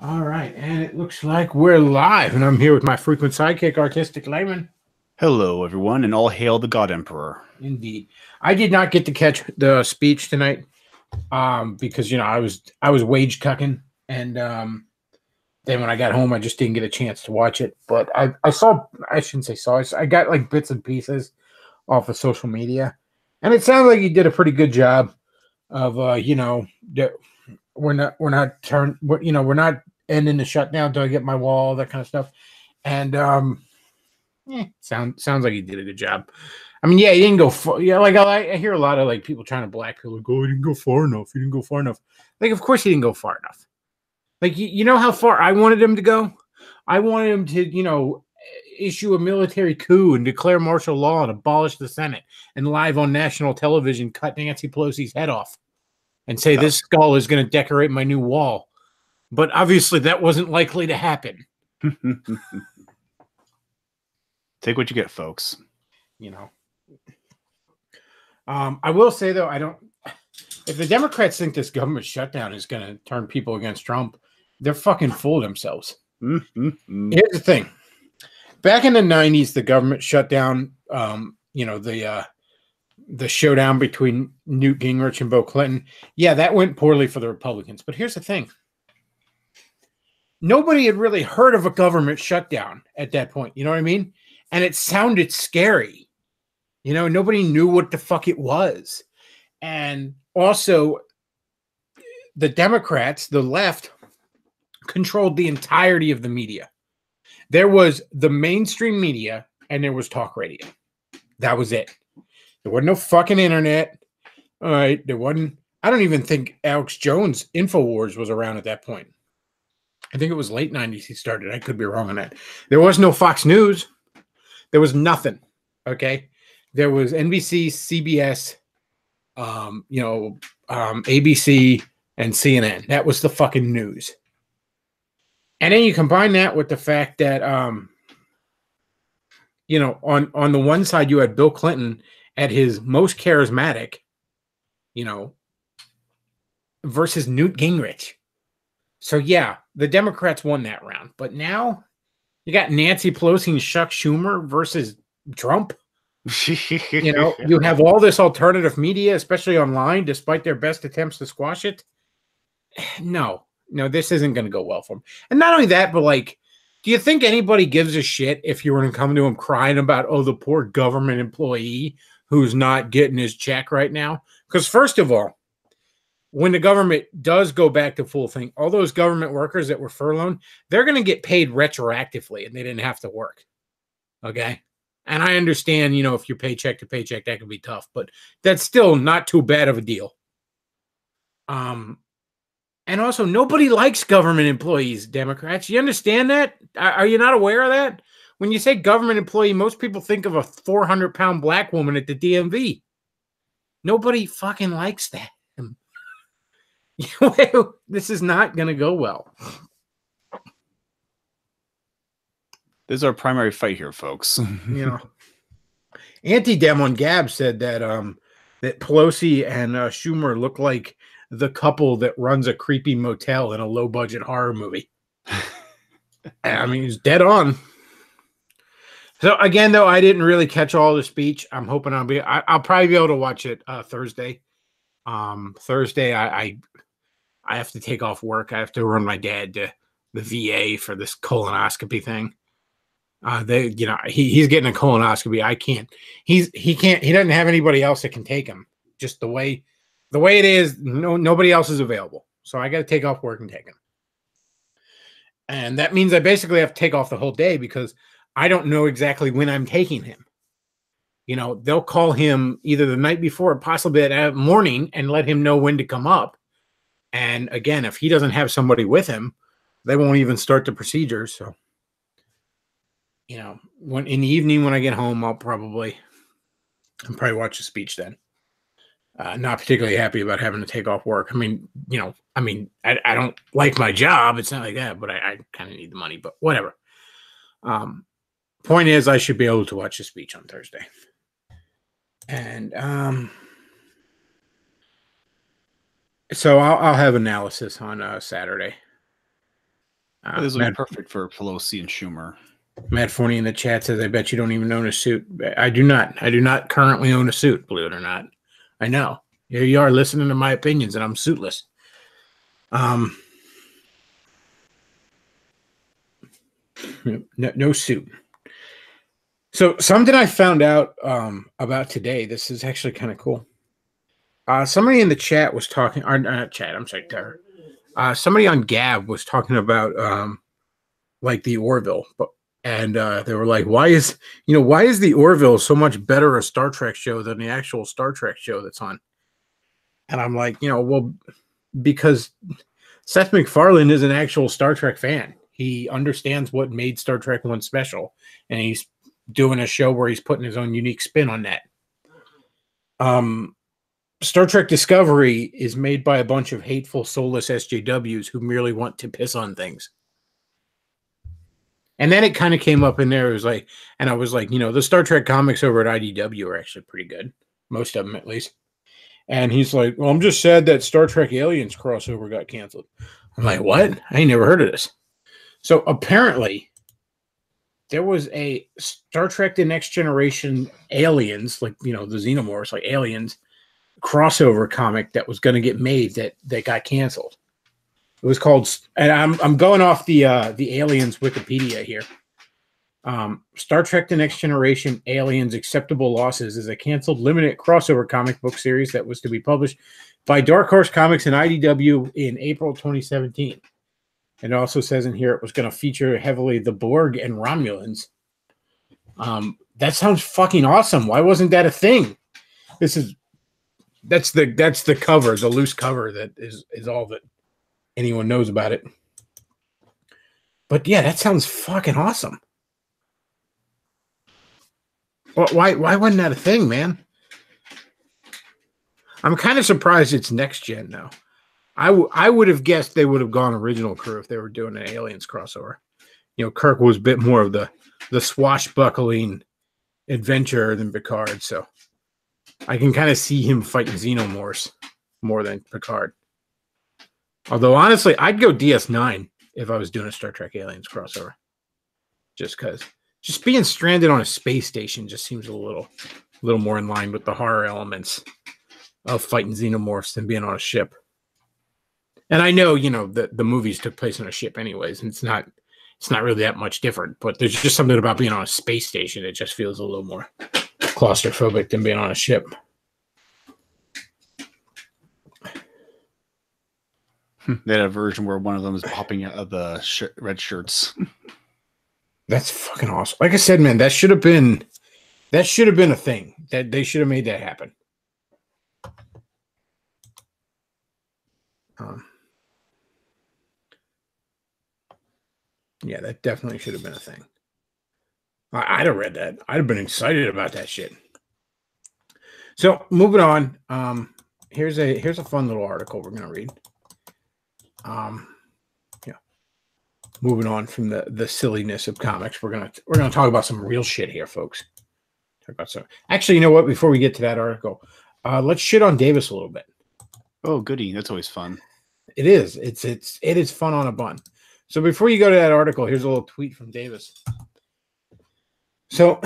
All right, and it looks like we're live, and I'm here with my frequent sidekick, Artistic Layman. Hello, everyone, and all hail the God Emperor. Indeed, I did not get to catch the speech tonight, because I was wage cucking, and then when I got home, I just didn't get a chance to watch it. But I saw, I shouldn't say saw, I got like bits and pieces off of social media, and it sounds like he did a pretty good job of that we're not ending the shutdown until I get my wall, that kind of stuff. And sounds like he did a good job. I mean, yeah, he didn't go far. Yeah, like I hear a lot of like people trying to black people like, oh, he didn't go far enough. He didn't go far enough. Like, of course he didn't go far enough. Like, you know how far I wanted him to go? I wanted him to, issue a military coup and declare martial law and abolish the Senate and live on national television cut Nancy Pelosi's head off and say this skull is going to decorate my new wall. But obviously that wasn't likely to happen. Take what you get, folks. I will say, though, if the Democrats think this government shutdown is going to turn people against Trump, they're fucking fool themselves. Here's the thing. Back in the 90s, the government shut down, the showdown between Newt Gingrich and Bill Clinton. Yeah, that went poorly for the Republicans. But here's the thing. Nobody had really heard of a government shutdown at that point. You know what I mean? And it sounded scary. Nobody knew what the fuck it was. And also, the Democrats, the left, controlled the entirety of the media. There was the mainstream media and there was talk radio. That was it. There wasn't no fucking internet. All right. There wasn't. I don't even think Alex Jones' InfoWars was around at that point. I think it was late 90s he started. I could be wrong on that. There was no Fox News. There was nothing. Okay. There was NBC, CBS, ABC, and CNN. That was the fucking news. And then you combine that with the fact that, on the one side, you had Bill Clinton at his most charismatic, versus Newt Gingrich. So, yeah, the Democrats won that round. But now you got Nancy Pelosi and Chuck Schumer versus Trump. You have all this alternative media, especially online, despite their best attempts to squash it. No, this isn't going to go well for him. And not only that, but like, do you think anybody gives a shit if you were to come to him crying about, oh, the poor government employee who's not getting his check right now? Because first of all, when the government does go back to full thing, all those government workers that were furloughed, they're going to get paid retroactively and they didn't have to work. Okay. And I understand, if you're paycheck to paycheck, that can be tough, but that's still not too bad of a deal. And also, nobody likes government employees, Democrats. You understand that? Are you not aware of that? When you say government employee, most people think of a 400-pound black woman at the DMV. Nobody fucking likes that. This is not going to go well. This is our primary fight here, folks. Anti-Dem on Gab said that that Pelosi and Schumer look like the couple that runs a creepy motel in a low-budget horror movie. I mean, he's dead on. So again, though, I didn't really catch all the speech. I'm hoping I'll probably be able to watch it Thursday. Thursday, I have to take off work. I have to run my dad to the VA for this colonoscopy thing. He's getting a colonoscopy. I can't. He doesn't have anybody else that can take him. Just the way it is, nobody else is available. So I got to take off work and take him. And that means I basically have to take off the whole day because I don't know exactly when I'm taking him. They'll call him either the night before or possibly that morning and let him know when to come up. And again, if he doesn't have somebody with him, they won't even start the procedure. So, when in the evening when I get home, I'll probably watch the speech then. Not particularly happy about having to take off work. I don't like my job. It's not like that, but I kind of need the money, but whatever. Point is, I should be able to watch the speech on Thursday. And so I'll have analysis on Saturday. This would be perfect for Pelosi and Schumer. Matt Forney in the chat says, "I bet you don't even own a suit." I do not. I do not currently own a suit. Believe it or not, I know. Here you are listening to my opinions, and I'm suitless. No suit. So something I found out about today. This is actually kind of cool. Somebody in the chat was talking. Or not chat. I'm sorry. Somebody on Gab was talking about like the Orville, and they were like, "Why is the Orville so much better a Star Trek show than the actual Star Trek show that's on?" And I'm like, well, because Seth MacFarlane is an actual Star Trek fan. He understands what made Star Trek 1 special, and he's doing a show where he's putting his own unique spin on that. Star Trek Discovery is made by a bunch of hateful, soulless SJWs who merely want to piss on things. And then it kind of came up in there. It was like, and I was like, the Star Trek comics over at IDW are actually pretty good. Most of them, at least. And he's like, well, I'm just sad that Star Trek Aliens crossover got canceled. I'm like, what? I ain't never heard of this. So apparently there was a Star Trek The Next Generation Aliens, like, the Xenomorphs, like Aliens, crossover comic that was going to get made that got canceled. It was called, and I'm going off the Aliens Wikipedia here. Star Trek The Next Generation Aliens Acceptable Losses is a canceled limited crossover comic book series that was to be published by Dark Horse Comics and IDW in April 2017. It also says in here it was going to feature heavily the Borg and Romulans. That sounds fucking awesome. Why wasn't that a thing? That's the cover, the loose cover that is all that anyone knows about it. But yeah, that sounds fucking awesome. Why wasn't that a thing, man? I'm kind of surprised it's next gen now. I would have guessed they would have gone original crew if they were doing an Aliens crossover. Kirk was a bit more of the swashbuckling adventurer than Picard, so I can kind of see him fighting Xenomorphs more than Picard. Although, honestly, I'd go DS9 if I was doing a Star Trek Aliens crossover. Just because. Just being stranded on a space station just seems a little more in line with the horror elements of fighting Xenomorphs than being on a ship. And I know, the movies took place on a ship anyways, and it's not really that much different, but there's just something about being on a space station that just feels a little more claustrophobic than being on a ship. They had a version where one of them is popping out of the red shirts. That's fucking awesome. Like I said, man, that should have been a thing. That they should have made that happen. Yeah, that definitely should have been a thing. I'd have read that. I'd have been excited about that shit. So moving on, here's a fun little article we're gonna read. Moving on from the silliness of comics, we're gonna talk about some real shit here, folks. Talk about some. Actually, you know what? Before we get to that article, let's shit on Davis a little bit. Oh, goody! That's always fun. It is. It is fun on a bun. So before you go to that article, here's a little tweet from Davis. So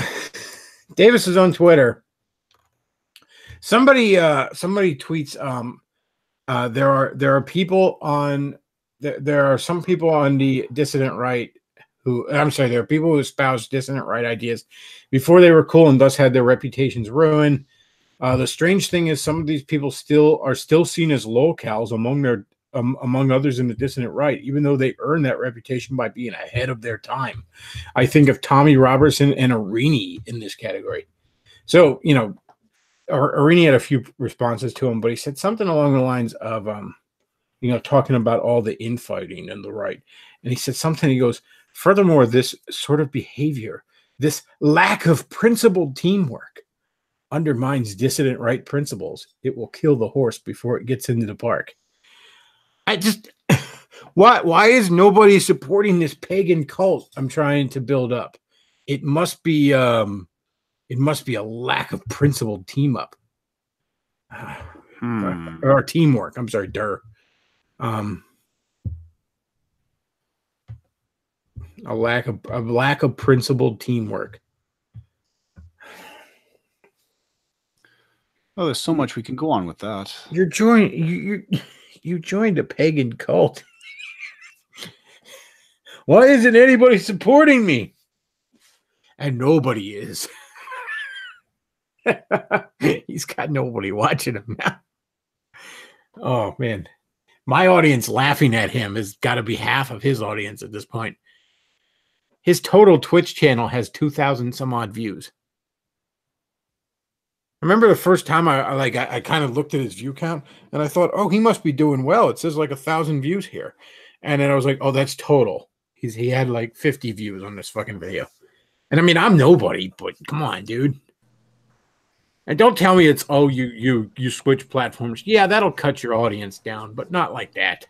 Davis is on Twitter. Somebody tweets. There are people on. There are some people on the dissident right there are people who espouse dissident right ideas before they were cool and thus had their reputations ruined. The strange thing is some of these people are still seen as locals among others in the dissident right, even though they earned that reputation by being ahead of their time. I think of Tommy Robertson and Arini in this category. So, Arini had a few responses to him, but he said something along the lines of, talking about all the infighting and the right. And he said something, he goes, furthermore, this sort of behavior, this lack of principled teamwork undermines dissident right principles. It will kill the horse before it gets into the park. Why is nobody supporting this pagan cult I'm trying to build up? It must be a lack of principled team up. Or teamwork. I'm sorry, A lack of principled teamwork. Oh, there's so much we can go on with that. You joined a pagan cult. Why isn't anybody supporting me? And nobody is. He's got nobody watching him now. Oh man, my audience laughing at him has got to be half of his audience at this point. His total Twitch channel has 2,000 some odd views. I remember the first time I kind of looked at his view count and I thought, oh, he must be doing well. It says like 1,000 views here. And then I was like, oh, that's total. He had like 50 views on this fucking video. And I mean, I'm nobody, but come on, dude. And don't tell me it's, oh, you switch platforms. Yeah, that'll cut your audience down, but not like that.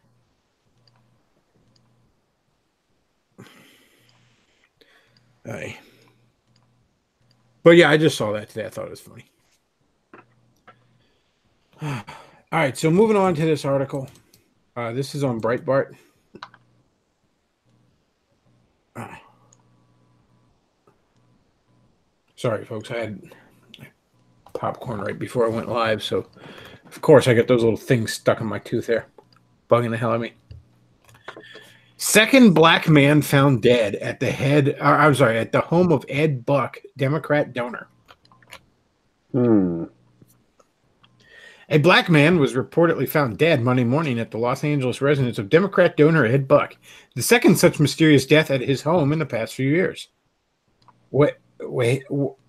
But yeah, I just saw that today. I thought it was funny. All right, so moving on to this article. This is on Breitbart. Sorry, folks. I had popcorn right before I went live, so of course I got those little things stuck in my tooth there, bugging the hell out of me. Second black man found dead at the home of Ed Buck, Democrat donor. A black man was reportedly found dead Monday morning at the Los Angeles residence of Democrat donor Ed Buck, the second such mysterious death at his home in the past few years.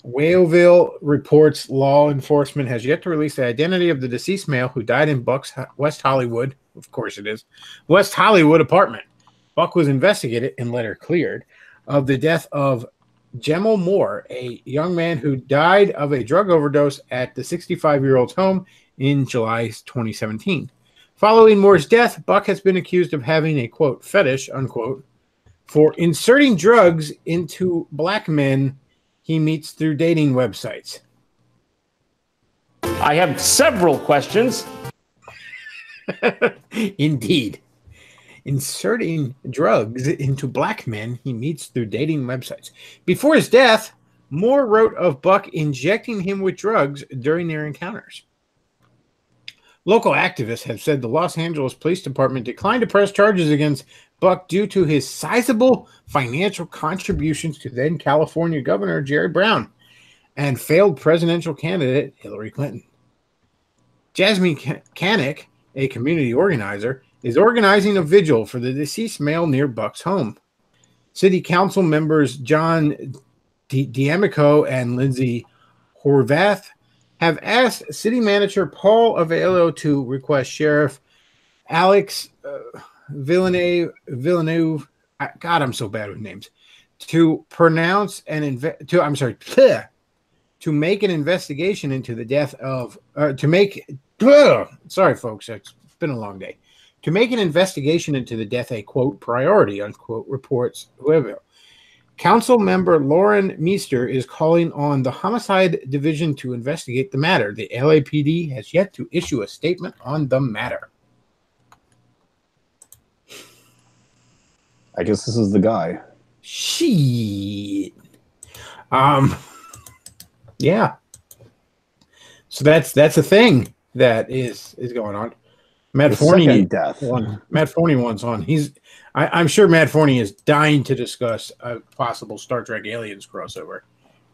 Wayville reports law enforcement has yet to release the identity of the deceased male who died in Buck's West Hollywood, of course it is, West Hollywood apartment. Buck was investigated and later cleared of the death of Gemel Moore, a young man who died of a drug overdose at the 65-year-old's home in July 2017. Following Moore's death, Buck has been accused of having a, quote, fetish, unquote, for inserting drugs into black men he meets through dating websites. I have several questions. Indeed. Inserting drugs into black men he meets through dating websites. Before his death, Moore wrote of Buck injecting him with drugs during their encounters. Local activists have said the Los Angeles Police Department declined to press charges against Buck due to his sizable financial contributions to then California Governor Jerry Brown and failed presidential candidate Hillary Clinton. Jasmine Kanick, a community organizer, is organizing a vigil for the deceased male near Buck's home. City Council members John D'Amico and Lindsay Horvath have asked City Manager Paul Avello to request Sheriff Alex Villeneuve. God, I'm so bad with names. To make an investigation into the death of. Sorry, folks, it's been a long day. To make an investigation into the death a, quote, priority, unquote, reports whoever. Council member Lauren Meester is calling on the Homicide Division to investigate the matter. The LAPD has yet to issue a statement on the matter. I guess this is the guy. Shit. Yeah. So that's a thing that is going on. Matt Forney death. Matt Forney one's on. I'm sure Matt Forney is dying to discuss a possible Star Trek Aliens crossover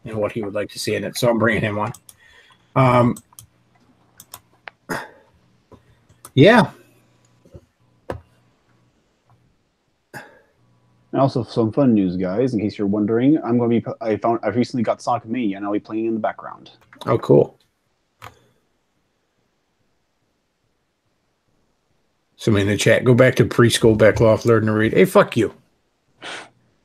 and what he would like to see in it. So I'm bringing him on. Yeah. And also some fun news, guys. In case you're wondering, I recently got Sonic Mania, and I'll be playing in the background. Oh, cool. Somebody in the chat, go back to preschool Bechtloff, learn to read. Hey, fuck you.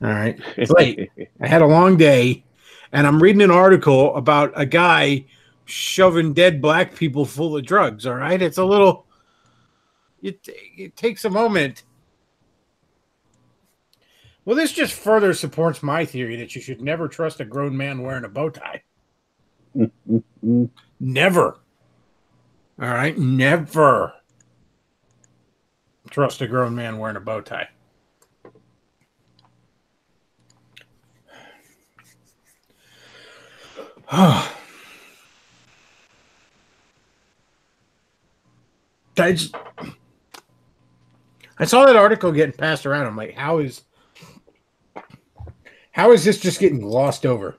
All right. It's late. I had a long day, and I'm reading an article about a guy shoving dead black people full of drugs, all right? It's a little... It takes a moment. Well, this just further supports my theory that you should never trust a grown man wearing a bow tie. Never. All right? Never trust a grown man wearing a bow tie. I saw that article getting passed around. I'm like, how is this just getting glossed over?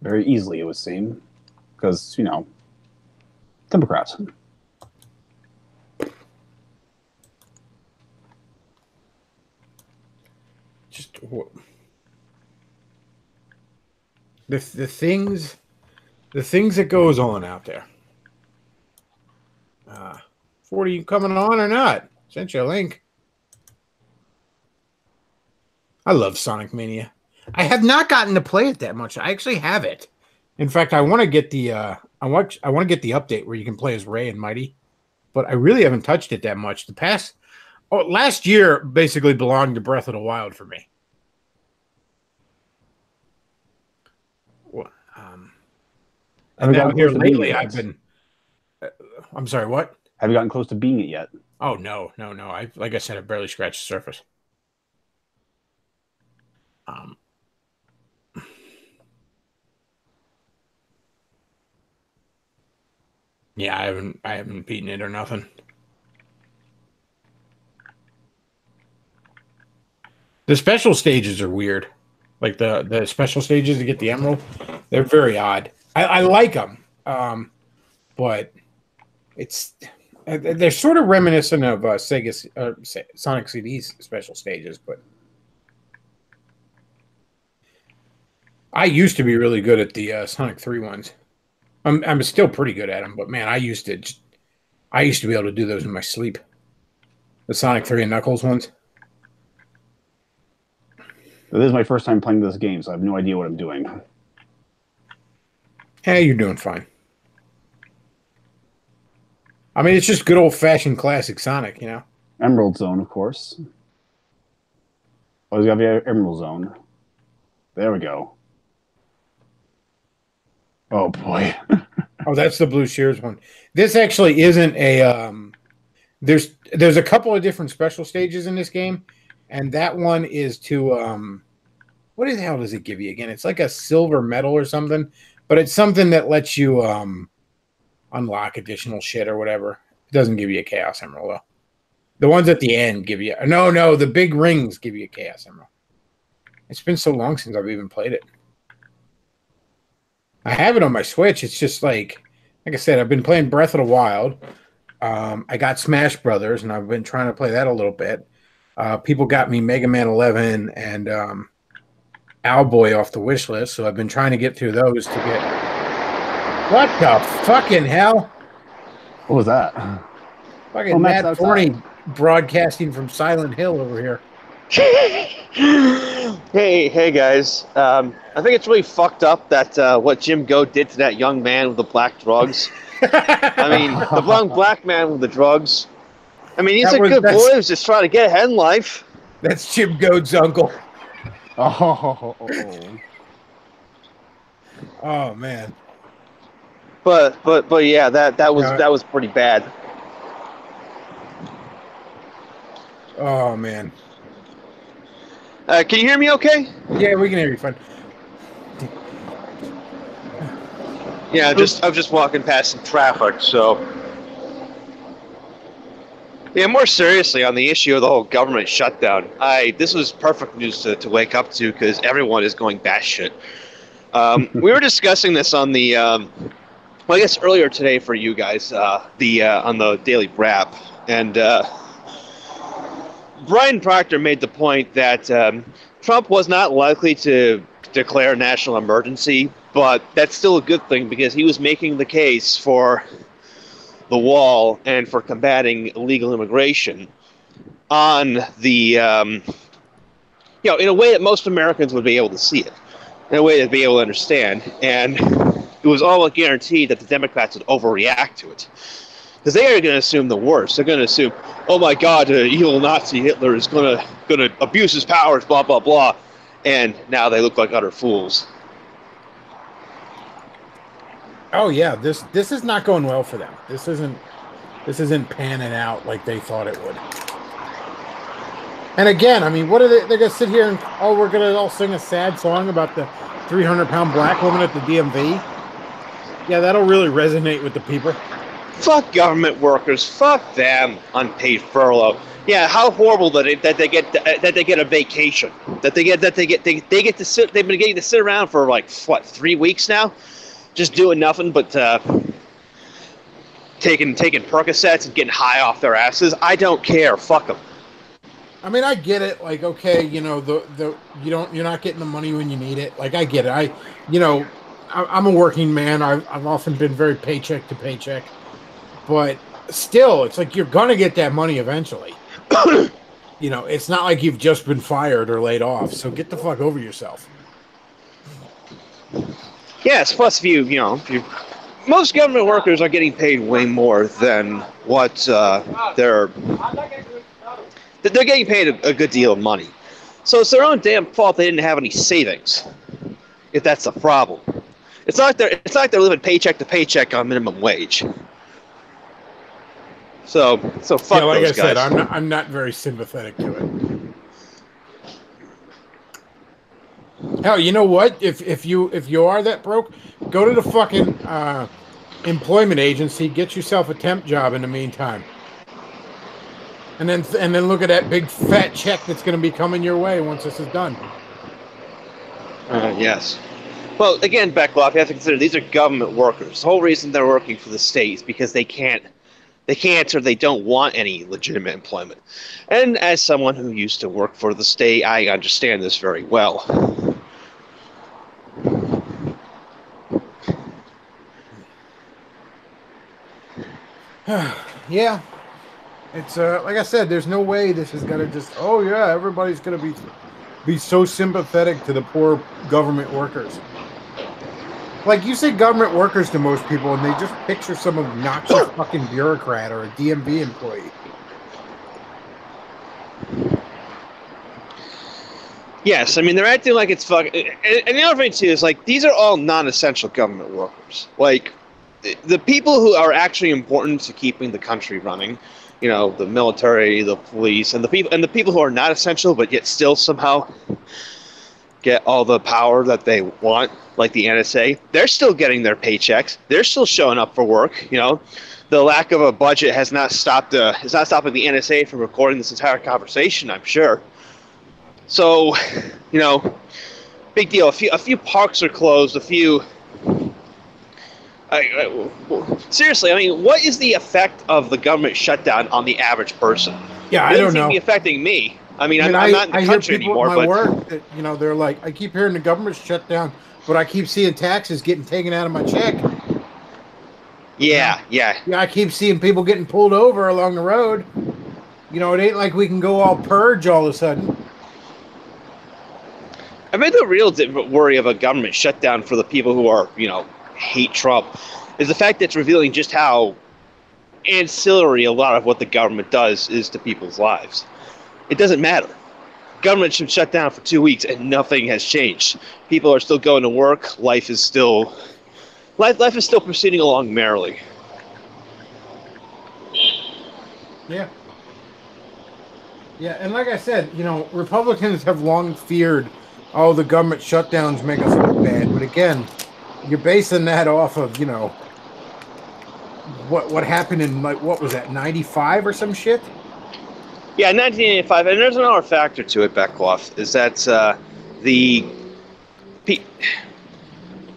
Very easily, it would seem, because Democrats. Just the things that goes on out there. 40, you coming on or not? Sent you a link. I love Sonic Mania. I have not gotten to play it that much. I actually have it. In fact, I want to get the I want to get the update where you can play as Ray and Mighty, but I really haven't touched it that much. Last year basically belonged to Breath of the Wild for me. And now here lately, I've been. I'm sorry, what? Have you gotten close to being it yet? Oh no! Like I said, I've barely scratched the surface. Yeah, I haven't beaten it or nothing. The special stages are weird. Like the special stages to get the emerald, they're very odd. I like them, but they're sort of reminiscent of Sega Sonic CD's special stages. But I used to be really good at the Sonic 3 ones. I'm still pretty good at them, but man, I used to be able to do those in my sleep. The Sonic 3 and Knuckles ones. This is my first time playing this game, so I have no idea what I'm doing. Hey, you're doing fine. I mean, it's just good old-fashioned classic Sonic, you know? Emerald Zone, of course. Always got the Emerald Zone. There we go. Oh, boy. Oh, that's the Blue Shears one. This actually isn't a... There's a couple of different special stages in this game, and that one is to... what the hell does it give you again? It's like a silver medal or something, but it's something that lets you unlock additional shit or whatever. It doesn't give you a Chaos Emerald, though. The ones at the end give you... No, the big rings give you a Chaos Emerald. It's been so long since I've even played it. I have it on my Switch. It's just like I said, I've been playing Breath of the Wild. I got Smash Brothers, and I've been trying to play that a little bit. People got me Mega Man 11 and Owlboy off the wish list, so I've been trying to get through those to get... What the fucking hell? What was that? Fucking Matt Forney broadcasting from Silent Hill over here. Hey guys. I think it's really fucked up that what Jim Goat did to that young man with the black drugs. I mean, the young black man with the drugs. I mean, he's a good boy who's just trying to get ahead in life. That's Jim Goat's uncle. Oh man. But yeah, that was pretty bad. Oh man. Can you hear me okay? Yeah, we can hear you fine. Yeah, I'm just walking past some traffic, so. Yeah, more seriously on the issue of the whole government shutdown. This was perfect news to wake up to because everyone is going batshit. We were discussing this on the, well, I guess earlier today for you guys, on the Daily Wrap, and Brian Proctor made the point that Trump was not likely to declare a national emergency, but that's still a good thing because he was making the case for the wall and for combating illegal immigration on the, in a way that most Americans would be able to see it, in a way they'd be able to understand. And it was all guaranteed that the Democrats would overreact to it. Because they are going to assume the worst. They're going to assume, oh my God, evil Nazi Hitler is going to abuse his powers, blah, blah, blah. And now they look like utter fools. Oh yeah, this is not going well for them. This isn't panning out like they thought it would. And again, I mean, what are they're gonna sit here and we're gonna all sing a sad song about the 300-pound black woman at the DMV. Yeah, that'll really resonate with the people. Fuck government workers. Fuck them. Unpaid furlough. Yeah, how horrible that they get a vacation. They get to sit. They've been getting to sit around for like what 3 weeks now, just doing nothing but taking Percocets and getting high off their asses. I don't care. Fuck them. I mean, I get it. Like, okay, you know, you're not getting the money when you need it. Like, I get it. I'm a working man. I've often been very paycheck to paycheck, but still, it's like you're gonna get that money eventually. You know, it's not like you've just been fired or laid off. So get the fuck over yourself. Yes. Plus, most government workers are getting paid way more than what they're getting paid a good deal of money. So it's their own damn fault they didn't have any savings. If that's the problem, it's not like they're living paycheck to paycheck on minimum wage. So fuck like those I said, guys. I'm not very sympathetic to it. Hell, you know what? If you are that broke, go to the fucking employment agency, get yourself a temp job in the meantime, and then look at that big fat check that's going to be coming your way once this is done. Yes. Well, again, Bechtloff, you have to consider these are government workers. The whole reason they're working for the state is because they can't or they don't want any legitimate employment. And as someone who used to work for the state, I understand this very well. Yeah, it's like I said, there's no way this is gonna just. Oh yeah, everybody's gonna be so sympathetic to the poor government workers. Like, you say government workers to most people, and they just picture some obnoxious fucking bureaucrat or a DMV employee. Yes, I mean, they're acting like it's fucking. And the other thing, too, is like, these are all non essential government workers. Like, the people who are actually important to keeping the country running, you know, the military, the police, and the people who are not essential but yet still somehow get all the power that they want, like the NSA, they're still getting their paychecks. They're still showing up for work. You know, the lack of a budget has not stopped. Is not stopping the NSA from recording this entire conversation, I'm sure. So, you know, big deal. A few parks are closed. Seriously, I mean, what is the effect of the government shutdown on the average person? Yeah, It I doesn't don't seem know. to be affecting me. I mean, I'm I not in the hear country people anymore, at my but work that, you know, they're like, I keep hearing the government's shut down, but I keep seeing taxes getting taken out of my check. yeah. Yeah, I keep seeing people getting pulled over along the road. You know, it ain't like we can go all purge all of a sudden. I mean, the real worry of a government shutdown for the people who are, you know, hate Trump is the fact that it's revealing just how ancillary a lot of what the government does is to people's lives. It doesn't matter. Government should shut down for 2 weeks and nothing has changed. People are still going to work. Life is still proceeding along merrily. Yeah. Yeah, and like I said, you know, Republicans have long feared, oh, the government shutdowns make us look bad. But again, you're basing that off of, you know, what happened in, like, what was that, 95 or some shit? Yeah, 1985, and there's another factor to it, Bechtloff, is that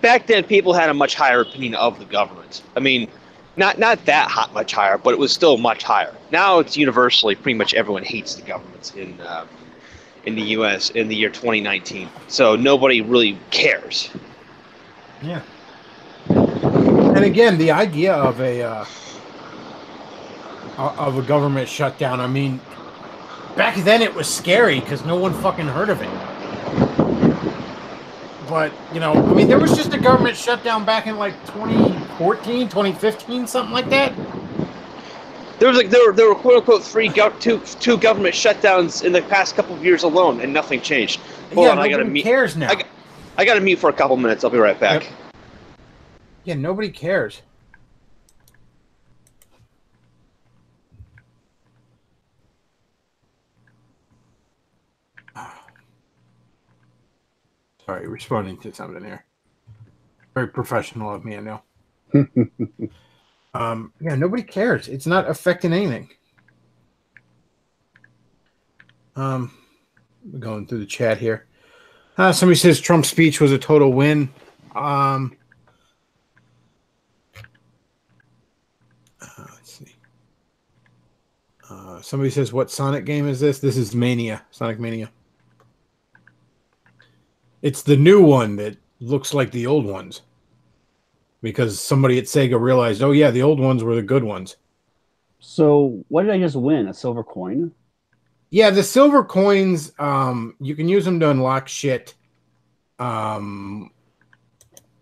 back then people had a much higher opinion of the government. I mean, not that much higher, but it was still much higher. Now it's universally, pretty much everyone hates the government in the U.S. in the year 2019. So nobody really cares. Yeah. And again, the idea of a government shutdown, I mean, back then it was scary because no one fucking heard of it. But, you know, I mean, there was just a government shutdown back in like 2014, 2015, something like that. There were quote unquote two government shutdowns in the past couple of years alone, and nothing changed. Hold on, I gotta mute. Cares now. I gotta mute for a couple minutes. I'll be right back. Yep. Yeah, nobody cares. Sorry, responding to something there. Very professional of me, I know. Yeah, nobody cares. It's not affecting anything. Going through the chat here. Somebody says Trump's speech was a total win. Let's see. Somebody says, what Sonic game is this? This is Mania. Sonic Mania. It's the new one that looks like the old ones. Because somebody at Sega realized, oh yeah, the old ones were the good ones. So what did I just win? A silver coin? Yeah, the silver coins, you can use them to unlock shit in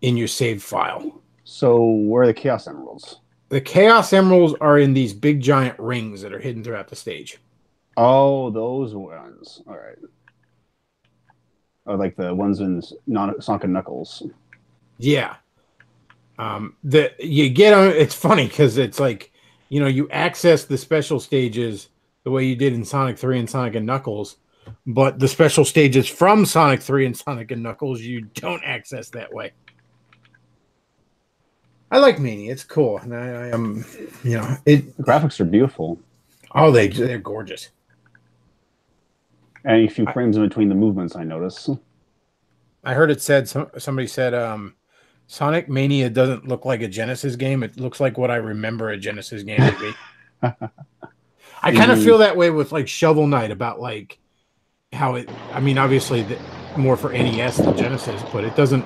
your save file. So where are the Chaos Emeralds? The Chaos Emeralds are in these big giant rings that are hidden throughout the stage. Oh, those ones. All right. Oh, like the ones in Sonic and Knuckles. Yeah. You get on. It's funny because it's like, you know, you access the special stages the way you did in Sonic 3 and Sonic and Knuckles, but the special stages from Sonic 3 and Sonic and Knuckles you don't access that way. I like Mania. It's cool, and I am, you know, The graphics are beautiful. Oh, they're gorgeous. And a few frames in between the movements, I notice. I heard it said somebody said Sonic Mania doesn't look like a Genesis game. It looks like what I remember a Genesis game to be. I kind of feel that way with like Shovel Knight about like how it. I mean, obviously more for NES than Genesis, but it doesn't.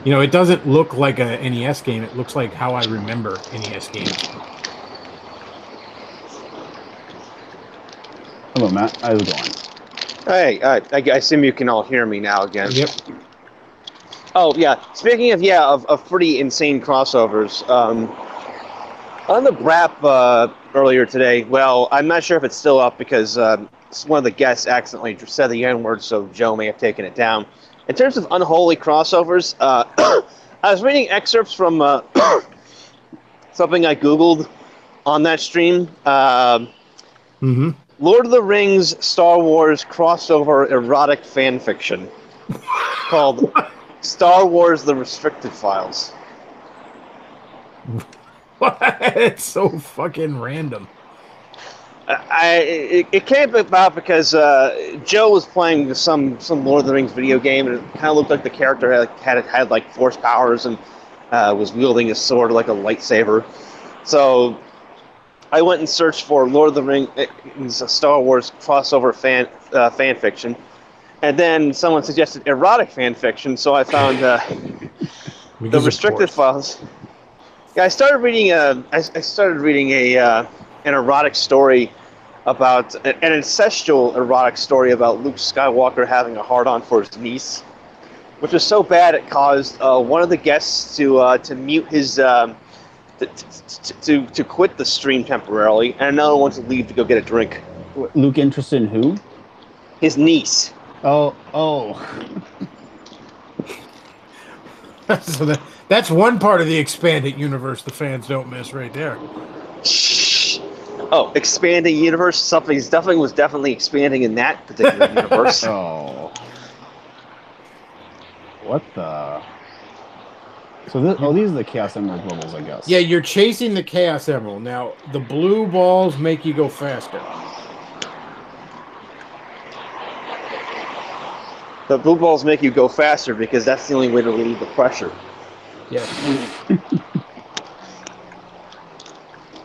You know, it doesn't look like a NES game. It looks like how I remember NES games. Hello, Matt. How's it going? Hey, I assume you can all hear me now again. Yep. Oh, yeah. Speaking of pretty insane crossovers, on the Brap earlier today, well, I'm not sure if it's still up because one of the guests accidentally said the N-word, so Joe may have taken it down. In terms of unholy crossovers, I was reading excerpts from something I Googled on that stream. Lord of the Rings, Star Wars crossover erotic fan fiction called Star Wars: The Restricted Files. It's so fucking random. It came about because Joe was playing some Lord of the Rings video game, and it kind of looked like the character had like force powers and was wielding a sword like a lightsaber. So I went and searched for Lord of the Rings Star Wars crossover fan fiction, and then someone suggested erotic fan fiction, so I found the Restricted Files. Yeah, I started reading an erotic story about an incestual erotic story about Luke Skywalker having a hard-on for his niece, which was so bad it caused one of the guests to mute his to quit the stream temporarily, and another one to leave to go get a drink. Luke interested in who? His niece. Oh. So that's one part of the expanded universe the fans don't miss right there. Oh, expanding universe. Something was definitely expanding in that particular universe. Oh. What the? So these are the Chaos Emerald levels, I guess. Yeah, you're chasing the Chaos Emerald. Now, the blue balls make you go faster. The blue balls make you go faster because that's the only way to relieve the pressure. Yes.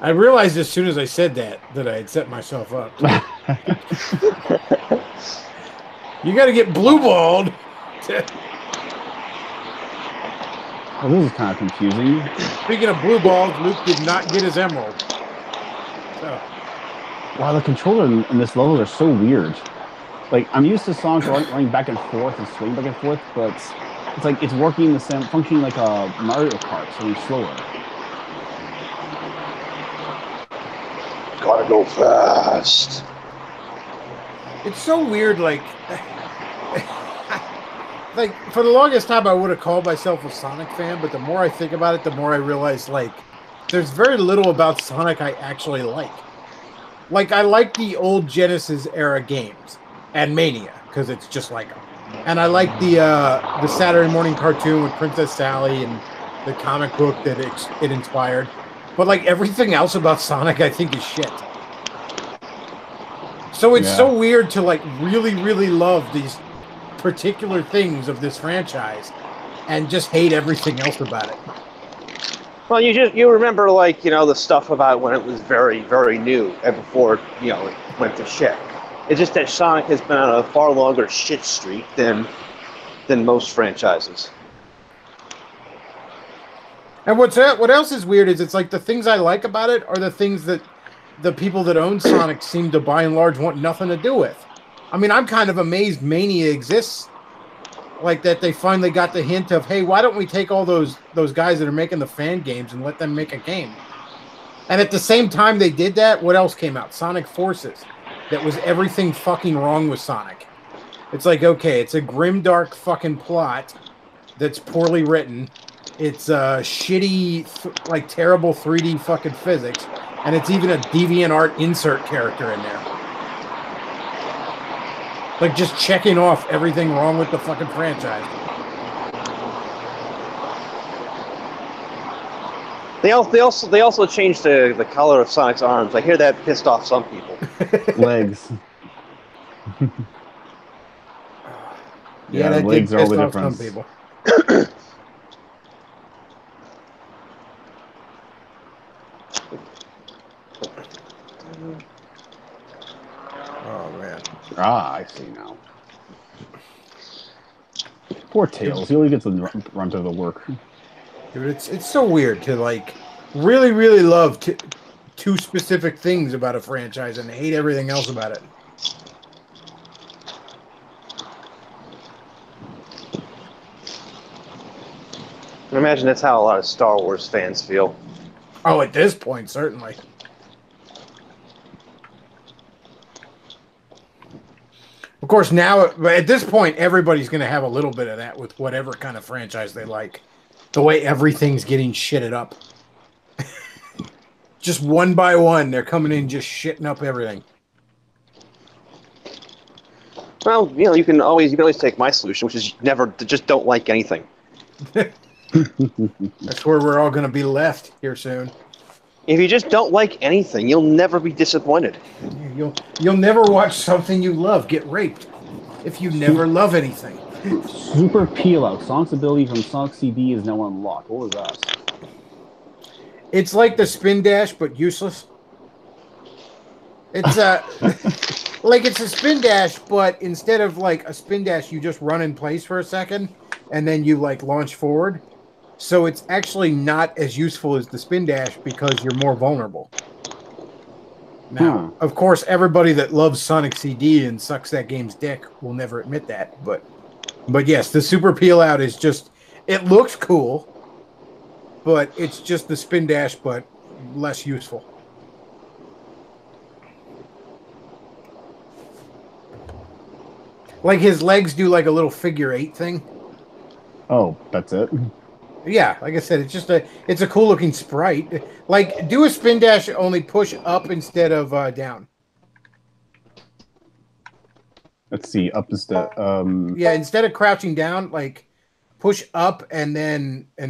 I realized as soon as I said that I had set myself up. You got to get blue balled. Well, this is kind of confusing. Speaking of blue balls, Luke did not get his emerald. So. Wow, the controller in this level are so weird. Like, I'm used to songs running back and forth and swinging back and forth, but it's like it's working the same, functioning like a Mario Kart, so it's slower. Gotta go fast. It's so weird, like for the longest time I would have called myself a Sonic fan, but the more I think about it, the more I realize, like, there's very little about Sonic I actually like. Like, I like the old Genesis era games and Mania, because it's just like And I like the Saturday morning cartoon with Princess Sally and the comic book that it inspired. But like everything else about Sonic, I think is shit. So it's so weird to like really, really love these particular things of this franchise and just hate everything else about it. Well, you remember like the stuff about when it was very, very new and before it went to shit. It's just that Sonic has been on a far longer shit streak than most franchises. And what else is weird is it's like the things I like about it are the things that the people that own Sonic seem to by and large want nothing to do with. I mean, I'm kind of amazed Mania exists like that. They finally got the hint of, hey, why don't we take all those guys that are making the fan games and let them make a game? And at the same time they did that, what else came out? Sonic Forces. That was everything fucking wrong with Sonic. It's like, okay, it's a grimdark fucking plot that's poorly written. It's shitty, like terrible 3D fucking physics, and it's even a DeviantArt insert character in there. Like just checking off everything wrong with the fucking franchise. They also changed the color of Sonic's arms. I hear that pissed off some people. Legs. Yeah, that legs did are all piss the off some difference. people. Oh man. I see now. Poor Tails. He only gets the brunt of the work. Dude, it's so weird to like really, really love two specific things about a franchise and hate everything else about it. I imagine that's how a lot of Star Wars fans feel. Oh, at this point, certainly. Of course, now, at this point, everybody's going to have a little bit of that with whatever kind of franchise they like. The way everything's getting shitted up. Just one by one, they're coming in just shitting up everything. Well, you can always take my solution, which is just don't like anything. That's where we're all going to be left here soon. If you just don't like anything, you'll never be disappointed. You'll never watch something you love get raped if you never love anything. Super peel out. Sonic's ability from Sonic CD is now unlocked. What was that? It's like the spin dash, but useless. It's like it's a spin dash, but instead of like a spin dash, you just run in place for a second and then you like launch forward. So it's actually not as useful as the spin dash because you're more vulnerable. Now, of course, everybody that loves Sonic CD and sucks that game's dick will never admit that. But yes, the super peel out is just, it looks cool, but it's just the spin dash, but less useful. Like his legs do like a little figure 8 thing. Oh, that's it? Yeah, like I said, it's a cool looking sprite. Like, do a spin dash, only push up instead of down. Let's see, up instead. Yeah, instead of crouching down, like push up and then I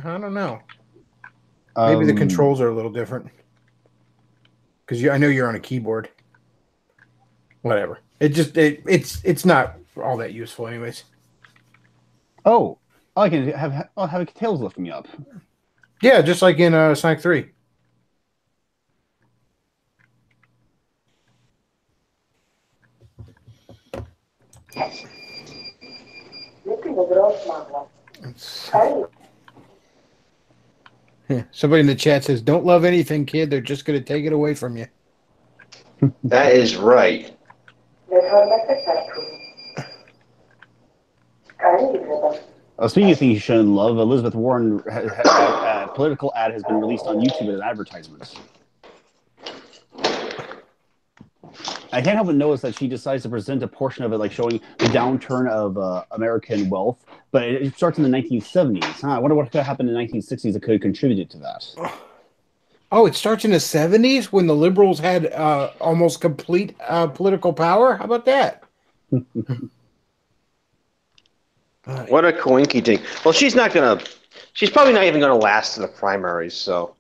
don't know. Maybe the controls are a little different. Because I know you're on a keyboard. Whatever. It's not all that useful, anyways. Oh, I can have a Tails lift me up. Yeah, just like in Sonic 3. Yeah, somebody in the chat says, "Don't love anything, kid. They're just going to take it away from you." That is right. Speaking of things you shouldn't love, Elizabeth Warren, a political ad has been released on YouTube as an advertisement. I can't help but notice that she decides to present a portion of it like showing the downturn of American wealth, but it starts in the 1970s. I wonder what could have happened in the 1960s that could have contributed to that. Oh, it starts in the 70s when the liberals had almost complete political power? How about that? What a coinky dink. Well, she's probably not even gonna last in the primaries, so.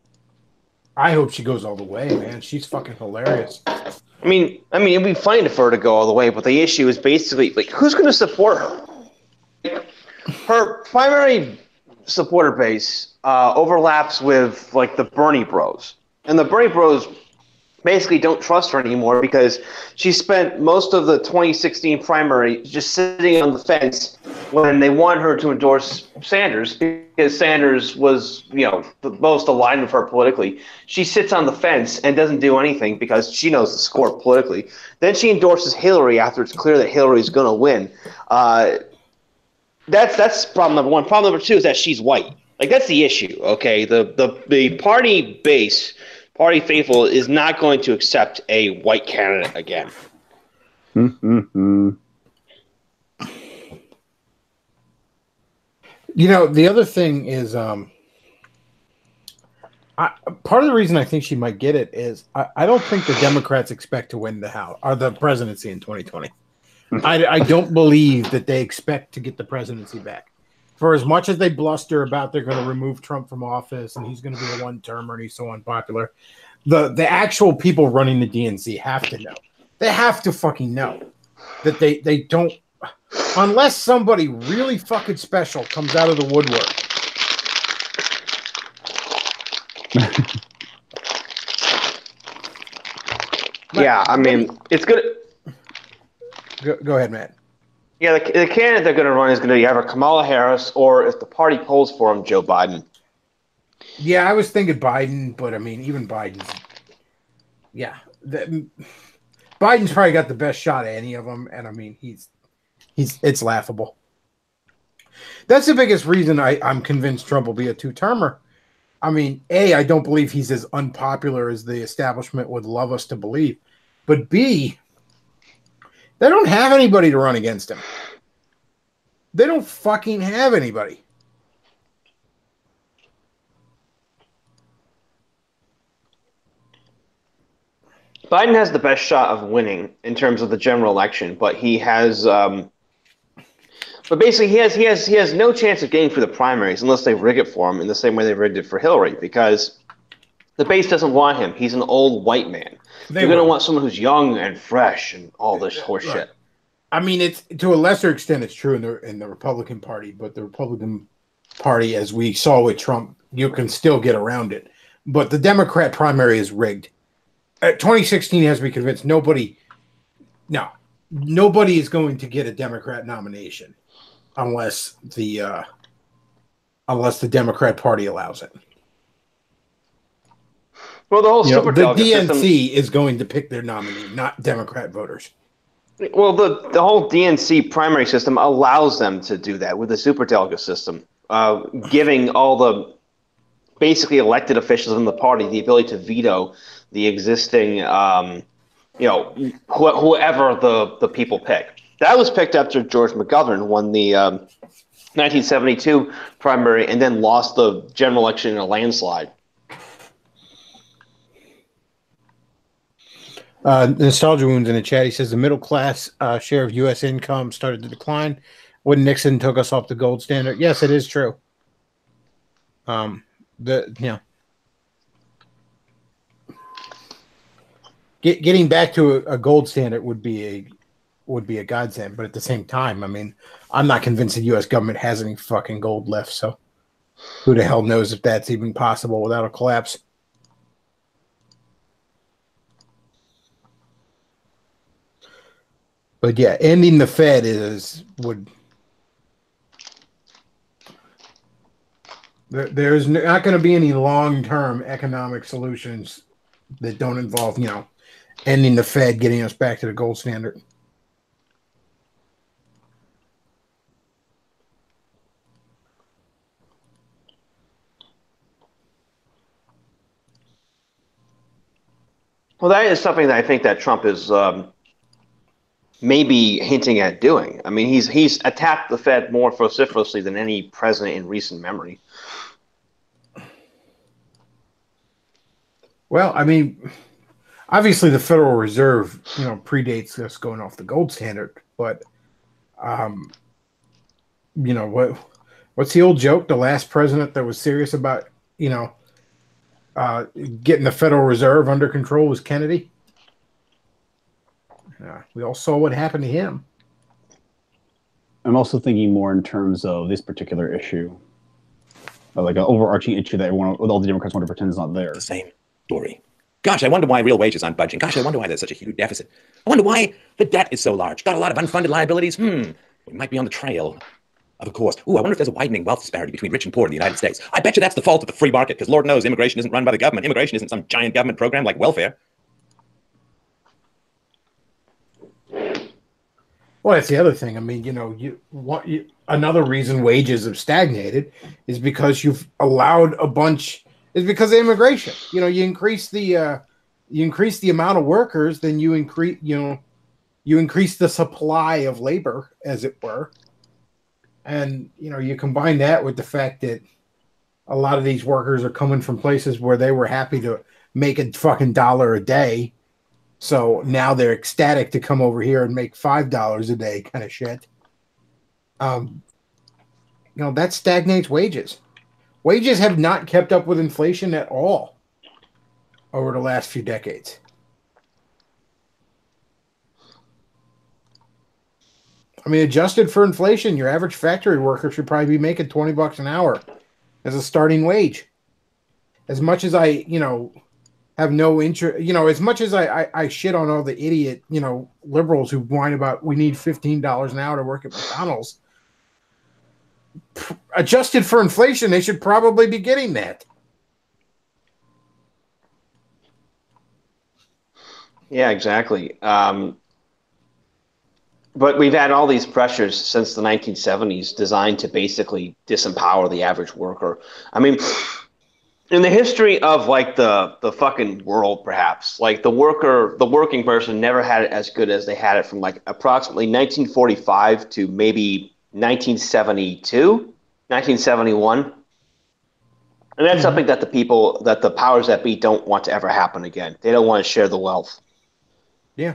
I hope she goes all the way, man. She's fucking hilarious. I mean, it'd be fine for her to go all the way, but the issue is basically, like, who's gonna support her? Her primary supporter base overlaps with, like, the Bernie Bros. And the Bernie Bros basically don't trust her anymore because she spent most of the 2016 primary just sitting on the fence when they want her to endorse Sanders because Sanders was, the most aligned with her politically. She sits on the fence and doesn't do anything because she knows the score politically. Then she endorses Hillary after it's clear that Hillary's going to win. That's problem number one. Problem number two is that she's white. Like, that's the issue, okay? The party base, party faithful, is not going to accept a white candidate again. The other thing is, part of the reason I think she might get it is I don't think the Democrats expect to win the House or the presidency in 2020. I don't believe that they expect to get the presidency back. For as much as they bluster about they're going to remove Trump from office and he's going to be a one-termer and he's so unpopular, the actual people running the DNC have to know. They have to fucking know that they don't, unless somebody really fucking special comes out of the woodwork. Yeah, I mean, it's good. Go ahead, Matt. Yeah, the candidate they're going to run is going to be either Kamala Harris or, if the party polls for him, Joe Biden. Yeah, I was thinking Biden, but I mean, even Biden's. Yeah, Biden's probably got the best shot of any of them, and I mean, it's laughable. That's the biggest reason I'm convinced Trump will be a two-termer. I mean, A, I don't believe he's as unpopular as the establishment would love us to believe, but B, they don't have anybody to run against him. They don't fucking have anybody. Biden has the best shot of winning in terms of the general election, but he has, but basically he has no chance of getting through the primaries unless they rig it for him in the same way they rigged it for Hillary, because the base doesn't want him. He's an old white man. They're going to want someone who's young and fresh and all this horse shit. I mean, it's to a lesser extent it's true in the Republican Party, but the Republican Party, as we saw with Trump, you can still get around it. But the Democrat primary is rigged. 2016 has me convinced nobody is going to get a Democrat nomination unless the Democrat Party allows it. Well, the whole super the DNC is going to pick their nominee, not Democrat voters. Well, the whole DNC primary system allows them to do that with the superdelegate system, giving all the basically elected officials in the party the ability to veto the existing, whoever the people pick. That was picked after George McGovern won the 1972 primary and then lost the general election in a landslide. Nostalgia Wounds in the chat. He says the middle class share of U.S. income started to decline when Nixon took us off the gold standard. Yes, it is true. Getting back to a gold standard would be a godsend, but at the same time, I mean, I'm not convinced the U.S. government has any fucking gold left. So, who the hell knows if that's even possible without a collapse? But yeah, ending the Fed there's not going to be any long-term economic solutions that don't involve, ending the Fed, getting us back to the gold standard. Well, that is something that I think that Trump is maybe hinting at doing. I mean, he's attacked the Fed more vociferously than any president in recent memory. Well, I mean, obviously the Federal Reserve, predates us going off the gold standard, but you know what's the old joke? The last president that was serious about getting the Federal Reserve under control was Kennedy. We all saw what happened to him. I'm also thinking more in terms of this particular issue, like an overarching issue that everyone, all the Democrats want to pretend is not there. The same story. Gosh, I wonder why real wages aren't budging. Gosh, I wonder why there's such a huge deficit. I wonder why the debt is so large. Got a lot of unfunded liabilities? We might be on the trail of a course. Ooh, I wonder if there's a widening wealth disparity between rich and poor in the United States. I bet you that's the fault of the free market, because Lord knows immigration isn't run by the government. Immigration isn't some giant government program like welfare. Well, that's the other thing. I mean, another reason wages have stagnated is because you've allowed is because of immigration. You increase the amount of workers, then you increase the supply of labor, as it were. And, you combine that with the fact that a lot of these workers are coming from places where they were happy to make a fucking $1 a day. So now they're ecstatic to come over here and make $5 a day kind of shit. That stagnates wages. Wages have not kept up with inflation at all over the last few decades. I mean, adjusted for inflation, your average factory worker should probably be making $20 an hour as a starting wage. As much as I, have no interest, as much as I shit on all the idiot, liberals who whine about we need $15 an hour to work at McDonald's. Adjusted for inflation, they should probably be getting that. Yeah, exactly. But we've had all these pressures since the 1970s designed to basically disempower the average worker. I mean, in the history of like the fucking world, perhaps, like the working person never had it as good as they had it from like approximately 1945 to maybe 1972, 1971. And that's something that the powers that be don't want to ever happen again. They don't want to share the wealth. Yeah.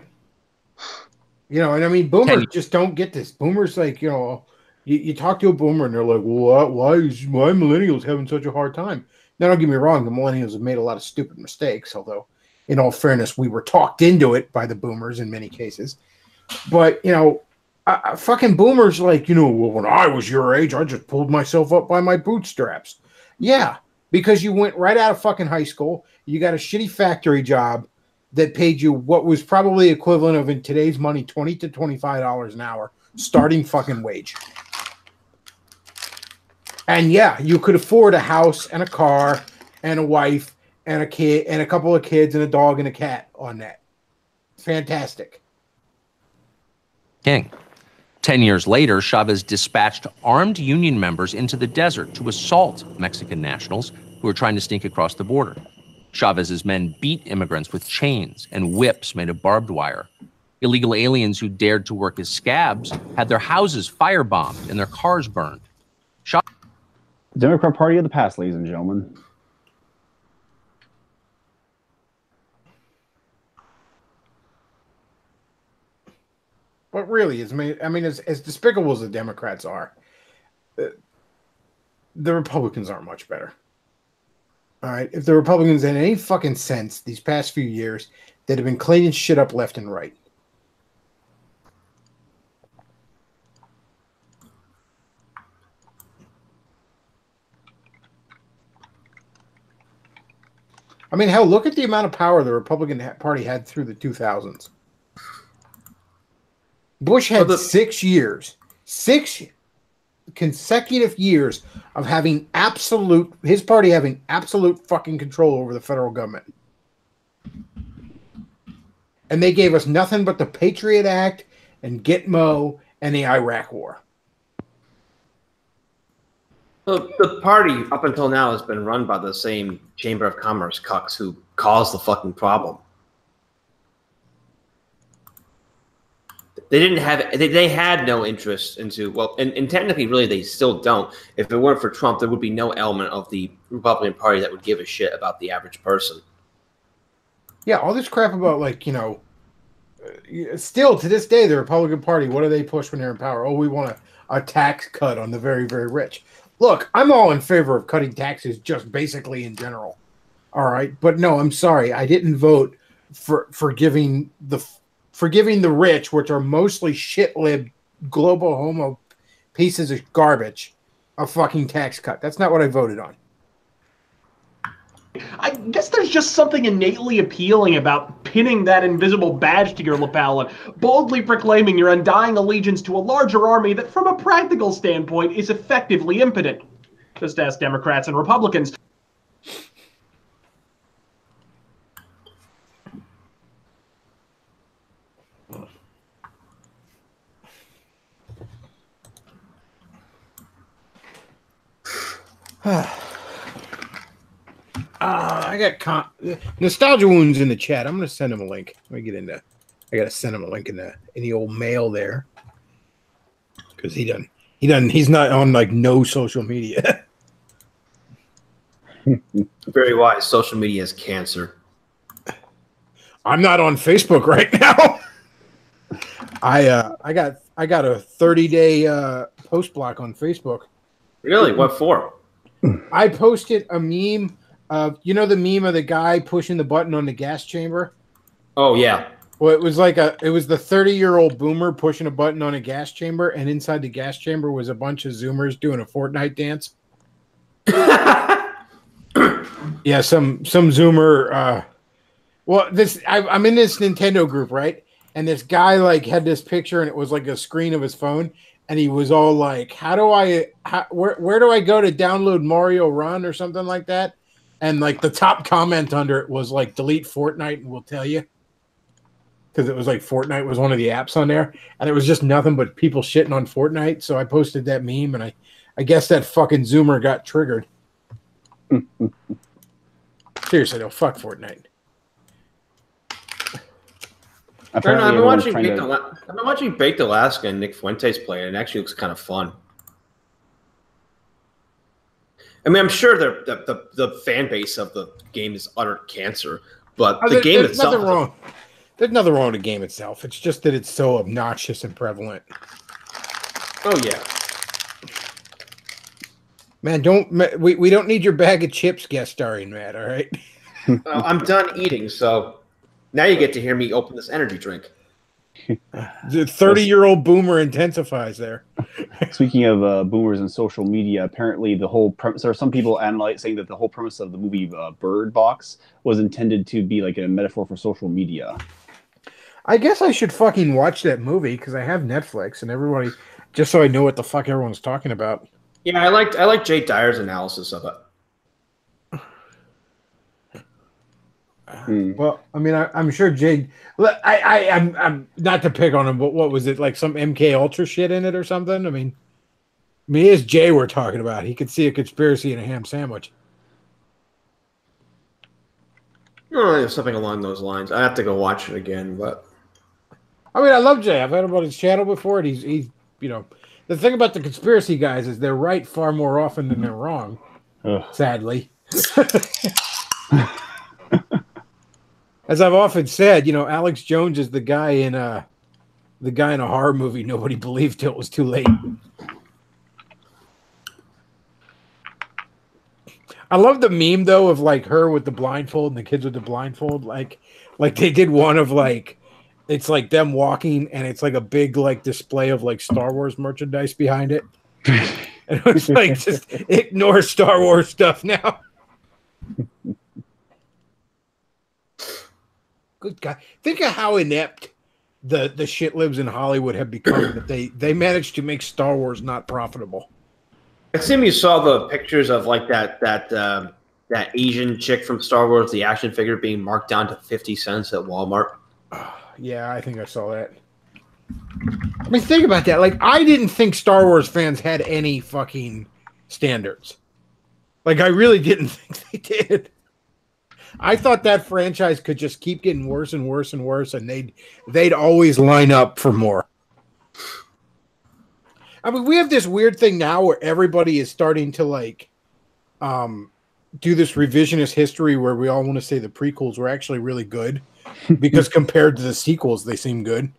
And I mean, boomers just don't get this. Boomers, like, you talk to a boomer and they're like, well, why millennials having such a hard time? Now, don't get me wrong. The millennials have made a lot of stupid mistakes, although, in all fairness, we were talked into it by the boomers in many cases. But, fucking boomers, like, well, when I was your age, I just pulled myself up by my bootstraps. Yeah, because you went right out of fucking high school. You got a shitty factory job that paid you what was probably equivalent of, in today's money, $20 to $25 an hour, starting fucking wage. And yeah, you could afford a house and a car and a wife and a kid and a couple of kids and a dog and a cat on that. Fantastic. King. 10 years later, Chavez dispatched armed union members into the desert to assault Mexican nationals who were trying to sneak across the border. Chavez's men beat immigrants with chains and whips made of barbed wire. Illegal aliens who dared to work as scabs had their houses firebombed and their cars burned. Democrat Party of the past, ladies and gentlemen. But really, as despicable as the Democrats are, the Republicans aren't much better. All right, if the Republicans had any fucking sense these past few years, they'd have been cleaning shit up left and right. I mean, hell, look at the amount of power the Republican Party had through the 2000s. Bush had 6 consecutive years of having his party having absolute fucking control over the federal government. And they gave us nothing but the Patriot Act and Gitmo and the Iraq War. So the party up until now has been run by the same Chamber of Commerce cucks who caused the fucking problem. They had no interest into, well, and technically really they still don't. If it weren't for Trump, there would be no element of the Republican Party that would give a shit about the average person. Yeah, all this crap about, like, still to this day, the Republican Party, what do they push when they're in power? Oh, we want a tax cut on the very, very rich. Look, I'm all in favor of cutting taxes just basically in general. All right. But no, I'm sorry. I didn't vote for giving the rich, which are mostly shit-lib global homo pieces of garbage, a fucking tax cut. That's not what I voted on. I guess there's just something innately appealing about pinning that invisible badge to your lapel and boldly proclaiming your undying allegiance to a larger army that, from a practical standpoint, is effectively impotent. Just ask Democrats and Republicans. I got nostalgia wounds in the chat. I'm gonna send him a link. Let me get into. I gotta send him a link in the old mail there, because he's not on like no social media. Very wise. Social media is cancer. I'm not on Facebook right now. I got a 30-day post block on Facebook. Really? What for? I posted a meme of, the meme of the guy pushing the button on the gas chamber. Oh yeah. Well, it was the 30-year-old boomer pushing a button on a gas chamber, and inside the gas chamber was a bunch of Zoomers doing a Fortnite dance. Yeah, some Zoomer. I'm in this Nintendo group, right? And this guy like had this picture, and it was like a screen of his phone, and he was all like, where do I go to download Mario Run or something like that? And like the top comment under it was like, delete Fortnite and we'll tell you. Because it was like Fortnite was one of the apps on there, and it was just nothing but people shitting on Fortnite. So I posted that meme, and I guess that fucking Zoomer got triggered. Seriously, though, fuck Fortnite. I've been watching Baked Alaska and Nick Fuentes play it, and it actually looks kind of fun. I mean, I'm sure the fan base of the game is utter cancer, but the game itself. There's nothing wrong with the game itself. It's just that it's so obnoxious and prevalent. Oh yeah. Man, we don't need your bag of chips guest starring, Matt, all right? Well, I'm done eating, so now you get to hear me open this energy drink. The 30-year-old boomer intensifies there. Speaking of boomers and social media, apparently the whole premise, there are some people saying that the whole premise of the movie Bird Box was intended to be like a metaphor for social media. I guess I should fucking watch that movie because I have Netflix and everybody, just so I know what the fuck everyone's talking about. Yeah, I like Jay Dyer's analysis of it. Well, I mean, I'm sure Jade. I'm not to pick on him, but what was it like? Some MK Ultra shit in it or something? I mean, it's Jay we're talking about. He could see a conspiracy in a ham sandwich. Something along those lines. I have to go watch it again, but I mean, I love Jay. I've heard about his channel before, and he's the thing about the conspiracy guys is they're right far more often than they're wrong. Sadly. As I've often said, Alex Jones is the guy in a horror movie nobody believed till it was too late. I love the meme though of like her with the blindfold and the kids with the blindfold, like they did one of like it's like them walking and it's like a big like display of like Star Wars merchandise behind it. And it was like just ignore Star Wars stuff now. Good God. Think of how inept the shit lives in Hollywood have become that they managed to make Star Wars not profitable. I assume you saw the pictures of like that Asian chick from Star Wars, the action figure being marked down to 50 cents at Walmart. Yeah, I think I saw that. I mean, think about that. Like, I didn't think Star Wars fans had any fucking standards. Like, I really didn't think they did. I thought that franchise could just keep getting worse and worse and worse, and they'd always line up for more. I mean, we have this weird thing now where everybody is starting to like do this revisionist history where we all want to say the prequels were actually really good because compared to the sequels, they seem good.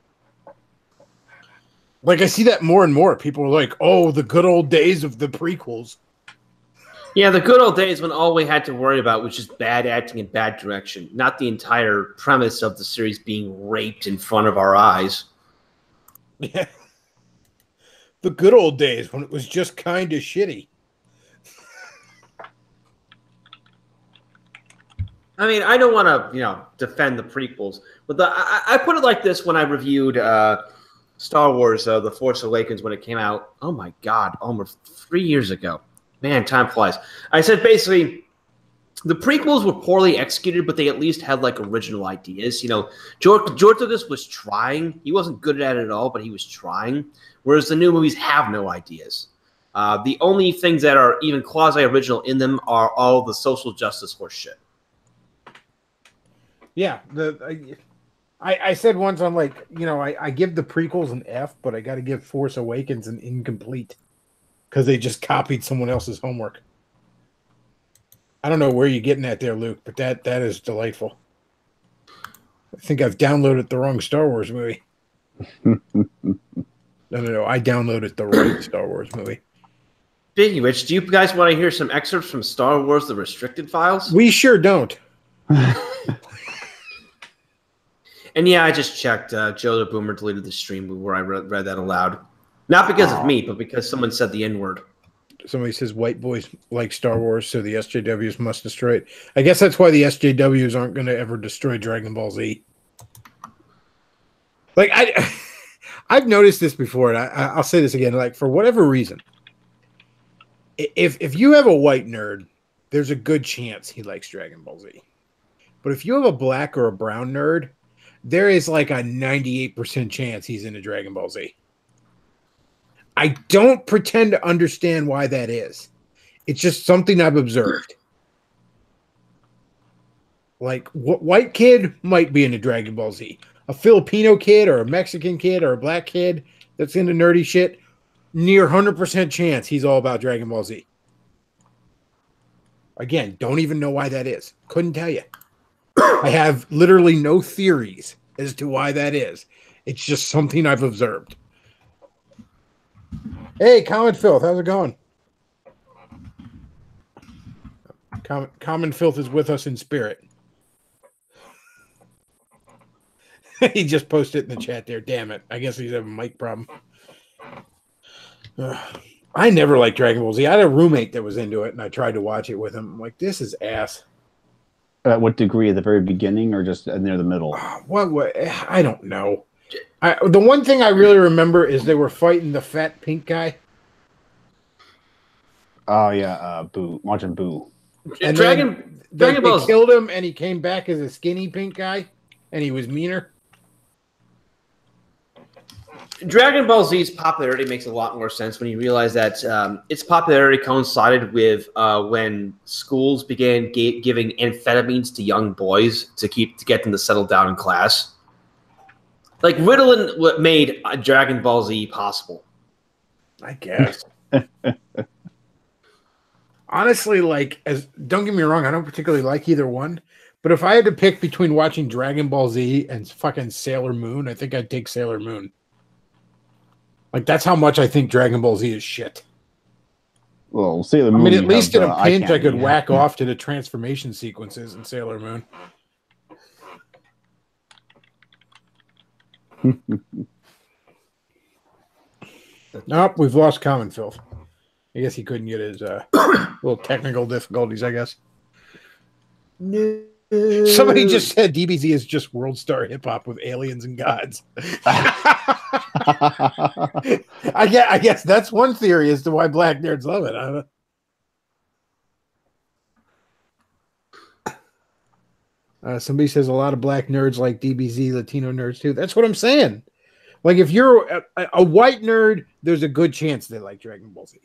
Like I see that more and more. People are like, "Oh, the good old days of the prequels." Yeah, the good old days when all we had to worry about was just bad acting and bad direction, not the entire premise of the series being raped in front of our eyes. Yeah. The good old days when it was just kind of shitty. I mean, I don't want to, defend the prequels, but I put it like this when I reviewed Star Wars: The Force Awakens when it came out. Oh my God, almost 3 years ago. Man, time flies. I said basically the prequels were poorly executed, but they at least had like original ideas. George Lucas was trying. He wasn't good at it at all, but he was trying. Whereas the new movies have no ideas. The only things that are even quasi-original in them are all the social justice horse shit. Yeah, I said once I'm like, I give the prequels an F, but I got to give Force Awakens an incomplete because they just copied someone else's homework. I don't know where you're getting at there, Luke, but that is delightful. I think I've downloaded the wrong Star Wars movie. No, I downloaded the right Star Wars movie. Speaking of which, do you guys want to hear some excerpts from Star Wars: The Restricted Files? We sure don't. And yeah, I just checked. Joe the Boomer deleted the stream where I read that aloud. Not because of me, but because someone said the N-word. Somebody says white boys like Star Wars, so the SJWs must destroy it. I guess that's why the SJWs aren't going to ever destroy Dragon Ball Z. Like, I've noticed this before, and I'll say this again. Like, for whatever reason, if you have a white nerd, there's a good chance he likes Dragon Ball Z. But if you have a black or a brown nerd, there is like a 98% chance he's into Dragon Ball Z. I don't pretend to understand why that is. It's just something I've observed. Like, what white kid might be into Dragon Ball Z? A Filipino kid or a Mexican kid or a black kid that's into nerdy shit, near 100% chance he's all about Dragon Ball Z. Again, don't even know why that is. Couldn't tell you. I have literally no theories as to why that is. It's just something I've observed. Hey, Common Filth, how's it going? Common Filth is with us in spirit. He just posted it in the chat there. Damn it. I guess he's having a mic problem. I never liked Dragon Ball Z. I had a roommate that was into it, and I tried to watch it with him. I'm like, this is ass. At what degree? At the very beginning or just near the middle? What? I don't know. The one thing I really remember is they were fighting the fat pink guy. Oh, yeah. Boo. Watching Boo. And Dragon Ball they killed him, and he came back as a skinny pink guy, and he was meaner. Dragon Ball Z's popularity makes a lot more sense when you realize that its popularity coincided with when schools began giving amphetamines to young boys to get them to settle down in class. Like Ritalin made Dragon Ball Z possible. I guess. Honestly, don't get me wrong, I don't particularly like either one. But if I had to pick between watching Dragon Ball Z and fucking Sailor Moon, I think I'd take Sailor Moon. Like, that's how much I think Dragon Ball Z is shit. Well, Sailor Moon. I mean, at least in a pinch, I could whack off to the transformation sequences in Sailor Moon. Nope, we've lost Common Filth. I guess he couldn't get his little technical difficulties, I guess. No. Somebody just said DBZ is just world star hip hop with aliens and gods. I guess that's one theory as to why black nerds love it. Somebody says a lot of black nerds like DBZ, Latino nerds too. That's what I'm saying. Like, if you're a white nerd, there's a good chance they like Dragon Ball Z.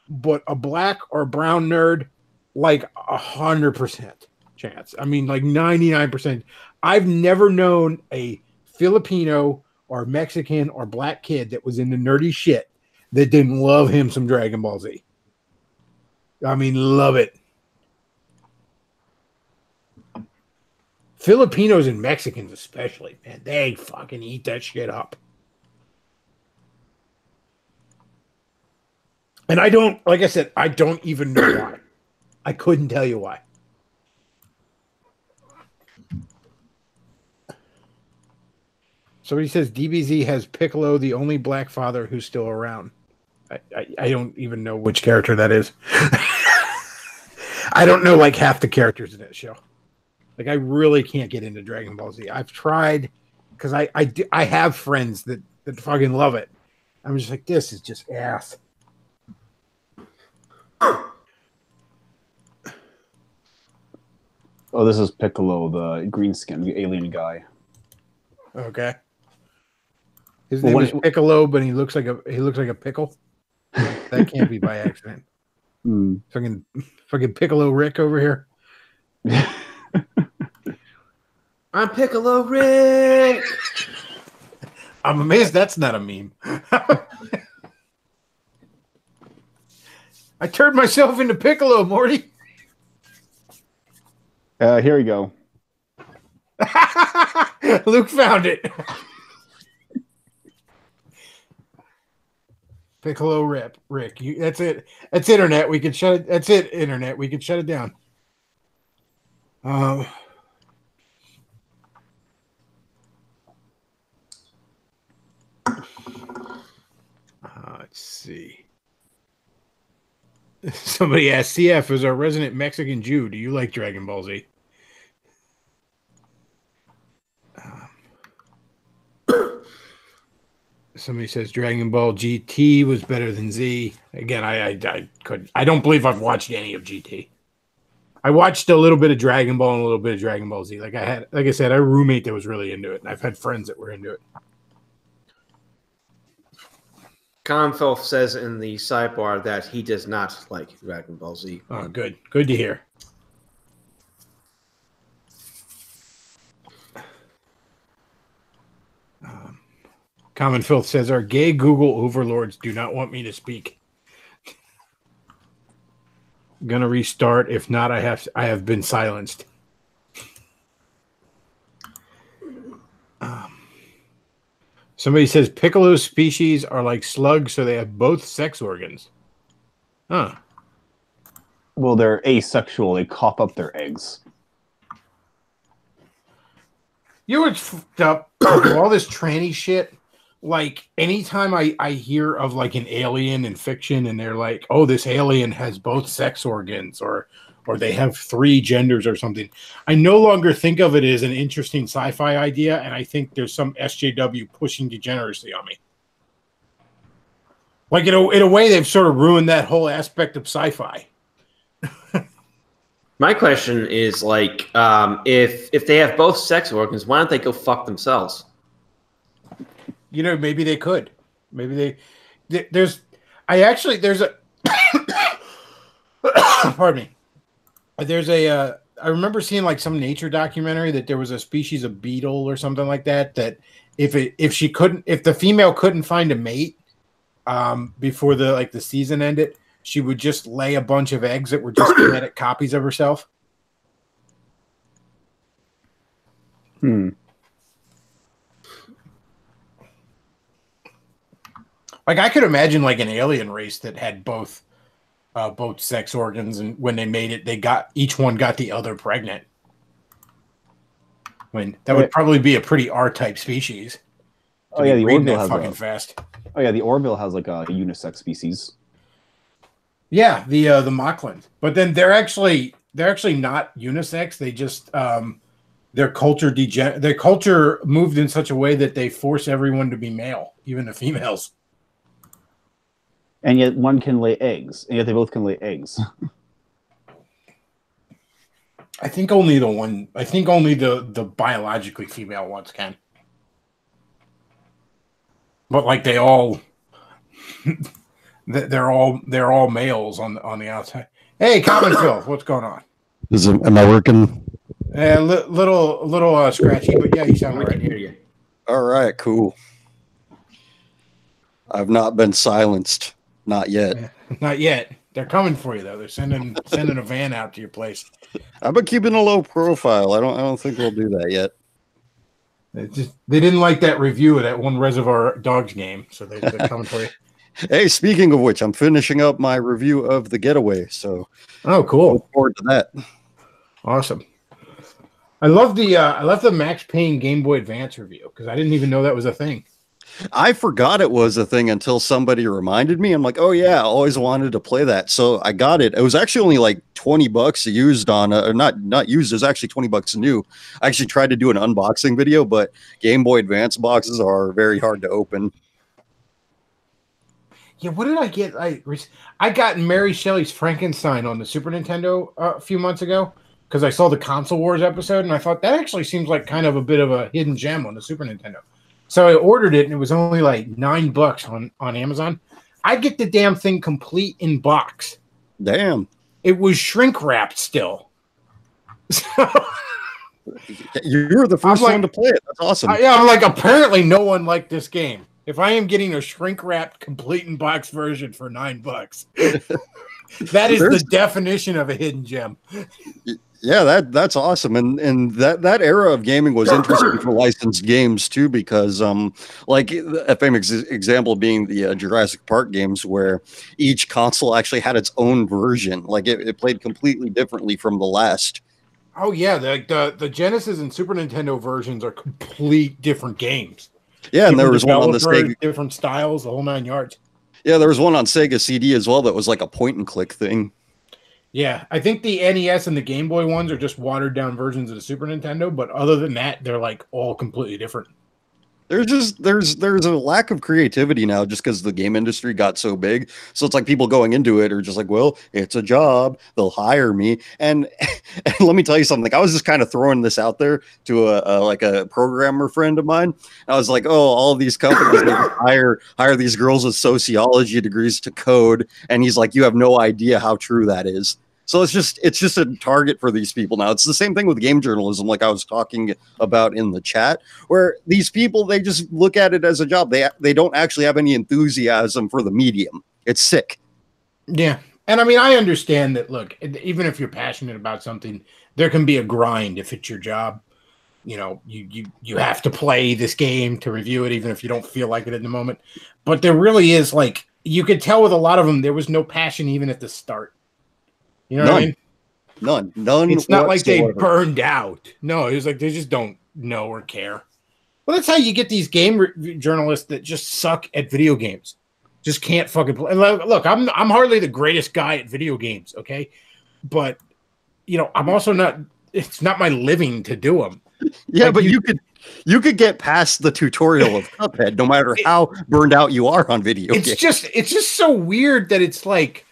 But a black or brown nerd, like 100% chance. I mean, like 99%. I've never known a Filipino or Mexican or black kid that was into nerdy shit that didn't love him some Dragon Ball Z. I mean, love it. Filipinos and Mexicans especially, man, they fucking eat that shit up. And I don't, like I said, I don't even know why. I couldn't tell you why. Somebody says DBZ has Piccolo, the only black father who's still around. I don't even know which character that is. I don't know like half the characters in that show. Like I really can't get into Dragon Ball Z. I've tried because I have friends that fucking love it. I'm just like, this is just ass. Oh, this is Piccolo, the green skin, the alien guy. Okay. His name is Piccolo, but he looks like a pickle. That can't be by accident. Fucking Piccolo Rick over here. I'm Piccolo Rick. I'm amazed that's not a meme. I turned myself into Piccolo, Morty. Here we go. Luke found it. Piccolo Rick. That's it. That's internet. We can shut it. That's it, internet. We can shut it down. Let's see. Somebody asked, CF is our resident Mexican Jew. Do you like Dragon Ball Z? Somebody says Dragon Ball GT was better than Z. Again, I don't believe I've watched any of GT. I watched a little bit of Dragon Ball and a little bit of Dragon Ball Z. Like I said, I had a roommate that was really into it, and I've had friends that were into it. Confelf says in the sidebar that he does not like Dragon Ball Z. Oh, good. Good to hear. Common Filth says, our gay Google overlords do not want me to speak. I'm gonna restart. If not, I have been silenced. Somebody says Piccolo's species are like slugs, so they have both sex organs. Huh. Well, they're asexual. They cough up their eggs. You know what's fucked up? All this tranny shit. Like, anytime I hear of, like, an alien in fiction and they're like, oh, this alien has both sex organs or they have 3 genders or something, I no longer think of it as an interesting sci-fi idea, and I think there's some SJW pushing degeneracy on me. Like, in a way, they've sort of ruined that whole aspect of sci-fi. My question is, like, if they have both sex organs, why don't they go fuck themselves? You know, maybe they could. Maybe there's a pardon me. There's I remember seeing like some nature documentary that there was a species of beetle or something like that if the female couldn't find a mate before the season ended, she would just lay a bunch of eggs that were just genetic copies of herself. Like, I could imagine like an alien race that had both sex organs, and when they made it, each one got the other pregnant. I mean, that would probably be a pretty R-type species. Oh yeah, the Orville has fucking fast. Oh yeah, the Orville has like a unisex species. Yeah, the Mocklins, but then they're actually not unisex. They just their culture moved in such a way that they force everyone to be male, even the females. And yet one can lay eggs. And yet they both can lay eggs. I think only the biologically female ones can. But like they're all males on the outside. Hey, Common Phil, what's going on? Am I working? Little scratchy, but yeah, you sound right. I can hear you. All right, cool. I've not been silenced. Not yet. Yeah, not yet. They're coming for you though. They're sending a van out to your place. I've been keeping a low profile. I don't think we'll do that yet. They didn't like that review of that one Reservoir Dogs game, so they're coming for you. Hey, speaking of which, I'm finishing up my review of The Getaway, so Oh, cool. look forward to that. Awesome. I love the Max Payne Game Boy Advance review because I didn't even know that was a thing. I forgot it was a thing until somebody reminded me. I'm like, oh yeah, I always wanted to play that. So I got it. It was actually only like $20 used on, or not used. It was actually $20 new. I actually tried to do an unboxing video, but Game Boy Advance boxes are very hard to open. Yeah, what did I get? I got Mary Shelley's Frankenstein on the Super Nintendo a few months ago because I saw the Console Wars episode and I thought that actually seems like kind of a bit of a hidden gem on the Super Nintendo. So I ordered it and it was only like $9 on Amazon. I get the damn thing complete in box. Damn. It was shrink wrapped still. So you were the first one to play it. That's awesome. Yeah, I'm like, apparently no one liked this game. If I am getting a shrink wrapped complete in box version for $9, that is the definition of a hidden gem. Yeah, that's awesome, and that era of gaming was interesting for licensed games too, because like a famous example being the Jurassic Park games, where each console actually had its own version, like it played completely differently from the last. Oh yeah, the Genesis and Super Nintendo versions are complete different games. Yeah, and there was one on the Sega, different styles, the whole 9 yards. Yeah, there was one on Sega CD as well that was like a point and click thing. Yeah, I think the NES and the Game Boy ones are just watered down versions of the Super Nintendo, but other than that, they're like all completely different. There's a lack of creativity now just because the game industry got so big. So it's like people going into it are just like, well, it's a job, they'll hire me. And let me tell you something. I was just kind of throwing this out there to a programmer friend of mine. I was like, oh, all of these companies they hire these girls with sociology degrees to code. And he's like, you have no idea how true that is. So it's just a target for these people now. It's the same thing with game journalism, like I was talking about in the chat, where these people, they just look at it as a job. They don't actually have any enthusiasm for the medium. It's sick. Yeah. And I mean, I understand that, look, even if you're passionate about something, there can be a grind if it's your job. You know, you have to play this game to review it, even if you don't feel like it at the moment. But there really is, like, you could tell with a lot of them, there was no passion even at the start. You know what I mean? None. It's not like they burned out. No, it was like they just don't know or care. Well, that's how you get these game journalists that just suck at video games. Just can't fucking play. Look, I'm hardly the greatest guy at video games, okay? But, you know, I'm also not, it's not my living to do them. Yeah, like, but you could get past the tutorial of Cuphead no matter how burned out you are on video games. It's just so weird that it's like,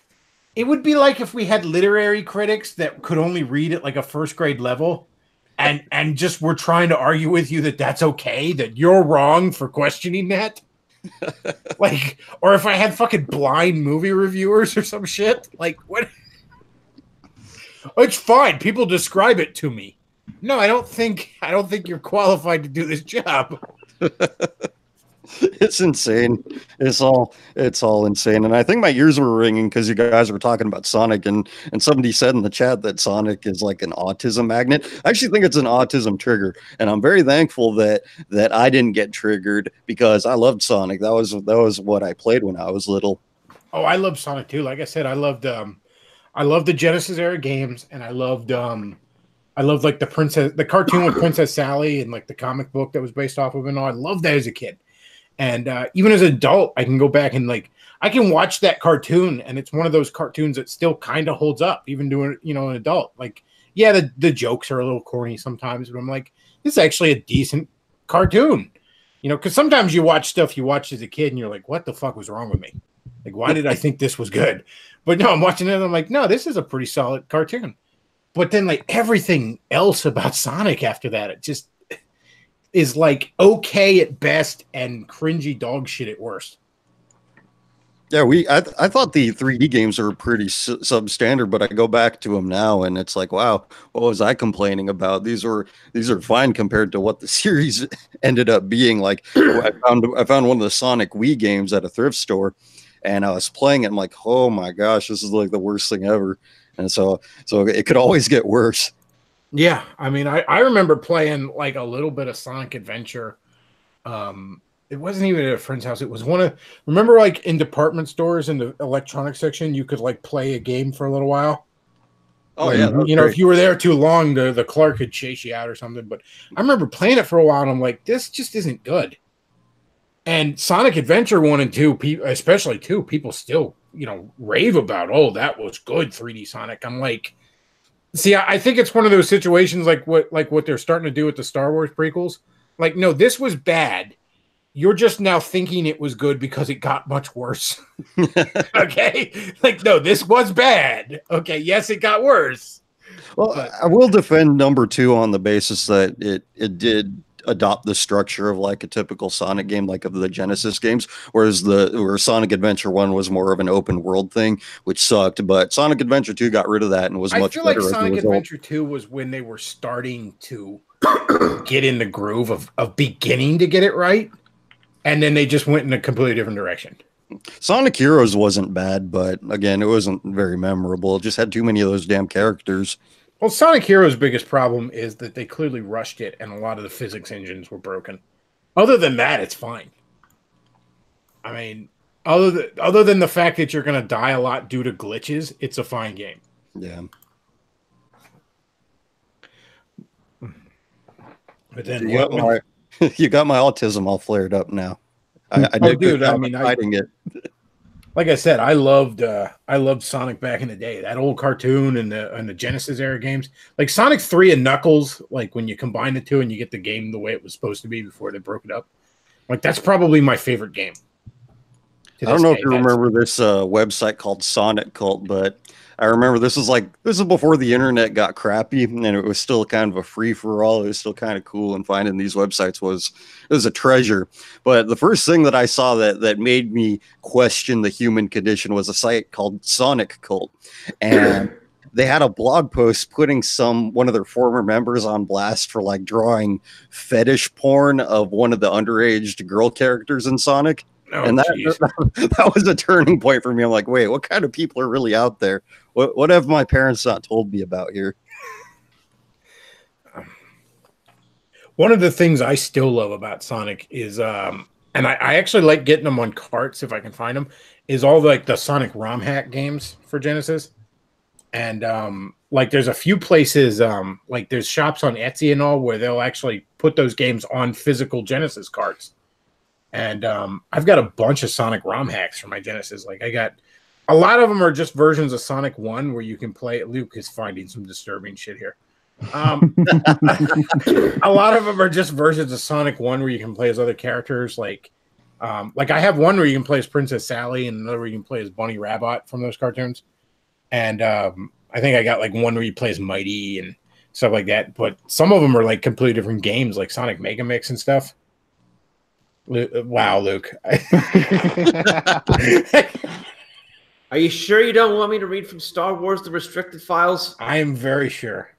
it would be like if we had literary critics that could only read at like a first grade level and just were trying to argue with you that that's okay, that you're wrong for questioning that. Like, or if I had fucking blind movie reviewers or some shit, like what? It's fine. People describe it to me. No, I don't think you're qualified to do this job. It's insane. It's all insane. And I think my ears were ringing because you guys were talking about Sonic, and somebody said in the chat that Sonic is like an autism magnet. I actually think it's an autism trigger, and I'm very thankful that I didn't get triggered because I loved Sonic. That was what I played when I was little. Oh, I love Sonic too. Like I said, I loved the Genesis era games, and I loved like the cartoon with Princess Sally and like the comic book that was based off of it. And all. I loved that as a kid. And even as an adult, I can go back and like I can watch that cartoon, and it's one of those cartoons that still kind of holds up, even doing an adult. Like, yeah, the jokes are a little corny sometimes, but I'm like, this is actually a decent cartoon, because sometimes you watch stuff you watched as a kid, and you're like, what the fuck was wrong with me? Like, why did I think this was good? But no, I'm watching it, and I'm like, no, this is a pretty solid cartoon. But then like everything else about Sonic after that, it just is like okay at best and cringy dog shit at worst. Yeah, I thought the 3D games are pretty substandard, but I go back to them now and it's like, wow, what was I complaining about? These are fine compared to what the series ended up being. Like, I found one of the Sonic Wii games at a thrift store, and I was playing it. I'm like, oh my gosh, this is like the worst thing ever. And so it could always get worse. Yeah, I mean, I remember playing like a little bit of Sonic Adventure It wasn't even at a friend's house. It was one of, remember, like in department stores in the electronics section, you could like play a game for a little while. Oh Like, yeah, that was you know, great. if you were there too long, the clerk could chase you out or something. But I remember playing it for a while, and I'm like, this just isn't good. And Sonic Adventure 1 and 2, especially 2, people still, you know, rave about, oh, that was good 3D Sonic. I'm like, see, I think it's one of those situations like what they're starting to do with the Star Wars prequels. Like, no, this was bad. You're just now thinking it was good because it got much worse. Okay? Like, no, this was bad. Okay, yes, it got worse. Well, But- I will defend number 2 on the basis that it did adopt the structure of like a typical Sonic game, like of the Genesis games, whereas where Sonic Adventure 1 was more of an open world thing, which sucked. But Sonic Adventure 2 got rid of that and was much I feel better like as a Sonic result. Adventure 2 was when they were starting to get in the groove of beginning to get it right. And then they just went in a completely different direction. Sonic Heroes wasn't bad, but again, it wasn't very memorable. It just had too many of those damn characters. Well, Sonic Heroes' biggest problem is that they clearly rushed it, and a lot of the physics engines were broken. Other than that, it's fine. I mean, other than the fact that you're going to die a lot due to glitches, it's a fine game. Yeah. But then, You got my, you got my autism all flared up now. I Oh, did a good dude, I job mean, of hiding it. like I said, I loved Sonic back in the day. That old cartoon and the Genesis era games, like Sonic 3 and Knuckles. Like when you combine the two and you get the game the way it was supposed to be before they broke it up. Like that's probably my favorite game. I don't know if you remember this website called Sonic Cult, but I remember this is before the internet got crappy and it was still kind of a free for all. It was still kind of cool, and finding these websites was a treasure. But the first thing that I saw that made me question the human condition was a site called Sonic Cult, and they had a blog post putting one of their former members on blast for like drawing fetish porn of one of the underage girl characters in Sonic. Oh, And that was a turning point for me. I'm like, wait, what kind of people are really out there? What have my parents not told me about here? One of the things I still love about Sonic is, and I actually like getting them on carts if I can find them, is all like the Sonic ROM hack games for Genesis. And like there's a few places, like there's shops on Etsy and all where they'll actually put those games on physical Genesis carts. And I've got a bunch of Sonic ROM hacks for my Genesis. Like I got a lot of them are just versions of Sonic 1 where you can play it. Luke is finding some disturbing shit here. A lot of them are just versions of Sonic 1 where you can play as other characters. Like I have one where you can play as Princess Sally and another where you can play as Bunny Rabbit from those cartoons. And I think I got like one where you play as Mighty and stuff like that. But some of them are like completely different games, like Sonic Mega Mix and stuff. Wow, Luke. Are you sure you don't want me to read from Star Wars The Restricted Files? I am very sure.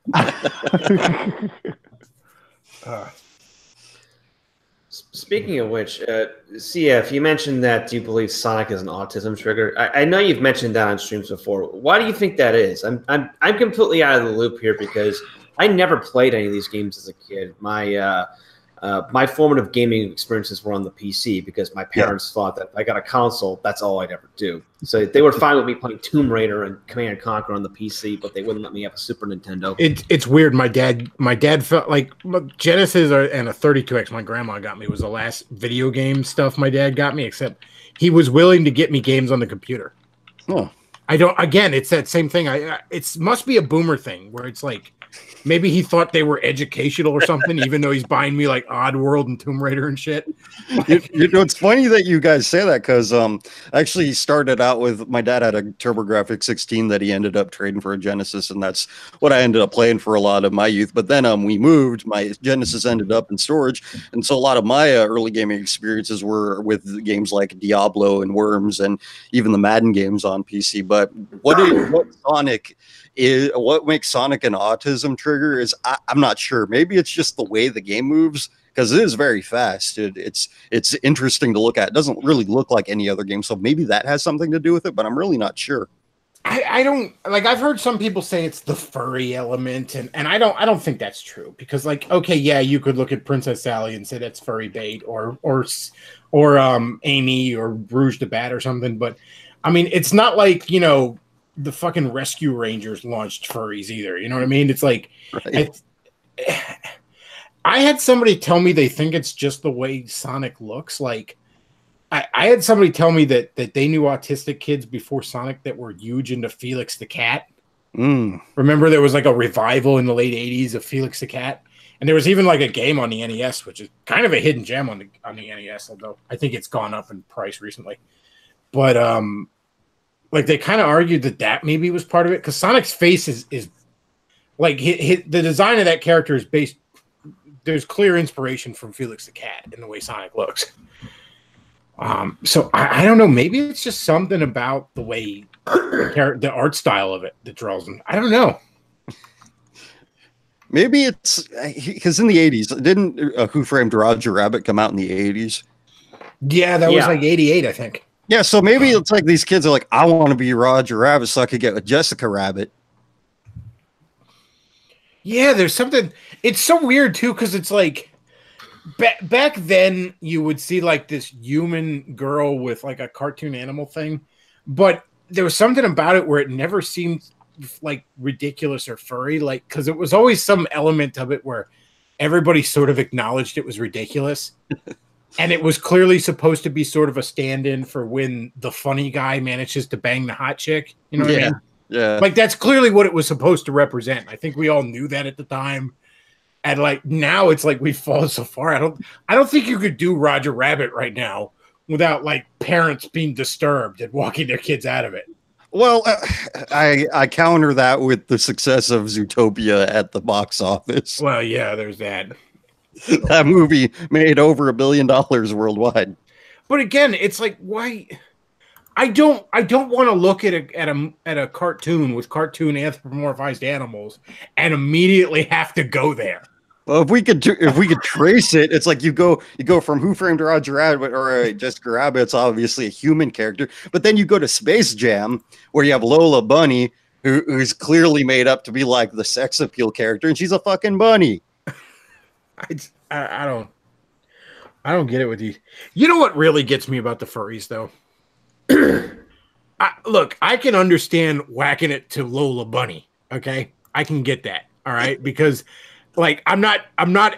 Speaking of which, CF, you mentioned that you believe Sonic is an autism trigger. I know you've mentioned that on streams before. Why do you think that is? I'm completely out of the loop here because I never played any of these games as a kid. My formative gaming experiences were on the PC because my parents thought that if I got a console, that's all I'd ever do. So they were fine with me playing Tomb Raider and Command & Conquer on the PC, but they wouldn't let me have a Super Nintendo. It's weird. My dad felt like Genesis and a 32X my grandma got me was the last video game stuff my dad got me, except he was willing to get me games on the computer. Oh. Again, it's that same thing. It must be a boomer thing where it's like, maybe he thought they were educational or something, even though he's buying me like Oddworld and Tomb Raider and shit. It's funny that you guys say that because actually he started out with my dad had a TurboGrafx 16 that he ended up trading for a Genesis, and that's what I ended up playing for a lot of my youth. But then we moved, my Genesis ended up in storage, and so a lot of my early gaming experiences were with games like Diablo and Worms and even the Madden games on PC. But what makes Sonic an autism trigger is I'm not sure. Maybe it's just the way the game moves because it is very fast. It's interesting to look at. It doesn't really look like any other game, so maybe that has something to do with it, but I'm really not sure. I don't like. I've heard some people say it's the furry element, and I don't think that's true because, like, okay, yeah, you could look at Princess Sally and say that's furry bait, or Amy or Rouge the Bat or something. But I mean, it's not like, you know, the fucking Rescue Rangers launched furries either. You know what I mean? It's like, Right. I had somebody tell me they think it's just the way Sonic looks. Like, I had somebody tell me that they knew autistic kids before Sonic that were huge into Felix the Cat. Remember, there was like a revival in the late 80s of Felix the Cat, and there was even like a game on the NES, which is kind of a hidden gem on the NES, although I think it's gone up in price recently. But like, they kind of argued that maybe was part of it, because Sonic's face is like the design of that character is based. There's clear inspiration from Felix the Cat in the way Sonic looks. So I don't know. Maybe it's just something about the way the art style of it that draws them. I don't know. Maybe it's because in the 80s, didn't Who Framed Roger Rabbit come out in the 80s? Yeah, that was like 88, I think. Yeah, so maybe it's like these kids are like, I want to be Roger Rabbit so I could get with Jessica Rabbit. Yeah, there's something. It's so weird too, because it's like back then you would see like this human girl with like a cartoon animal thing, but there was something about it where it never seemed like ridiculous or furry, like, because it was always some element of it where everybody sort of acknowledged it was ridiculous. And it was clearly supposed to be sort of a stand-in for when the funny guy manages to bang the hot chick. You know what I mean? Yeah. Like, that's clearly what it was supposed to represent. I think we all knew that at the time. And like, now it's like we've fallen so far. I don't think you could do Roger Rabbit right now without like parents being disturbed and walking their kids out of it. Well, I counter that with the success of Zootopia at the box office. Well, yeah, there's that. That movie made over $1 billion worldwide. But again, it's like, why? I don't want to look at a cartoon with cartoon anthropomorphized animals and immediately have to go there. Well, if we could trace it, it's like you go from Who Framed Roger Rabbit or Jessica Rabbit's obviously a human character, but then you go to Space Jam where you have Lola Bunny, who's clearly made up to be like the sex appeal character, and she's a fucking bunny. I don't get it with these. You know what really gets me about the furries though? Look, I can understand whacking it to Lola Bunny. Okay, I can get that. All right, because like I'm not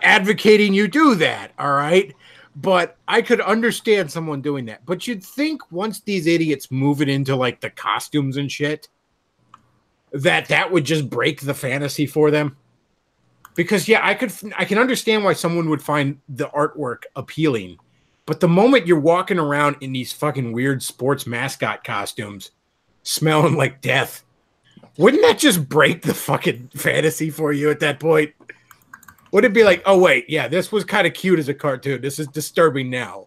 advocating you do that. All right, but I could understand someone doing that. But you'd think once these idiots move it into like the costumes and shit, that would just break the fantasy for them. Because yeah, I can understand why someone would find the artwork appealing. But the moment you're walking around in these fucking weird sports mascot costumes, smelling like death, wouldn't that just break the fucking fantasy for you at that point? Would it be like, oh wait, yeah, this was kind of cute as a cartoon. This is disturbing now.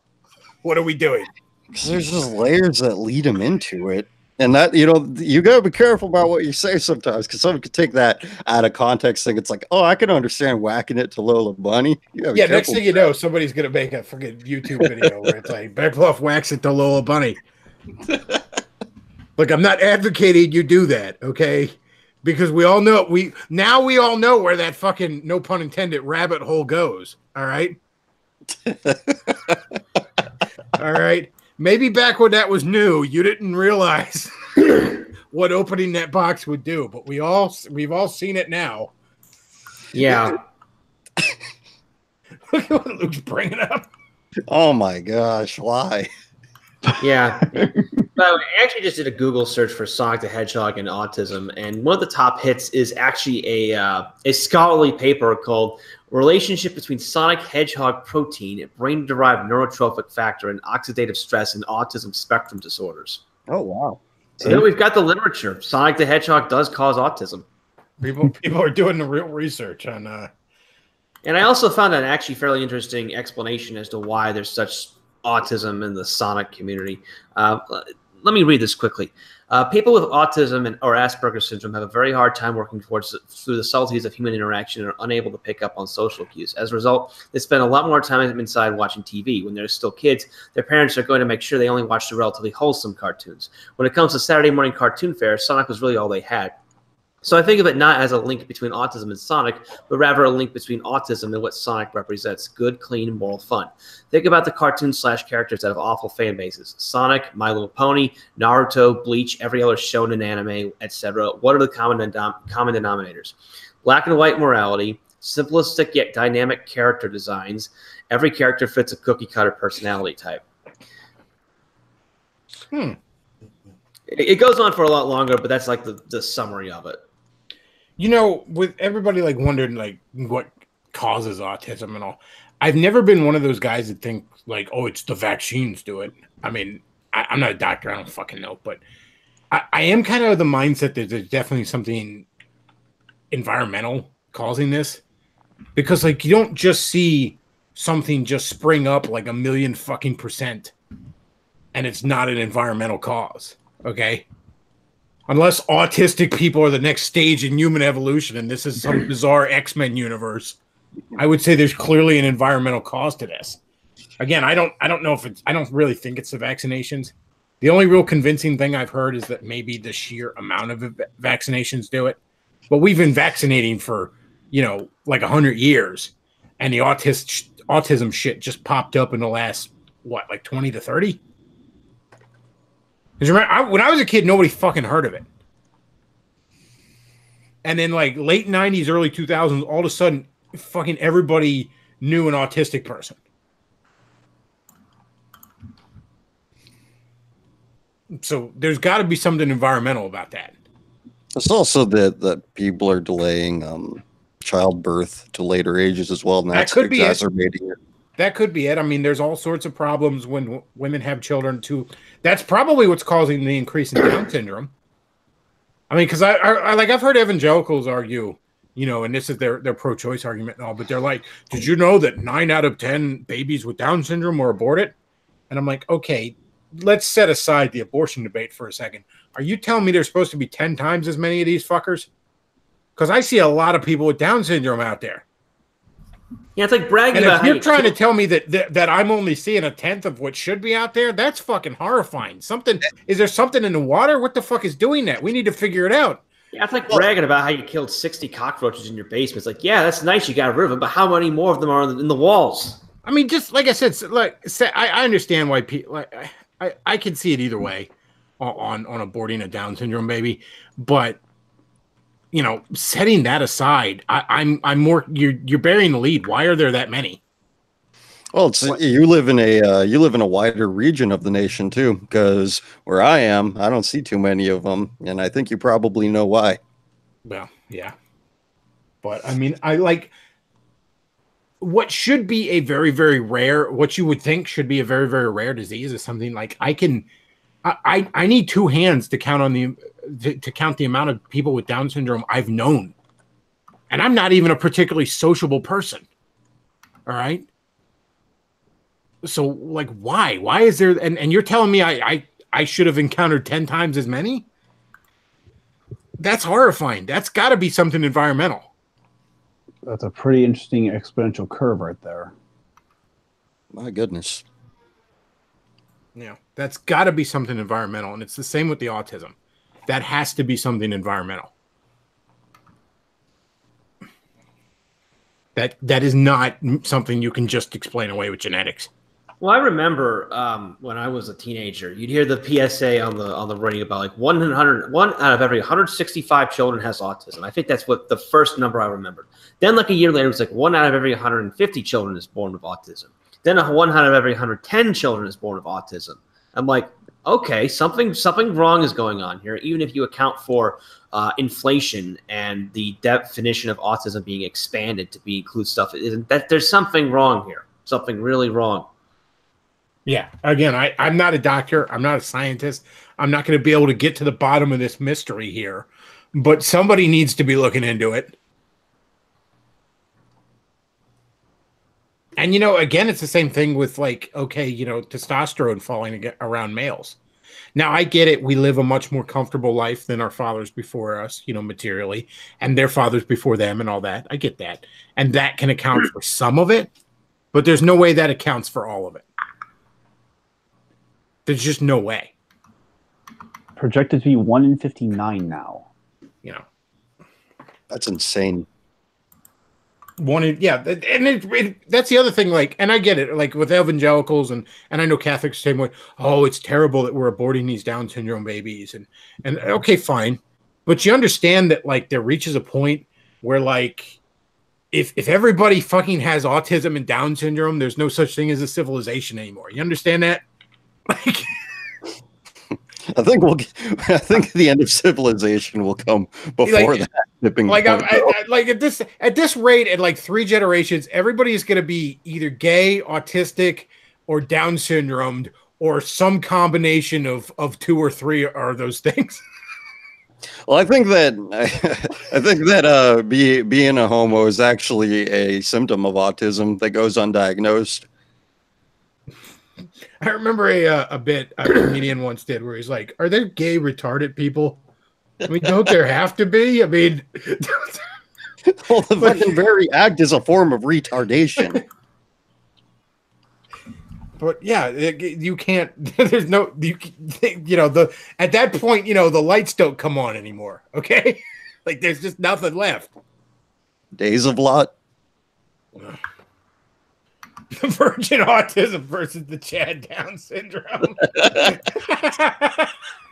What are we doing? Because there's just layers that lead them into it. And that, you know, you got to be careful about what you say sometimes, because someone could take that out of context, think it's like, oh, I can understand whacking it to Lola Bunny. Yeah, next thing you know, somebody's going to make a fucking YouTube video where it's like, Bechtloff whacks it to Lola Bunny. Look, I'm not advocating you do that, okay? Because we all know, we all know where that fucking, no pun intended, rabbit hole goes, all right? All right? Maybe back when that was new, you didn't realize what opening that box would do, but we've all seen it now. Yeah. Look at what Luke's bringing up. Oh my gosh, why? Yeah. I actually just did a Google search for Sonic the Hedgehog and autism, and one of the top hits is actually a scholarly paper called Relationship Between Sonic Hedgehog Protein, Brain-Derived Neurotrophic Factor, and Oxidative Stress in Autism Spectrum Disorders. Oh, wow. So then we've got the literature. Sonic the Hedgehog does cause autism. People are doing the real research on... And I also found an actually fairly interesting explanation as to why there's such autism in the Sonic community. let me read this quickly. People with autism or Asperger's syndrome have a very hard time working through the subtleties of human interaction and are unable to pick up on social cues. As a result, they spend a lot more time inside watching TV. When they're still kids, their parents are going to make sure they only watch the relatively wholesome cartoons. When it comes to Saturday morning cartoon fare, Sonic was really all they had. So I think of it not as a link between autism and Sonic, but rather a link between autism and what Sonic represents: good, clean, moral fun. Think about the cartoon/characters that have awful fan bases: Sonic, My Little Pony, Naruto, Bleach, every other shonen anime, etc. What are the common denominators? Black and white morality, simplistic yet dynamic character designs. Every character fits a cookie-cutter personality type. It goes on for a lot longer, but that's like the summary of it. You know, with everybody like wondering like what causes autism and all, I've never been one of those guys that think like, oh, it's the vaccines do it. I mean, I'm not a doctor, I don't fucking know, but I am kind of of the mindset that there's definitely something environmental causing this, because like you don't just see something just spring up like 1,000,000 fucking %, and it's not an environmental cause. Okay. Unless autistic people are the next stage in human evolution and this is some bizarre X-Men universe, I would say there's clearly an environmental cause to this. Again, I don't know if I don't really think it's the vaccinations. The only real convincing thing I've heard is that maybe the sheer amount of vaccinations do it. But we've been vaccinating for, like 100 years, and the autism shit just popped up in the last, like 20 to 30? Because remember, when I was a kid, nobody fucking heard of it. And then like late 90s, early 2000s, all of a sudden, fucking everybody knew an autistic person. So there's got to be something environmental about that. It's also that people are delaying childbirth to later ages as well, and that's exacerbating it. That could be it. I mean, there's all sorts of problems when women have children too. That's probably what's causing the increase in Down syndrome. I mean, because I've heard evangelicals argue, and this is their pro-choice argument and all, but they're like, did you know that 9 out of 10 babies with Down syndrome were aborted? And I'm like, okay, let's set aside the abortion debate for a second. Are you telling me there's supposed to be 10 times as many of these fuckers? Because I see a lot of people with Down syndrome out there. Yeah, it's like bragging about. And if you're trying to tell me that I'm only seeing 1/10 of what should be out there, that's fucking horrifying. Is there something in the water? What the fuck is doing that? We need to figure it out. Yeah, it's like bragging about how you killed 60 cockroaches in your basement. It's like, yeah, that's nice, you got rid of them, but how many more of them are in the walls? I mean, just like I said, I understand why people. I can see it either way on aborting a Down syndrome baby, but setting that aside, I'm more. You're burying the lead. Why are there that many? Well, you live in a wider region of the nation too, because where I am, I don't see too many of them, and I think you probably know why. Well, yeah, but I mean, I like what should be a very, very rare. What you would think should be a very, very rare disease is something like I need 2 hands to count on to count the amount of people with Down syndrome I've known. And I'm not even a particularly sociable person. All right. So like, why is there, and you're telling me I should have encountered 10 times as many? That's horrifying. That's gotta be something environmental. That's a pretty interesting exponential curve right there. My goodness. Yeah, that's got to be something environmental, and it's the same with the autism. That has to be something environmental. That is not something you can just explain away with genetics. Well, I remember when I was a teenager, you'd hear the PSA on the radio about like 1 out of every 165 children has autism. I think that's what the first number I remembered. Then like a year later, it was like 1 out of every 150 children is born with autism. Then 1 out of every 110 children is born with autism. I'm like, okay, something wrong is going on here. Even if you account for inflation and the definition of autism being expanded to include stuff, that there's something wrong here. Something really wrong. Yeah. Again, I'm not a doctor. I'm not a scientist. I'm not going to be able to get to the bottom of this mystery here. But somebody needs to be looking into it. And, again, it's the same thing with like, okay, testosterone falling around males. Now, I get it. We live a much more comfortable life than our fathers before us, materially, and their fathers before them and all that. I get that. And that can account for some of it, but there's no way that accounts for all of it. There's just no way. Projected to be 1 in 59 now. That's insane. And that's the other thing. Like, and I get it. Like with evangelicals and I know Catholics the same way. Oh, it's terrible that we're aborting these Down syndrome babies, and okay, fine, but you understand that like there reaches a point where like if everybody fucking has autism and Down syndrome, there's no such thing as a civilization anymore. You understand that? Like. I think the end of civilization will come before that tipping point. Like at this rate, at like 3 generations, everybody is going to be either gay, autistic, or Down syndromed, or some combination of 2 or 3 are those things. Well, I think that being a homo is actually a symptom of autism that goes undiagnosed. I remember a bit a comedian once did where he's like, "Are there gay retarded people? I mean, don't there have to be? I mean, well, the fucking very act is a form of retardation." But yeah, you can't. There's no at that point, the lights don't come on anymore. Okay, like there's just nothing left. Days of Lot. The virgin autism versus the Chad Down syndrome.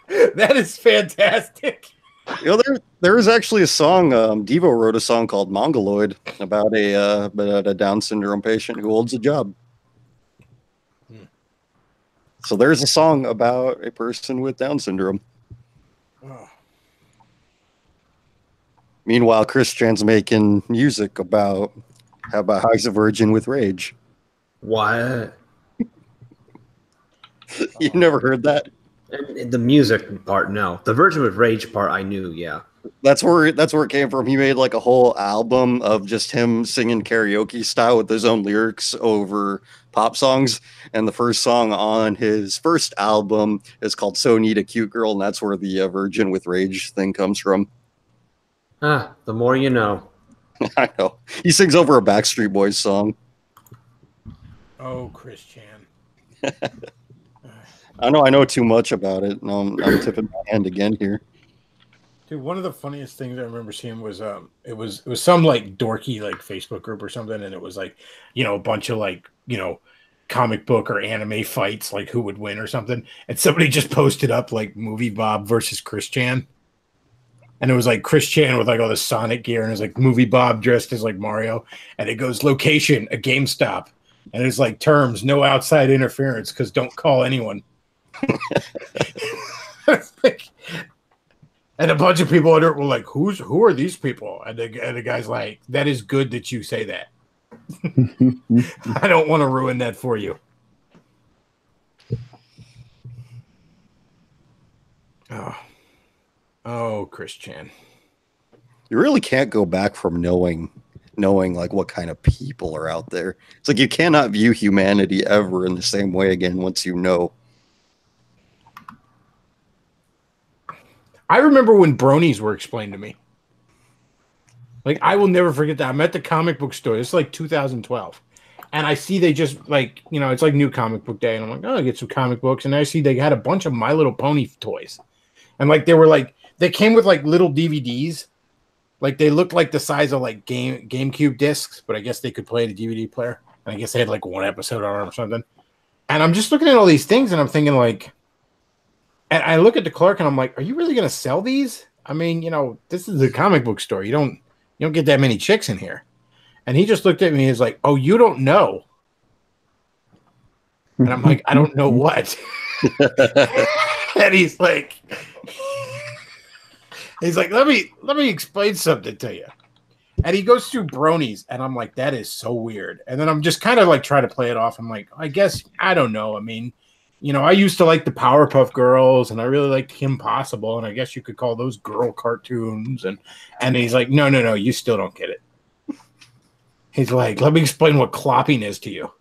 That is fantastic. There is actually a song. Devo wrote a song called "Mongoloid" about a Down syndrome patient who holds a job. So there's a song about a person with Down syndrome. Oh. Meanwhile, Christian's making music about how he's a virgin with rage. What? You never heard that? The music part, no. The Virgin with Rage part, I knew. Yeah, that's where it came from. He made like a whole album of just him singing karaoke style with his own lyrics over pop songs. And the first song on his first album is called "So Need a Cute Girl," and that's where the Virgin with Rage thing comes from. The more you know. I know. He sings over a Backstreet Boys song. Oh, Christian. I know too much about it. No, I'm tipping my hand again here. Dude, one of the funniest things I remember seeing was it was some like dorky like Facebook group or something, and it was like, a bunch of like, comic book or anime fights, like who would win or something. And somebody just posted up like Movie Bob versus Christian. And it was like Christian with like all the Sonic gear, and it was like Movie Bob dressed as like Mario. And it goes location, a GameStop. And it's like terms, no outside interference, because don't call anyone. And a bunch of people under it were like, who are these people? And the guy's like, that is good that you say that. I don't want to ruin that for you. Oh, Christian. You really can't go back from knowing like what kind of people are out there. It's like you cannot view humanity ever in the same way again once you know. I remember when bronies were explained to me. Like, I will never forget that. I'm at the comic book store. It's like 2012. And I see they just like, it's like new comic book day. And I'm like, oh, I get some comic books. And I see they had a bunch of My Little Pony toys. And like, they came with like little DVDs. Like they looked like the size of like GameCube discs, but I guess they could play the DVD player. And I guess they had like one episode on it or something. And I'm just looking at all these things and I'm thinking like, and I look at the clerk and I'm like, are you really going to sell these? I mean, this is a comic book store. You don't get that many chicks in here. And he just looked at me and he's like, oh, you don't know. And I'm like, I don't know what. And he's like, let me explain something to you. And he goes through bronies, and I'm like, that is so weird. And then I'm just kind of like trying to play it off. I'm like, I guess, I don't know. I mean, I used to like the Powerpuff Girls, and I really liked Kim Possible, and I guess you could call those girl cartoons. And he's like, no, you still don't get it. He's like, let me explain what clopping is to you.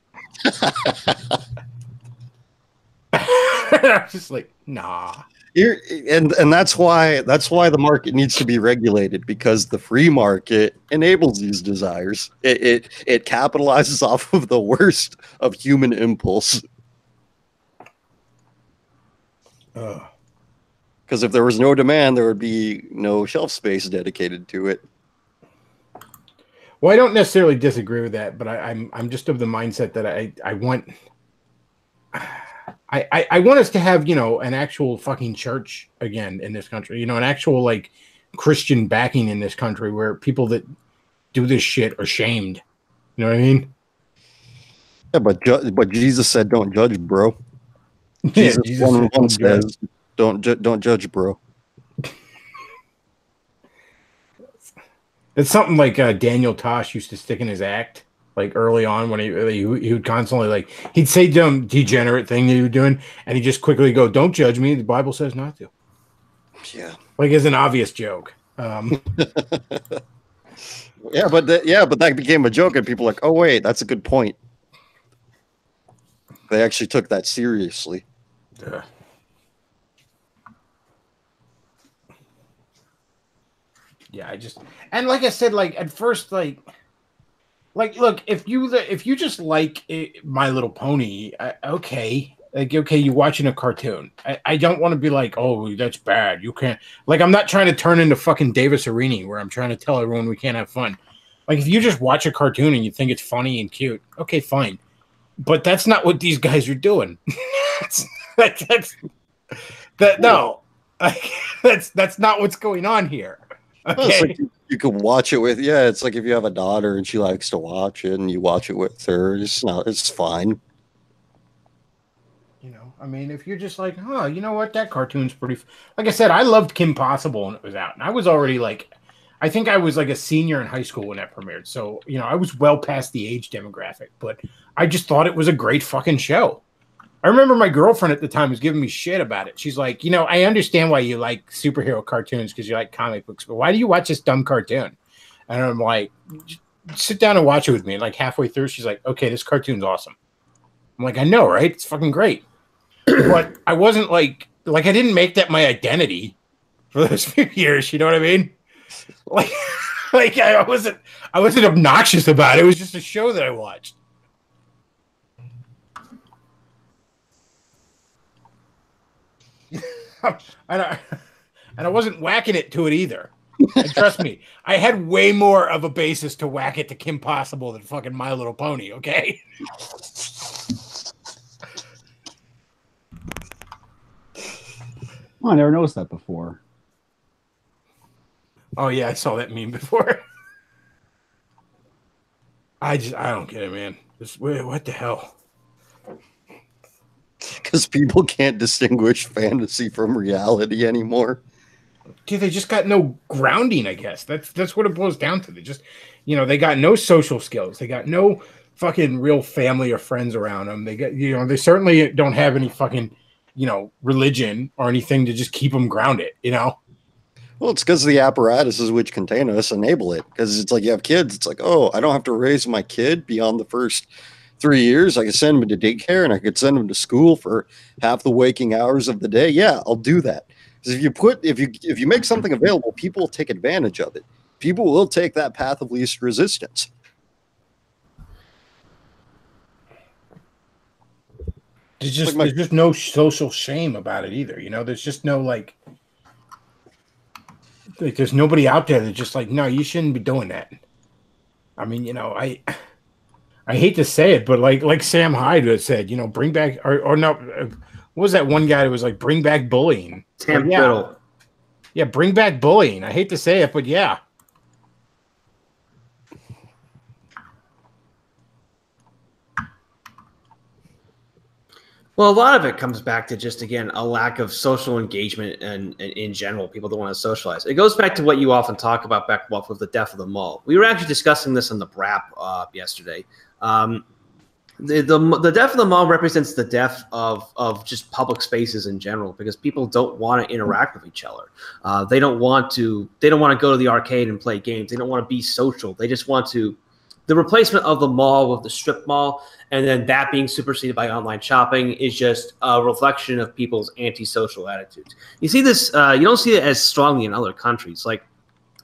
I'm just like, nah. And that's why the market needs to be regulated, because the free market enables these desires. It capitalizes off of the worst of human impulse. Because if there was no demand, there would be no shelf space dedicated to it. Well, I don't necessarily disagree with that, but I'm just of the mindset that I want us to have, an actual fucking church again in this country. An actual like Christian backing in this country where people that do this shit are shamed. You know what I mean? Yeah, but Jesus said, "Don't judge, bro." Jesus one says, "Don't judge, bro." It's something like Daniel Tosh used to stick in his act, like early on when he would constantly like he'd say some degenerate thing that he was doing, and he'd just quickly go, "Don't judge me. The Bible says not to." Yeah, like as an obvious joke. Yeah, but that became a joke, and people are like, "Oh wait, that's a good point." They actually took that seriously. Yeah. Yeah, and like I said, like at first, like look, if you just like My Little Pony, okay, you're watching a cartoon. I don't want to be like, oh, that's bad. You can't. Like, I'm not trying to turn into fucking Davis Arini, where I'm trying to tell everyone we can't have fun. Like, if you just watch a cartoon and you think it's funny and cute, okay, fine. But that's not what these guys are doing. No, like, that's not what's going on here. Okay. Well, it's like you can watch it with, it's like if you have a daughter and she likes to watch it and you watch it with her, it's fine. I mean, if you're just like, oh, you know what, that cartoon's pretty. Like I said, I loved Kim Possible when it was out, and I was already like, I think I was like a senior in high school when that premiered, so I was well past the age demographic, but I just thought it was a great fucking show. I remember my girlfriend at the time was giving me shit about it. She's like, I understand why you like superhero cartoons because you like comic books, but why do you watch this dumb cartoon? And I'm like, sit down and watch it with me. And like halfway through, she's like, okay, this cartoon's awesome. I'm like, I know, right? It's fucking great. But I wasn't like I didn't make that my identity for those few years. You know what I mean? Like I wasn't obnoxious about it. It was just a show that I watched. And I wasn't whacking it to it either. And trust me, I had way more of a basis to whack it to Kim Possible than fucking My Little Pony, okay? Oh, I never noticed that before. Oh yeah, I saw that meme before. I don't get it, man. What the hell? Because people can't distinguish fantasy from reality anymore. Dude, they just got no grounding, I guess. That's what it boils down to. They just, they got no social skills. They got no fucking real family or friends around them. They got, they certainly don't have any fucking, religion or anything to just keep them grounded, Well, it's because the apparatuses which contain us enable it. Because it's like you have kids. It's like, oh, I don't have to raise my kid beyond the first 3 years. I could send him to daycare and I could send him to school for half the waking hours of the day. Yeah, I'll do that. Because if you make something available, people will take advantage of it. People will take that path of least resistance. There's just no social shame about it either. There's just no like there's nobody out there that's just like, no, you shouldn't be doing that. I mean, I hate to say it, but like Sam Hyde had said, bring back or no, what was that one guy that was like, bring back bullying? Tam Fiddle. Yeah, bring back bullying. I hate to say it, but yeah. Well, a lot of it comes back to just, again, a lack of social engagement and in general. People don't want to socialize. It goes back to what you often talk about, Bechtloff, with the death of the mall. We were actually discussing this on the BRAP yesterday. The death of the mall represents the death of just public spaces in general, because people don't want to interact with each other. They don't want to go to the arcade and play games. They don't want to be social. They just want to the replacement of the mall with the strip mall, and then that being superseded by online shopping is just a reflection of people's antisocial attitudes. You see this, you don't see it as strongly in other countries. Like,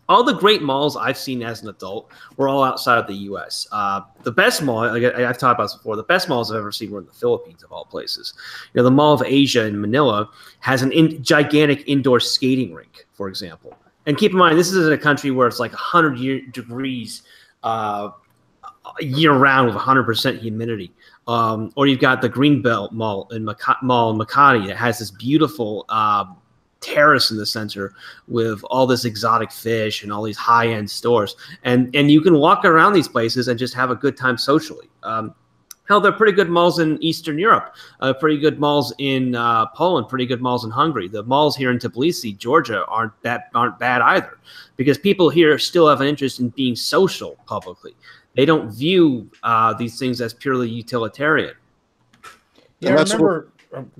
all the great malls I've seen as an adult were all outside of the U.S. The best mall, like I've talked about this before, the best malls I've ever seen were in the Philippines, of all places. You know, the Mall of Asia in Manila has an gigantic indoor skating rink, for example. And keep in mind, this is in a country where it's like 100 degrees year-round with 100% humidity. Or you've got the Greenbelt Mall in Makati that has this beautiful terrace in the center with all this exotic fish and all these high-end stores, and you can walk around these places and just have a good time socially. Hell, there are pretty good malls in Eastern Europe, pretty good malls in Poland, pretty good malls in Hungary. The malls here in Tbilisi, Georgia, aren't bad either, because people here still have an interest in being social publicly. They don't view these things as purely utilitarian. Yeah, I remember.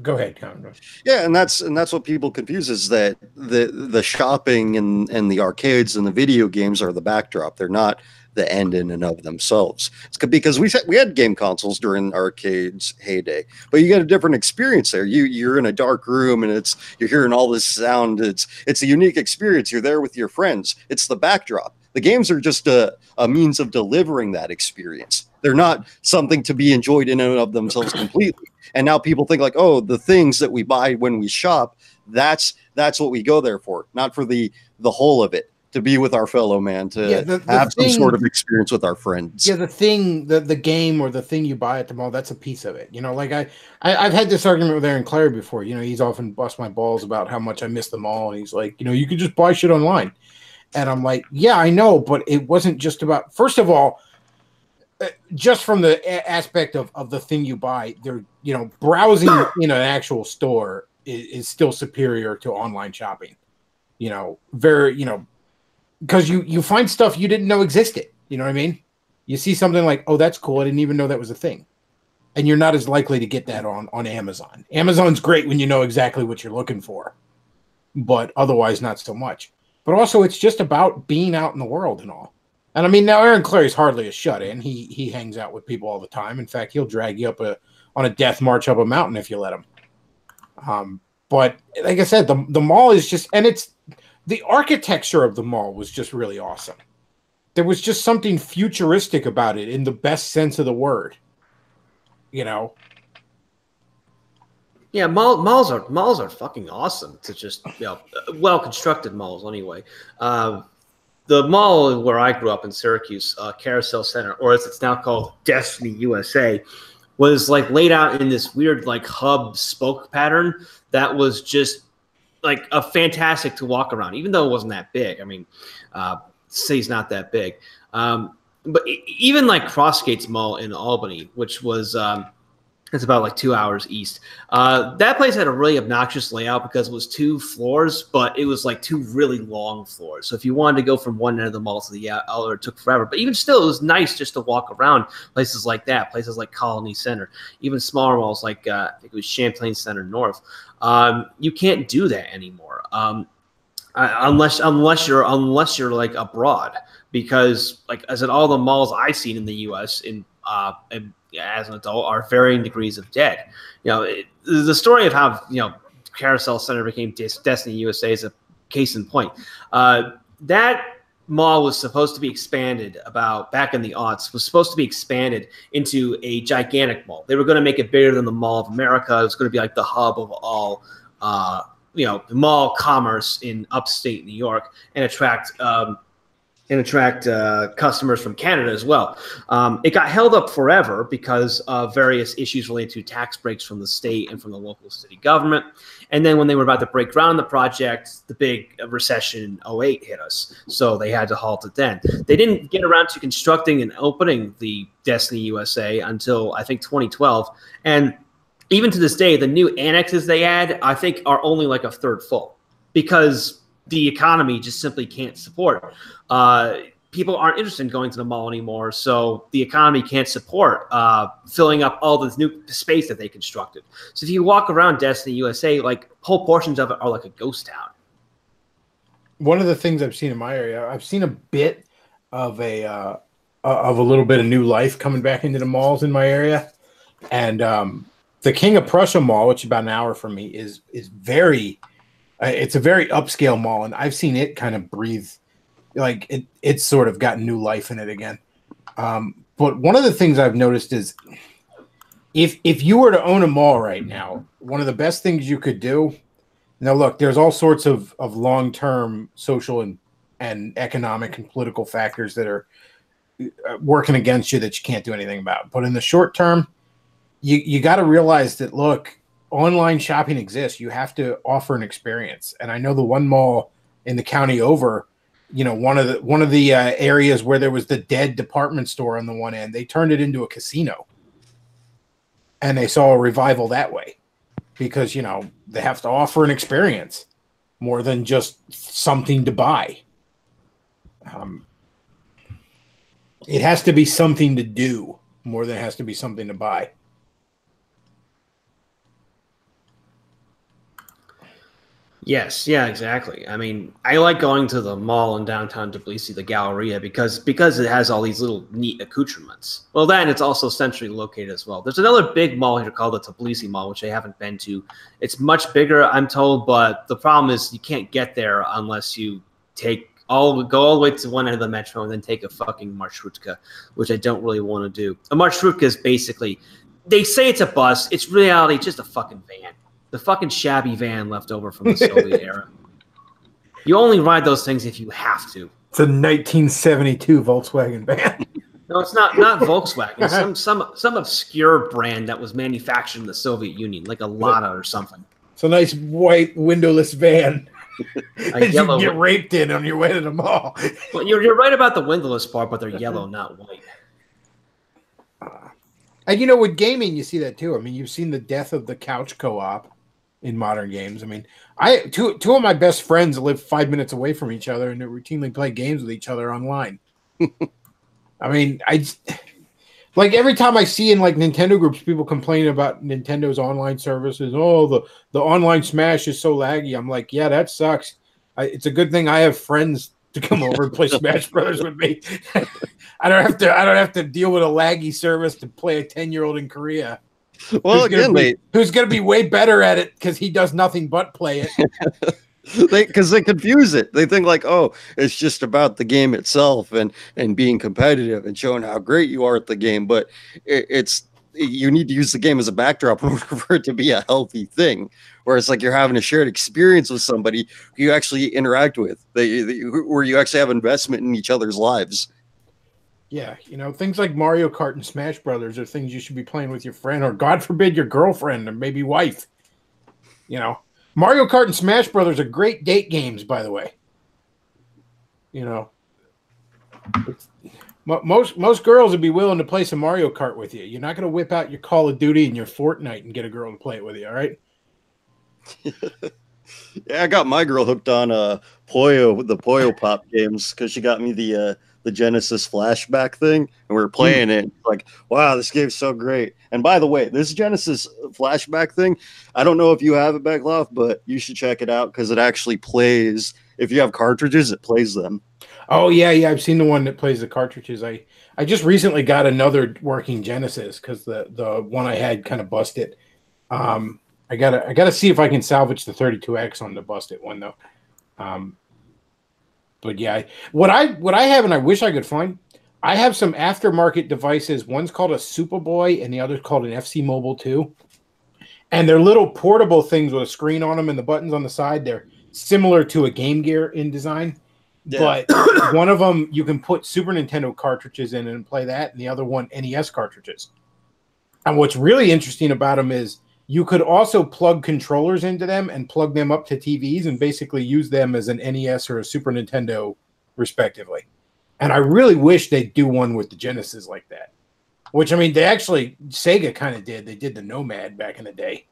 Go ahead, Conrad. Yeah, and that's what people confuse, is that the shopping and the arcades and the video games are the backdrop. They're not the end in and of themselves. It's because we had game consoles during arcades heyday, but you get a different experience there. You're in a dark room and you're hearing all this sound. It's a unique experience. You're there with your friends. It's the backdrop. The games are just a means of delivering that experience. They're not something to be enjoyed in and of themselves completely. And now people think like, oh, the things that we buy when we shop, that's what we go there for, not for the whole of it, to be with our fellow man, to have some sort of experience with our friends. Yeah, the game or the thing you buy at the mall, that's a piece of it. You know, like I've had this argument with Aaron Clary before. You know, he's often bust my balls about how much I miss the mall. And he's like, you know, you could just buy shit online. And I'm like, yeah, I know, but it wasn't just about, first of all, just from the aspect of the thing you buy, there, you know, browsing in an actual store is still superior to online shopping. You know, because you find stuff you didn't know existed. You know what I mean? You see something like, oh, that's cool. I didn't even know that was a thing. And you're not as likely to get that on Amazon. Amazon's great when you know exactly what you're looking for, but otherwise not so much. But also, it's just about being out in the world and all. And I mean, now Aaron Clary's hardly a shut-in. He hangs out with people all the time. In fact, he'll drag you up on a death march up a mountain if you let him. But like I said, the mall is just, and it's the architecture of the mall was just really awesome. There was just something futuristic about it in the best sense of the word. You know. Yeah, malls are fucking awesome. To just, you know, well constructed malls anyway. The mall where I grew up in Syracuse, Carousel Center, or as it's now called, Destiny USA, was like laid out in this weird like hub spoke pattern that was just like a fantastic to walk around, even though it wasn't that big. I mean, city's not that big, but even like Crossgates Mall in Albany, which was it's about like 2 hours east. That place had a really obnoxious layout because it was 2 floors, but it was like 2 really long floors. So if you wanted to go from one end of the mall to the other, it took forever. But even still, it was nice just to walk around places like that, places like Colony Center, even smaller malls like I think it was Champlain Center North. You can't do that anymore unless you're like abroad, because like I said, all the malls I've seen in the U.S. as an adult are varying degrees of dead. You know, the story of how, you know, Carousel Center became Destiny USA is a case in point. That mall was supposed to be expanded back in the aughts, was supposed to be expanded into a gigantic mall. They were going to make it bigger than the Mall of America. It was going to be like the hub of all, you know, mall commerce in upstate New York, and attract customers from Canada as well. It got held up forever because of various issues related to tax breaks from the state and from the local city government. And then when they were about to break ground on the project, the big recession in 2008 hit us. So they had to halt it then. They didn't get around to constructing and opening the Destiny USA until, I think, 2012. And even to this day, the new annexes they add, I think, are only like a third full, because the economy just simply can't support. People aren't interested in going to the mall anymore, so the economy can't support filling up all this new space that they constructed. So if you walk around Destiny USA, like whole portions of it are like a ghost town. One of the things I've seen in my area, I've seen a bit of of a little bit of new life coming back into the malls in my area. And the King of Prussia Mall, which is about an hour from me, is very it's a very upscale mall, and I've seen it kind of breathe like it's sort of gotten new life in it again. But one of the things I've noticed is if you were to own a mall right now, one of the best things you could do. Now, look, there's all sorts of long-term social and economic and political factors that are working against you that you can't do anything about. But in the short term, you got to realize that, look, online shopping exists. You have to offer an experience. And I know the one mall in the county over, one of the areas where there was the dead department store on the one end, they turned it into a casino. And they saw a revival that way because, they have to offer an experience more than just something to buy. It has to be something to do more than it has to be something to buy. Yes, yeah, exactly. I mean, I like going to the mall in downtown Tbilisi, the Galleria, because it has all these little neat accoutrements. Well, then it's also centrally located as well. There's another big mall here called the Tbilisi Mall, which I haven't been to. It's much bigger, I'm told, but the problem is you can't get there unless you go all the way to one end of the metro and then take a fucking marshrutka, which I don't really want to do. A marshrutka is basically, they say it's a bus. It's reality just a fucking van. The fucking shabby van left over from the Soviet era. You only ride those things if you have to. It's a 1972 Volkswagen van. No, it's not Volkswagen. Some obscure brand that was manufactured in the Soviet Union, like a Lada or something. It's a nice white windowless van that you yellow can get raped in on your way to the mall. Well, you're right about the windowless part, but they're yellow, not white. And with gaming, you see that too. I mean, you've seen the death of the couch co-op in modern games. I mean, two of my best friends live 5 minutes away from each other, and they routinely play games with each other online. I mean, like every time I see in like Nintendo groups, people complaining about Nintendo's online services. Oh, the online Smash is so laggy. I'm like, yeah, that sucks. It's a good thing I have friends to come over and play Smash Brothers with me. I don't have to deal with a laggy service to play a 10-year-old in Korea. Well, who's going to be way better at it because he does nothing but play it. Because they confuse it. They think like, oh, it's just about the game itself and being competitive and showing how great you are at the game. But you need to use the game as a backdrop in order for it to be a healthy thing. Where it's like you're having a shared experience with somebody who you actually interact with, where you actually have investment in each other's lives. Yeah, things like Mario Kart and Smash Brothers are things you should be playing with your friend, or God forbid, your girlfriend or maybe wife. Mario Kart and Smash Brothers are great date games, by the way. Most girls would be willing to play some Mario Kart with you. You're not going to whip out your Call of Duty and your Fortnite and get a girl to play it with you, all right? Yeah, I got my girl hooked on the Puyo Pop games because she got me the Genesis flashback thing, and we were playing it. Like, wow, this game's so great. And by the way, this Genesis flashback thing, I don't know if you have it, Bechtloff, but you should check it out because it actually plays. If you have cartridges, it plays them. Oh yeah, I've seen the one that plays the cartridges. I just recently got another working Genesis because the one I had kind of busted. I gotta see if I can salvage the 32X on the busted one though. But yeah, what I have and I wish I could find, I have some aftermarket devices. One's called a Superboy and the other's called an FC Mobile 2. And they're little portable things with a screen on them and the buttons on the side. They're similar to a Game Gear in design. Yeah. But one of them you can put Super Nintendo cartridges in and play that, and the other one NES cartridges. And what's really interesting about them is you could also plug controllers into them and plug them up to TVs and basically use them as an NES or a Super Nintendo, respectively. And I really wish they'd do one with the Genesis like that. Which, I mean, Sega kind of did. They did the Nomad back in the day.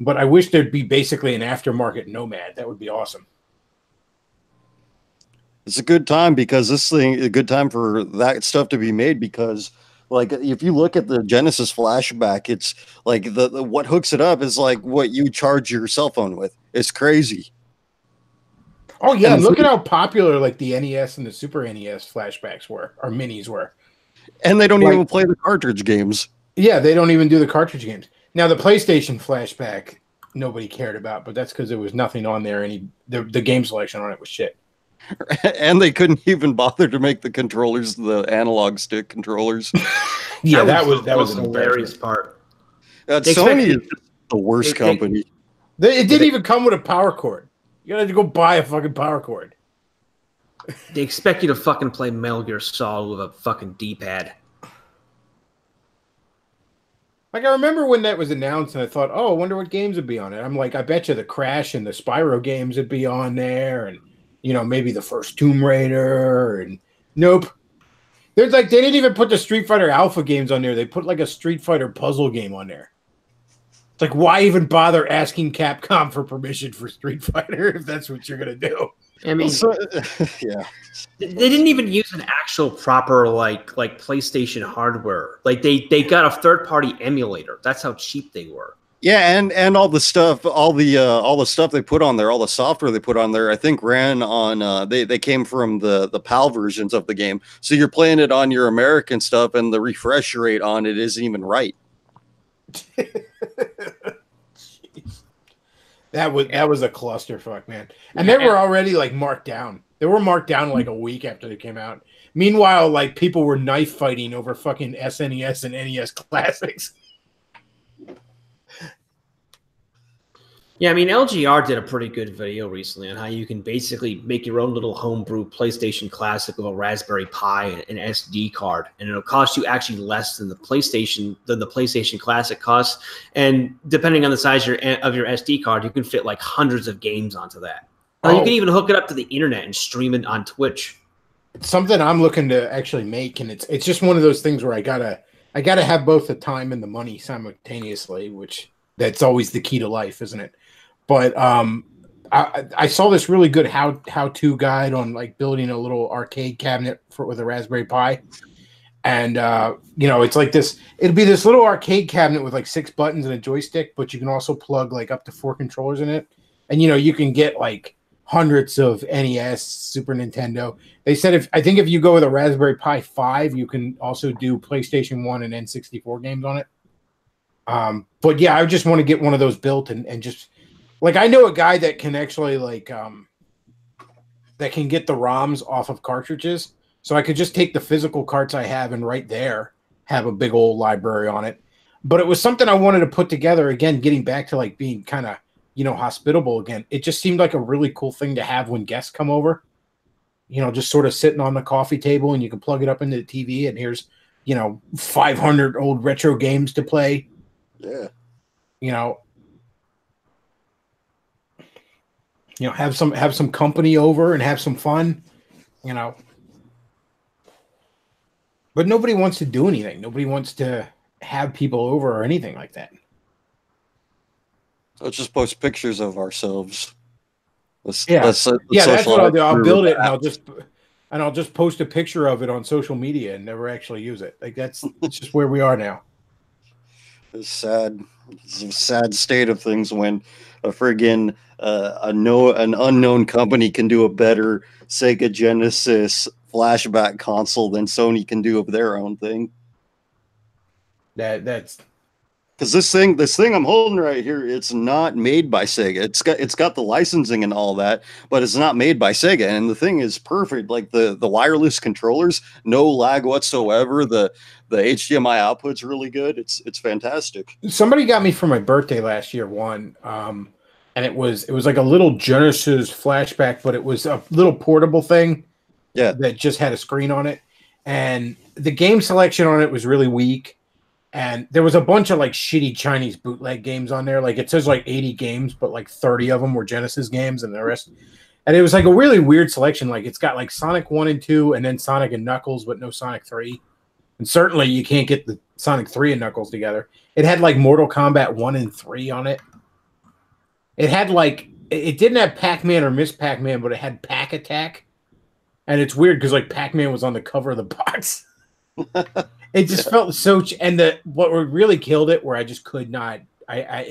But I wish there'd be basically an aftermarket Nomad. That would be awesome. It's a good time because a good time for that stuff to be made because like if you look at the Genesis flashback, it's like the what hooks it up is like what you charge your cell phone with. It's crazy. Oh yeah, look at how popular like the NES and the Super NES flashbacks were, or minis were. And they don't Like- even play the cartridge games. Yeah, they don't even do the cartridge games. Now the PlayStation flashback nobody cared about, but that's because there was nothing on there. The game selection on it was shit. And they couldn't even bother to make the controllers the analog stick controllers. Yeah, that the was most an hilarious embarrassment. part. Sony expected- is the worst company. It didn't even come with a power cord. You gotta go buy a fucking power cord. They expect you to fucking play Metal Gear Solid with a fucking D-pad. Like, I remember when that was announced, and I thought, oh, I wonder what games would be on it. I'm like, I bet you the Crash and the Spyro games would be on there, and, you know, maybe the first Tomb Raider, and nope. There's like, they didn't even put the Street Fighter Alpha games on there. They put like a Street Fighter puzzle game on there. It's like, why even bother asking Capcom for permission for Street Fighter if that's what you're going to do? I mean, Yeah. they didn't even use an actual proper like PlayStation hardware. Like they got a third-party emulator. That's how cheap they were. Yeah, and all the stuff, all the stuff they put on there, all the software they put on there, I think ran on they came from the PAL versions of the game. So you're playing it on your American stuff, and the refresh rate on it isn't even right. That was a clusterfuck, man. And they were already like marked down. They were marked down like a week after they came out. Meanwhile, like people were knife fighting over fucking SNES and NES classics. Yeah, I mean, LGR did a pretty good video recently on how you can basically make your own little homebrew PlayStation Classic with a Raspberry Pi and an SD card, and it'll cost you actually less than the PlayStation Classic costs. And depending on the size of your SD card, you can fit like hundreds of games onto that. Or you can even hook it up to the internet and stream it on Twitch. It's something I'm looking to actually make, and it's just one of those things where I gotta have both the time and the money simultaneously, which that's always the key to life, isn't it? But I saw this really good how-to guide on like building a little arcade cabinet with a Raspberry Pi, and you know, it's like this. It'll be this little arcade cabinet with like 6 buttons and a joystick, but you can also plug like up to 4 controllers in it, and you know, you can get like hundreds of NES, Super Nintendo. They said if you go with a Raspberry Pi 5, you can also do PlayStation 1 and N64 games on it. But yeah, I just want to get one of those built and just. Like, I know a guy that can actually, like, that can get the ROMs off of cartridges. So I could just take the physical carts I have and right there have a big old library on it. But it was something I wanted to put together, again, getting back to, like, being kind of, you know, hospitable again. It just seemed like a really cool thing to have when guests come over. You know, just sort of sitting on the coffee table, and you can plug it up into the TV, and here's, you know, 500 old retro games to play. Yeah. You know, have some company over and have some fun, you know. But nobody wants to do anything. Nobody wants to have people over or anything like that. Let's just post pictures of ourselves. That's what I'll do. I'll build it and I'll just post a picture of it on social media and never actually use it. Like that's just where we are now. It's sad. It's a sad state of things when a friggin' an unknown company can do a better Sega Genesis flashback console than Sony can do of their own thing. That's because this thing I'm holding right here, it's not made by Sega. It's got the licensing and all that, but it's not made by Sega. And the thing is perfect. Like the wireless controllers, no lag whatsoever. The HDMI output's really good. It's fantastic. Somebody got me for my birthday last year and it was like a little Genesis flashback, but it was a little portable thing. Yeah, that just had a screen on it, and the game selection on it was really weak. And there was a bunch of like shitty Chinese bootleg games on there. Like it says like 80 games, but like 30 of them were Genesis games and the rest. And it was like a really weird selection. Like it's got like Sonic 1 and 2 and then Sonic and Knuckles, but no Sonic 3. And certainly you can't get the Sonic 3 and Knuckles together. It had like Mortal Kombat 1 and 3 on it. It had like, it didn't have Pac-Man or Miss Pac-Man, but it had Pac Attack. And it's weird because like Pac-Man was on the cover of the box. It just felt so, and what really killed it, where I just could not. I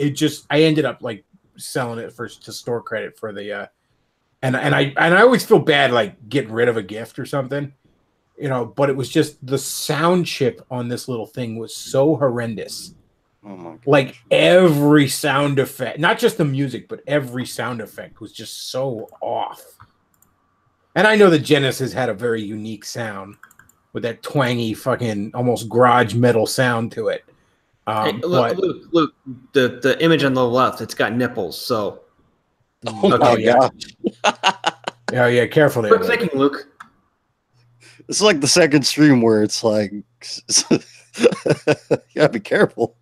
ended up like selling it to store credit for the, and I always feel bad like getting rid of a gift or something, but it was just the sound chip on this little thing was so horrendous. Oh my God. Like every sound effect, not just the music, but every sound effect was just so off. And I know the Genesis had a very unique sound with that twangy fucking almost garage metal sound to it. Hey, Luke, the image on the left, it's got nipples. So, Oh my yeah. God. Yeah, careful there. Quick thinking, Luke. It's like the second stream where it's like, you gotta be careful.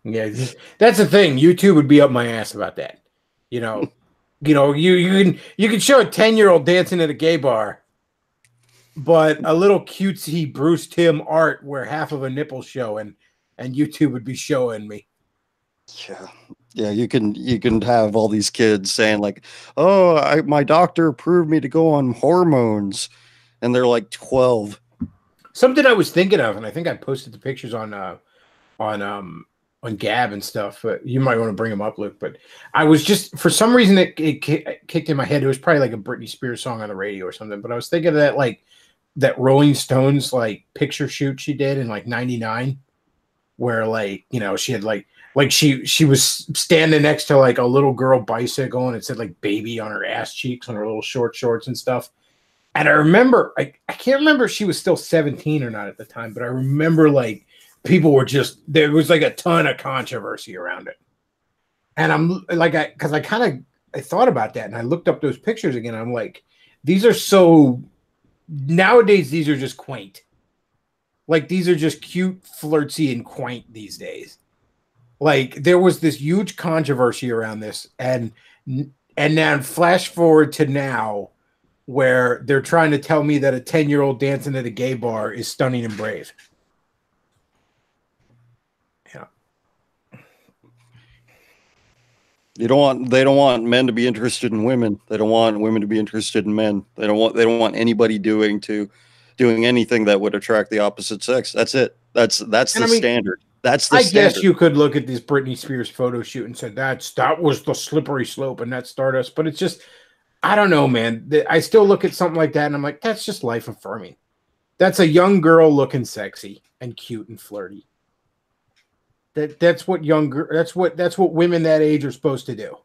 Yeah, that's the thing. YouTube would be up my ass about that. You can show a 10-year-old dancing at a gay bar, but a little cutesy Bruce Timm art where half of a nipple showing, and YouTube would be showing me. Yeah, you can have all these kids saying like, "Oh, my doctor approved me to go on hormones," and they're like 12. Something I was thinking of, and I think I posted the pictures on Gab and stuff. But you might want to bring them up, Luke. But I was just, for some reason, it kicked in my head. It was probably like a Britney Spears song on the radio or something. But I was thinking of that, like that Rolling Stones like picture shoot she did in like '99, where like she had like she was standing next to like a little girl bicycle, and it said like baby on her ass cheeks on her little short shorts and stuff. And I remember, I can't remember if she was still 17 or not at the time, but I remember like people were just, there was like a ton of controversy around it. And I'm like, I thought about that and I looked up those pictures again. I'm like, these are so, nowadays, these are just quaint. Like these are just cute, flirty, and quaint these days. Like there was this huge controversy around this. And now flash forward to now, where they're trying to tell me that a 10-year-old dancing at a gay bar is stunning and brave. Yeah. They don't want men to be interested in women. They don't want women to be interested in men. They don't want anybody doing anything that would attract the opposite sex. That's it. That's the standard. That's the standard. Guess you could look at this Britney Spears photo shoot and say that was the slippery slope and that's Stardust, but it's just, I don't know, man. I still look at something like that and I'm like, that's just life affirming. That's a young girl looking sexy and cute and flirty. That's what women that age are supposed to do.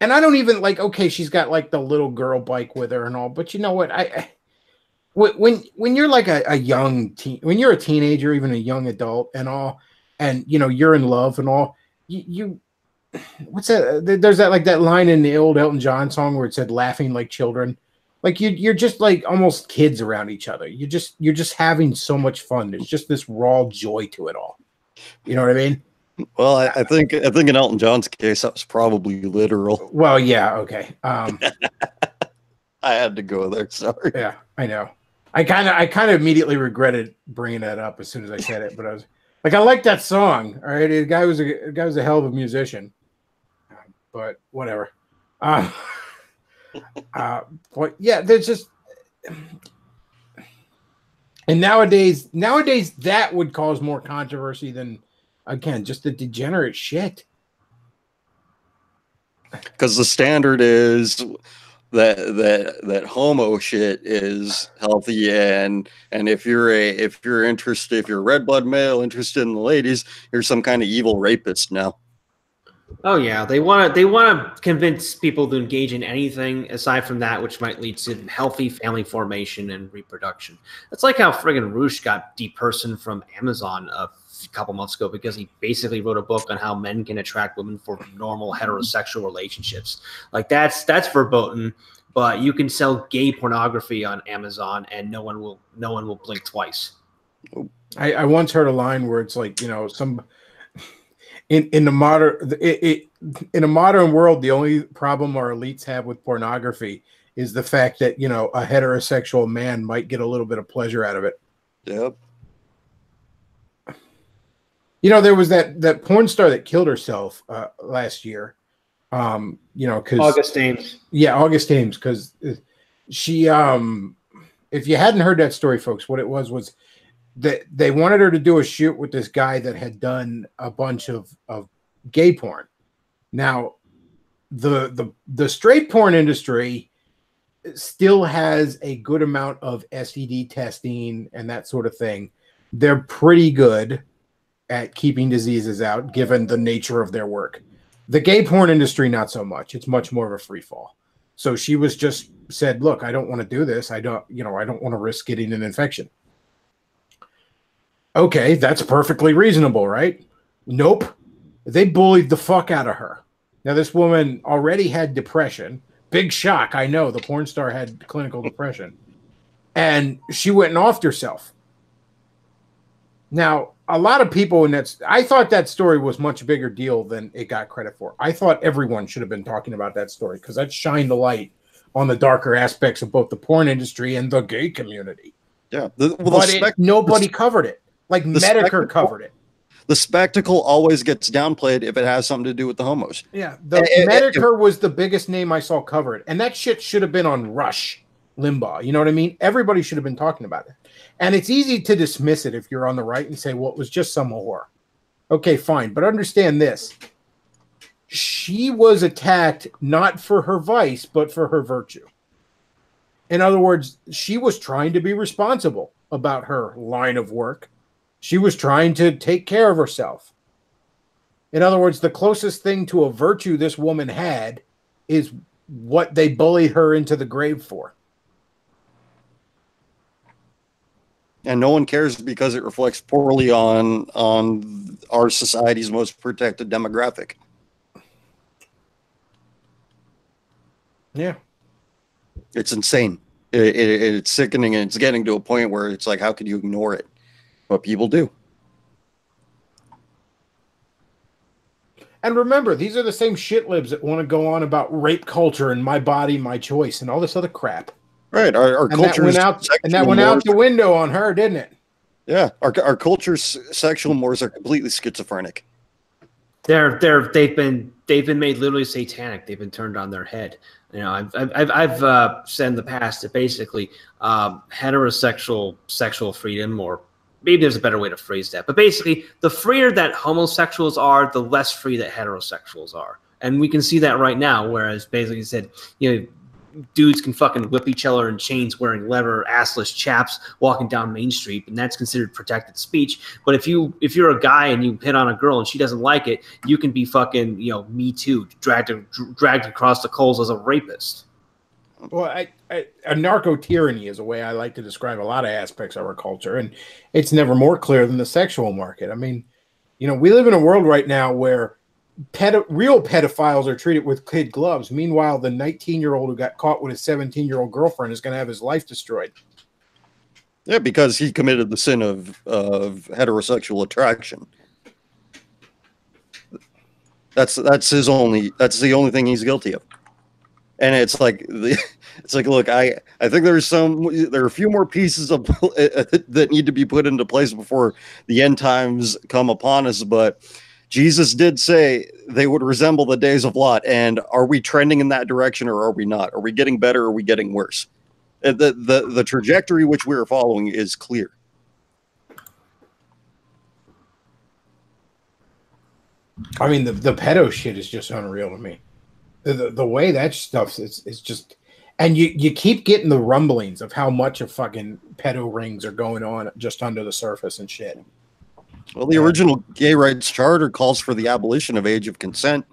And I don't even like, okay, she's got like the little girl bike with her and all, but you know what? When you're like a young teen, when you're a teenager, even a young adult and all, and you're in love and all, you what's that? There's that line in the old Elton John song where it said "laughing like children." Like you're just like almost kids around each other. You're just having so much fun. There's just this raw joy to it all. You know what I mean? Well, I think in Elton John's case that was probably literal. Well, yeah, okay. I had to go there. Sorry. Yeah, I know. I kind of immediately regretted bringing that up as soon as I said it, but I was like, I like that song. All right, the guy was a hell of a musician. But whatever. But yeah, there's just, and nowadays that would cause more controversy than, again, just the degenerate shit. Because the standard is that homo shit is healthy, and if you're a red blood male interested in the ladies, you're some kind of evil rapist now. Oh yeah, they want to convince people to engage in anything aside from that, which might lead to healthy family formation and reproduction. That's like how friggin' Roosh got depersoned from Amazon a couple months ago because he basically wrote a book on how men can attract women for normal heterosexual relationships. Like that's verboten, but you can sell gay pornography on Amazon and no one will blink twice. I once heard a line where it's like, some. In a modern world, the only problem our elites have with pornography is the fact that a heterosexual man might get a little bit of pleasure out of it. Yep. There was that porn star that killed herself last year. Because August Ames. Yeah, August Ames, because she if you hadn't heard that story, folks, what it was that they wanted her to do a shoot with this guy that had done a bunch of gay porn. Now, the straight porn industry still has a good amount of STD testing and that sort of thing. They're pretty good at keeping diseases out, given the nature of their work. The gay porn industry, not so much. It's much more of a free fall. So she was just said, look, I don't want to do this. I don't want to risk getting an infection. Okay, that's perfectly reasonable, right? Nope. They bullied the fuck out of her. Now, this woman already had depression. Big shock, I know. The porn star had clinical depression. And she went and offed herself. Now, a lot of people I thought that story was much bigger deal than it got credit for. I thought everyone should have been talking about that story because that shined the light on the darker aspects of both the porn industry and the gay community. Yeah. Nobody covered it. Like Medicare covered it. The spectacle always gets downplayed if it has something to do with the homos. Yeah. Medicare was the biggest name I saw covered. And that shit should have been on Rush Limbaugh. You know what I mean? Everybody should have been talking about it. And it's easy to dismiss it if you're on the right and say, well, it was just some whore. Okay, fine. But understand this. She was attacked not for her vice, but for her virtue. In other words, she was trying to be responsible about her line of work. She was trying to take care of herself. In other words, the closest thing to a virtue this woman had is what they bullied her into the grave for. And no one cares because it reflects poorly on our society's most protected demographic. Yeah. It's insane. It's sickening, and it's getting to a point where it's like, how could you ignore it? But people do. And remember, these are the same shit libs that want to go on about rape culture and my body, my choice, and all this other crap. Right. Our culture that went out the window on her, didn't it? Yeah. Our culture's sexual mores are completely schizophrenic. They've been made literally satanic. They've been turned on their head. You know, I've said in the past that basically heterosexual sexual freedom, or maybe there's a better way to phrase that, but basically the freer that homosexuals are, the less free that heterosexuals are. And we can see that right now, whereas basically said, you know, dudes can fucking whip each other in chains wearing leather assless chaps walking down Main Street, and that's considered protected speech. But if you're a guy and you hit on a girl and she doesn't like it, you can be fucking, you know, Me Too, dragged across the coals as a rapist. Well, a narco tyranny is a way I like to describe a lot of aspects of our culture, and it's never more clear than the sexual market. I mean, you know, we live in a world right now where real pedophiles are treated with kid gloves. Meanwhile, the 19-year-old who got caught with his 17-year-old girlfriend is going to have his life destroyed. Yeah, because he committed the sin of heterosexual attraction. That's the only thing he's guilty of. And it's like, look, I think there are a few more pieces of that need to be put into place before the end times come upon us. But Jesus did say they would resemble the days of Lot. And are we trending in that direction, or are we not? Are we getting better, or are we getting worse? The trajectory which we are following is clear. I mean, the pedo shit is just unreal to me. The way that stuff is just, and you keep getting the rumblings of how much of fucking pedo rings are going on just under the surface and shit. Well, the original gay rights charter calls for the abolition of age of consent.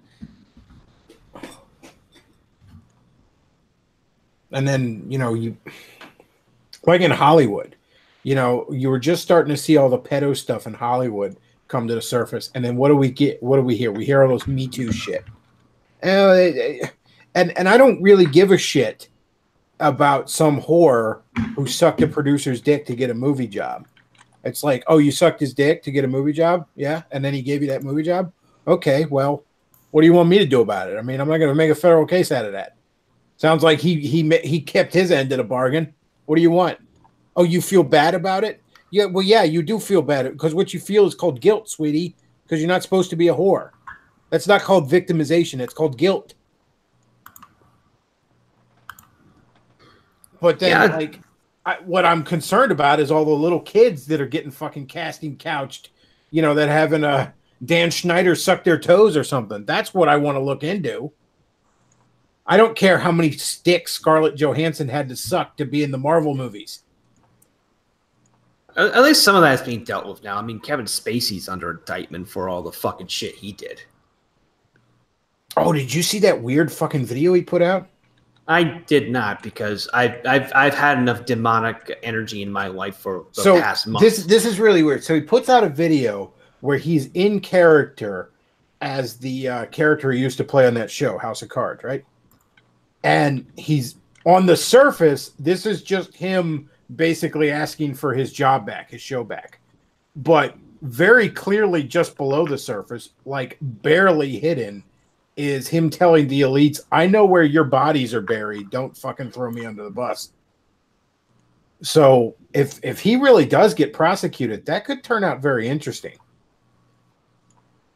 And then, you know, like in Hollywood, you know, you were just starting to see all the pedo stuff in Hollywood come to the surface. And then what do we get? What do we hear? We hear all those Me Too shit. And I don't really give a shit about some whore who sucked a producer's dick to get a movie job. It's like, oh, you sucked his dick to get a movie job? Yeah. And then he gave you that movie job? Okay, well, what do you want me to do about it? I mean, I'm not going to make a federal case out of that. Sounds like he kept his end of the bargain. What do you want? Oh, you feel bad about it? Yeah, well, yeah, you do feel bad because what you feel is called guilt, sweetie, because you're not supposed to be a whore. That's not called victimization. It's called guilt. But then, what I'm concerned about is all the little kids that are getting fucking casting couched, you know, that having Dan Schneider suck their toes or something. That's what I want to look into. I don't care how many sticks Scarlett Johansson had to suck to be in the Marvel movies. At least some of that is being dealt with now. I mean, Kevin Spacey's under indictment for all the fucking shit he did. Oh, did you see that weird fucking video he put out? I did not, because I've had enough demonic energy in my life for the past month. This is really weird. So he puts out a video where he's in character as the character he used to play on that show, House of Cards, right? And he's on the surface. This is just him basically asking for his job back, his show back. But very clearly, just below the surface, like barely hidden, is him telling the elites, I know where your bodies are buried. Don't fucking throw me under the bus. So if he really does get prosecuted, that could turn out very interesting.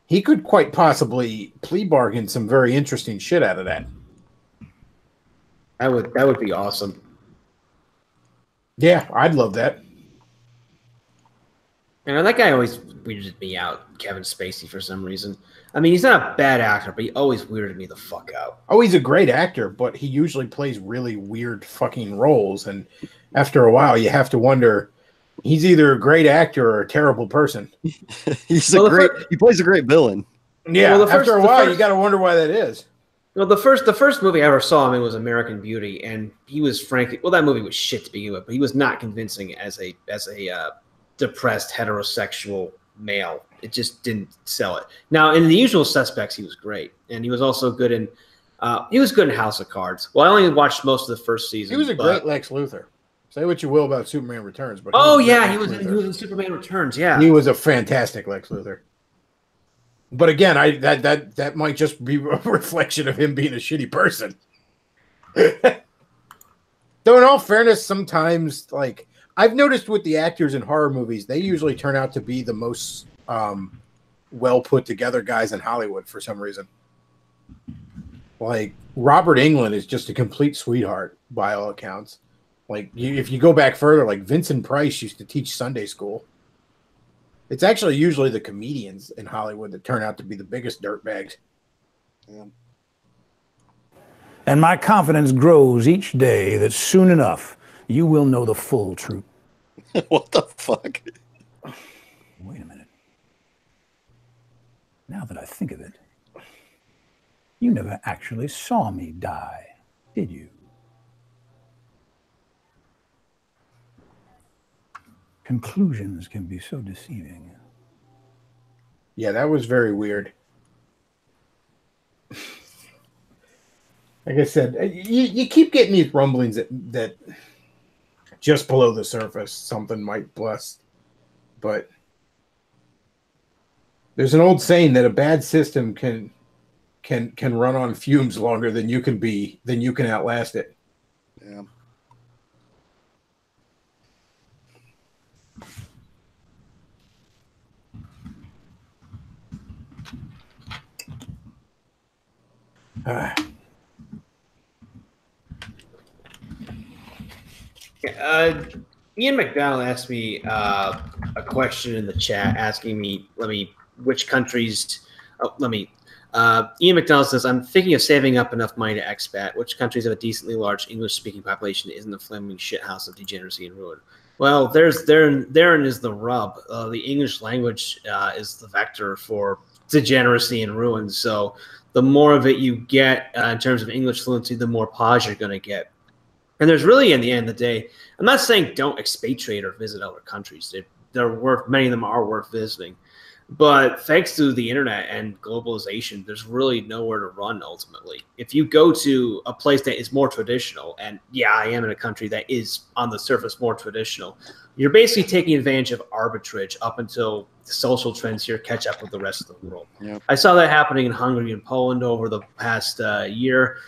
He could quite possibly plea bargain some very interesting shit out of that. That would be awesome. Yeah, I'd love that. And that guy always weirded me out, Kevin Spacey, for some reason. I mean, he's not a bad actor, but he always weirded me the fuck out. Oh, he's a great actor, but he usually plays really weird fucking roles. And after a while, you have to wonder, he's either a great actor or a terrible person. He plays a great villain. Yeah, well, after a while, you got to wonder why that is. Well, the first movie I ever saw him in was American Beauty, and he was frankly, well, that movie was shit to begin with, but he was not convincing as a depressed heterosexual male. It just didn't sell it. Now, in The Usual Suspects, he was great, and he was also good in House of Cards. Well, I only watched most of the first season. He was a great Lex Luthor. Say what you will about Superman Returns, but he was in Superman Returns. Yeah, he was a fantastic Lex Luthor. But again, that might just be a reflection of him being a shitty person. Though, in all fairness, sometimes, like, I've noticed with the actors in horror movies, they usually turn out to be the most well put together guys in Hollywood for some reason. Like, Robert Englund is just a complete sweetheart by all accounts. Like, if you go back further, like Vincent Price used to teach Sunday school. It's actually usually the comedians in Hollywood that turn out to be the biggest dirtbags. Yeah. And my confidence grows each day that soon enough you will know the full truth. What the fuck? Wait a minute. Now that I think of it, you never actually saw me die, did you? Conclusions can be so deceiving. Yeah, that was very weird. Like I said, you keep getting these rumblings that just below the surface something might bust. But there's an old saying that a bad system can run on fumes longer than you can outlast it. Yeah. Ian McDonald asked me a question in the chat, asking me, which countries. Ian McDonald says, "I'm thinking of saving up enough money to expat. Which countries have a decently large English-speaking population that isn't a flaming shithouse of degeneracy and ruin?" Well, therein is the rub. The English language is the vector for degeneracy and ruin. So the more of it you get in terms of English fluency, the more pause you're going to get. And there's really, in the end of the day, I'm not saying don't expatriate or visit other countries. Many of them are worth visiting. But thanks to the internet and globalization, there's really nowhere to run ultimately. If you go to a place that is more traditional, and yeah, I am in a country that is on the surface more traditional, you're basically taking advantage of arbitrage up until the social trends here catch up with the rest of the world. Yep. I saw that happening in Hungary and Poland over the past year.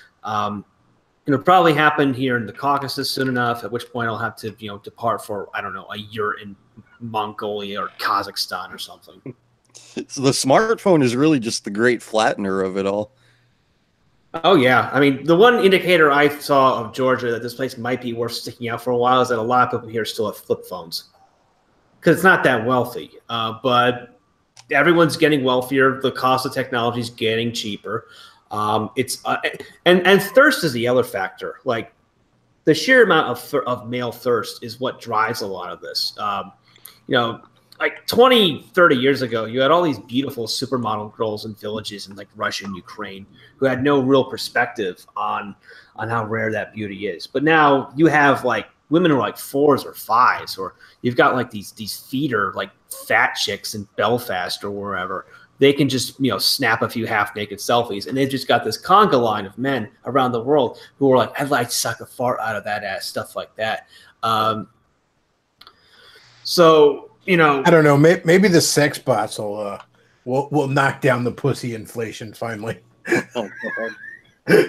It'll probably happen here in the Caucasus soon enough, at which point I'll have to, depart for, I don't know, a year in Mongolia or Kazakhstan or something. So the smartphone is really just the great flattener of it all. Oh, yeah. I mean, the one indicator I saw of Georgia that this place might be worth sticking out for a while is that a lot of people here still have flip phones. Because it's not that wealthy. But everyone's getting wealthier. The cost of technology is getting cheaper. It's and thirst is the other factor. Like the sheer amount of male thirst is what drives a lot of this. Like 20, 30 years ago, you had all these beautiful supermodel girls in villages in like Russia and Ukraine who had no real perspective on how rare that beauty is. But now you have like women who are like 4s or 5s, or you've got like these feeder like fat chicks in Belfast or wherever. They can just snap a few half naked selfies, and they've just got this conga line of men around the world who are like, I'd like to suck a fart out of that ass, stuff like that. I don't know. Maybe the sex bots will knock down the pussy inflation finally. Oh,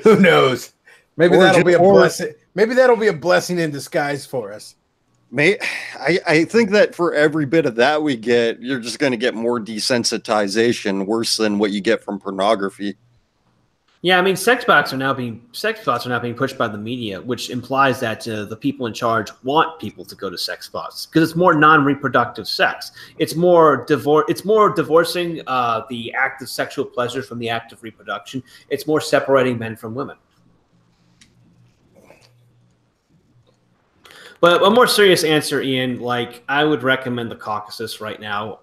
Who knows? Maybe Or that'll ju- be a or- blessing. Maybe that'll be a blessing in disguise for us. I think that for every bit of that we get, you're just going to get more desensitization, worse than what you get from pornography. Yeah, I mean, sex bots are now being pushed by the media, which implies that the people in charge want people to go to sex bots because it's more non-reproductive sex. It's more divorcing the act of sexual pleasure from the act of reproduction. It's more separating men from women. But a more serious answer, Ian, like I would recommend the Caucasus right now.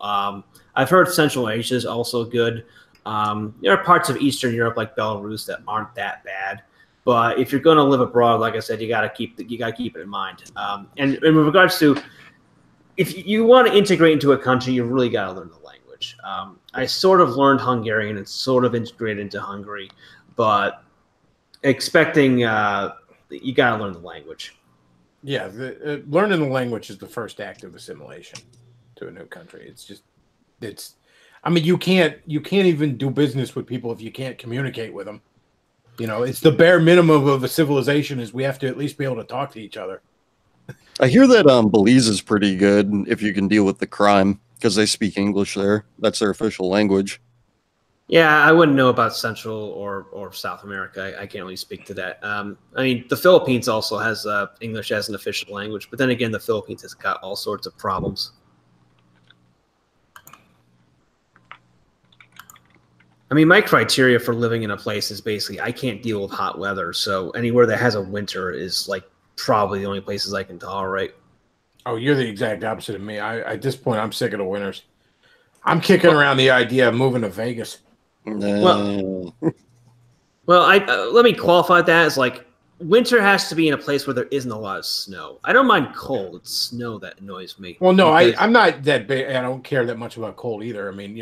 I've heard Central Asia is also good. There are parts of Eastern Europe like Belarus that aren't that bad, but if you're going to live abroad, like I said, you got to keep it in mind. And in regards to if you want to integrate into a country, you really got to learn the language. I sort of learned Hungarian and sort of integrated into Hungary, but expecting you got to learn the language. Yeah, learning the language is the first act of assimilation to a new country. I mean, you can't even do business with people if you can't communicate with them. It's the bare minimum of a civilization is we have to at least be able to talk to each other. I hear that Belize is pretty good if you can deal with the crime because they speak English there. That's their official language. Yeah, I wouldn't know about Central or South America. I can't really speak to that. I mean, the Philippines also has English as an official language, but then again, the Philippines has got all sorts of problems. I mean, my criteria for living in a place is basically I can't deal with hot weather, so anywhere that has a winter is like probably the only places I can tolerate. Oh, you're the exact opposite of me. At this point, I'm sick of the winters. I'm kicking around the idea of moving to Vegas. Well, let me qualify that as like winter has to be in a place where there isn't a lot of snow. I don't mind cold; it's snow that annoys me. Well, no, I'm not that big. I don't care that much about cold either. I mean,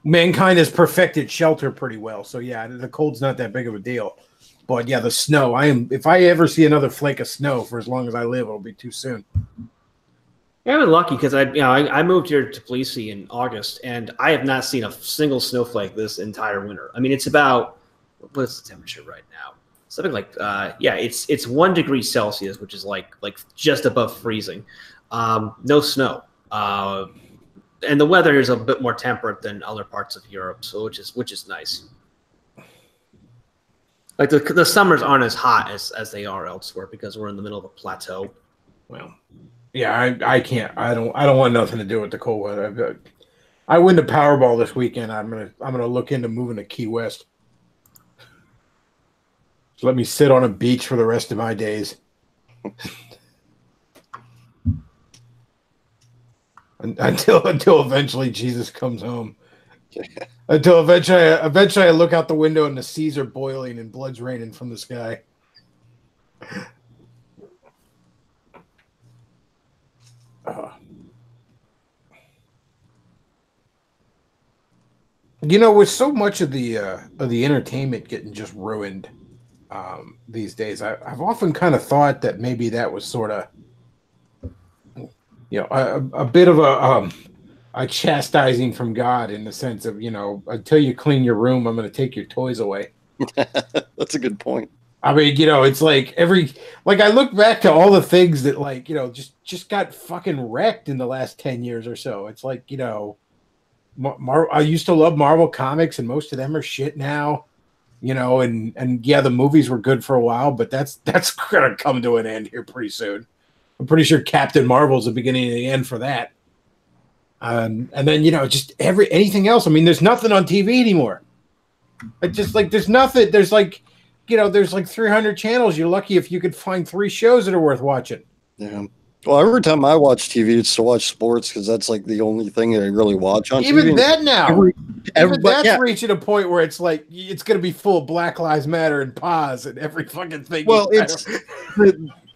mankind has perfected shelter pretty well, so yeah, the cold's not that big of a deal. But yeah, the snow. If I ever see another flake of snow for as long as I live, it'll be too soon. Yeah, I've been lucky because I moved here to Tbilisi in August, and I have not seen a single snowflake this entire winter. I mean, it's about what's the temperature right now? Something like it's 1 degree Celsius, which is like just above freezing. No snow, and the weather is a bit more temperate than other parts of Europe, so which is nice. Like the summers aren't as hot as they are elsewhere because we're in the middle of a plateau. Well. Yeah, I can't. I don't want nothing to do with the cold weather. I win the Powerball this weekend. I'm gonna look into moving to Key West. So let me sit on a beach for the rest of my days. until eventually Jesus comes home. Until eventually I look out the window and the seas are boiling and blood's raining from the sky. With so much of the entertainment getting just ruined these days, I've often kind of thought that maybe that was sort of, a bit of a chastising from God in the sense of, until you clean your room, I'm going to take your toys away. That's a good point. I mean, it's like I look back to all the things that just got fucking wrecked in the last 10 years or so. It's like, I used to love Marvel comics and most of them are shit now, and yeah, the movies were good for a while, but that's going to come to an end here pretty soon. I'm pretty sure Captain Marvel's the beginning of the end for that. And then, just anything else. I mean, there's nothing on TV anymore. Like just like there's nothing. There's like, there's like 300 channels. You're lucky if you could find 3 shows that are worth watching. Yeah. Well, every time I watch TV, it's to watch sports because that's like the only thing that I really watch on Even TV. that now. Even that's yeah. reaching a point where it's like it's going to be full of Black Lives Matter and pause and every fucking thing. Well, it's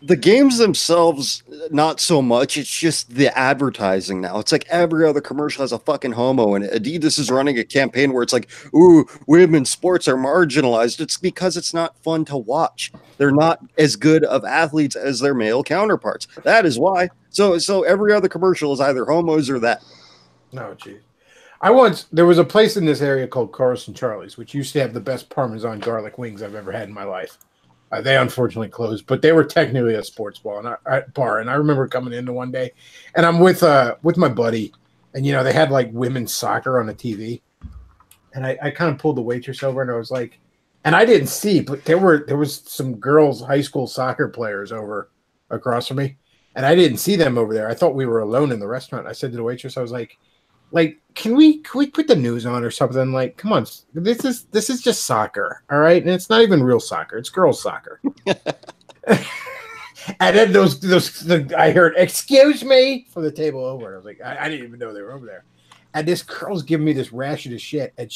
the games themselves, not so much. It's just the advertising now. It's like every other commercial has a fucking homo in it. Adidas is running a campaign where it's like, ooh, women's sports are marginalized. It's because it's not fun to watch. They're not as good of athletes as their male counterparts. That is why. So every other commercial is either homos or that. No, geez. There was a place in this area called Carlson Charlie's, which used to have the best Parmesan garlic wings I've ever had in my life. They unfortunately closed, but they were technically a sports bar. And I remember coming into one day, and I'm with my buddy, and they had like women's soccer on the TV, and I kind of pulled the waitress over, and I was like, and I didn't see, but there was some girls, high school soccer players over across from me, and I didn't see them over there. I thought we were alone in the restaurant. I said to the waitress, I was like, can we put the news on or something? Like, come on, this is just soccer, all right? And it's not even real soccer; it's girls' soccer. And then I heard, "Excuse me," from the table over. And I was like, I didn't even know they were over there. And this girl's giving me this ration of shit, and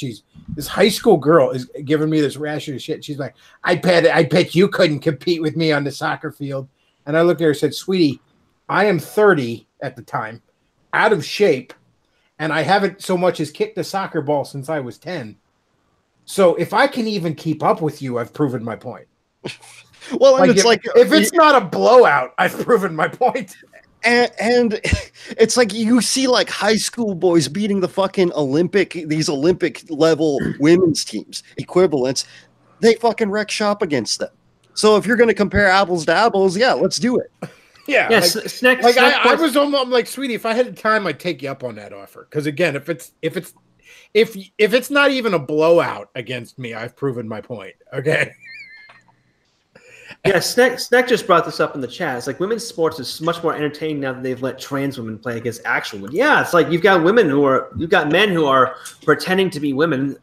this high school girl is giving me this ration of shit. And she's like, I bet you couldn't compete with me on the soccer field. And I looked at her and said, "Sweetie, I am 30 at the time, out of shape. And I haven't so much as kicked a soccer ball since I was 10. So if I can even keep up with you, I've proven my point." Well, and if it's not a blowout, I've proven my point. And it's like you see like high school boys beating the fucking these Olympic level women's teams equivalents. They fucking wreck shop against them. So if you're going to compare apples to apples, yeah, let's do it. Yeah, I'm like, sweetie, if I had time, I'd take you up on that offer. Because again, if it's not even a blowout against me, I've proven my point. Okay. Yeah, Snack just brought this up in the chat. It's like women's sports is much more entertaining now that they've let trans women play against actual women. Yeah, it's like you've got men who are pretending to be women,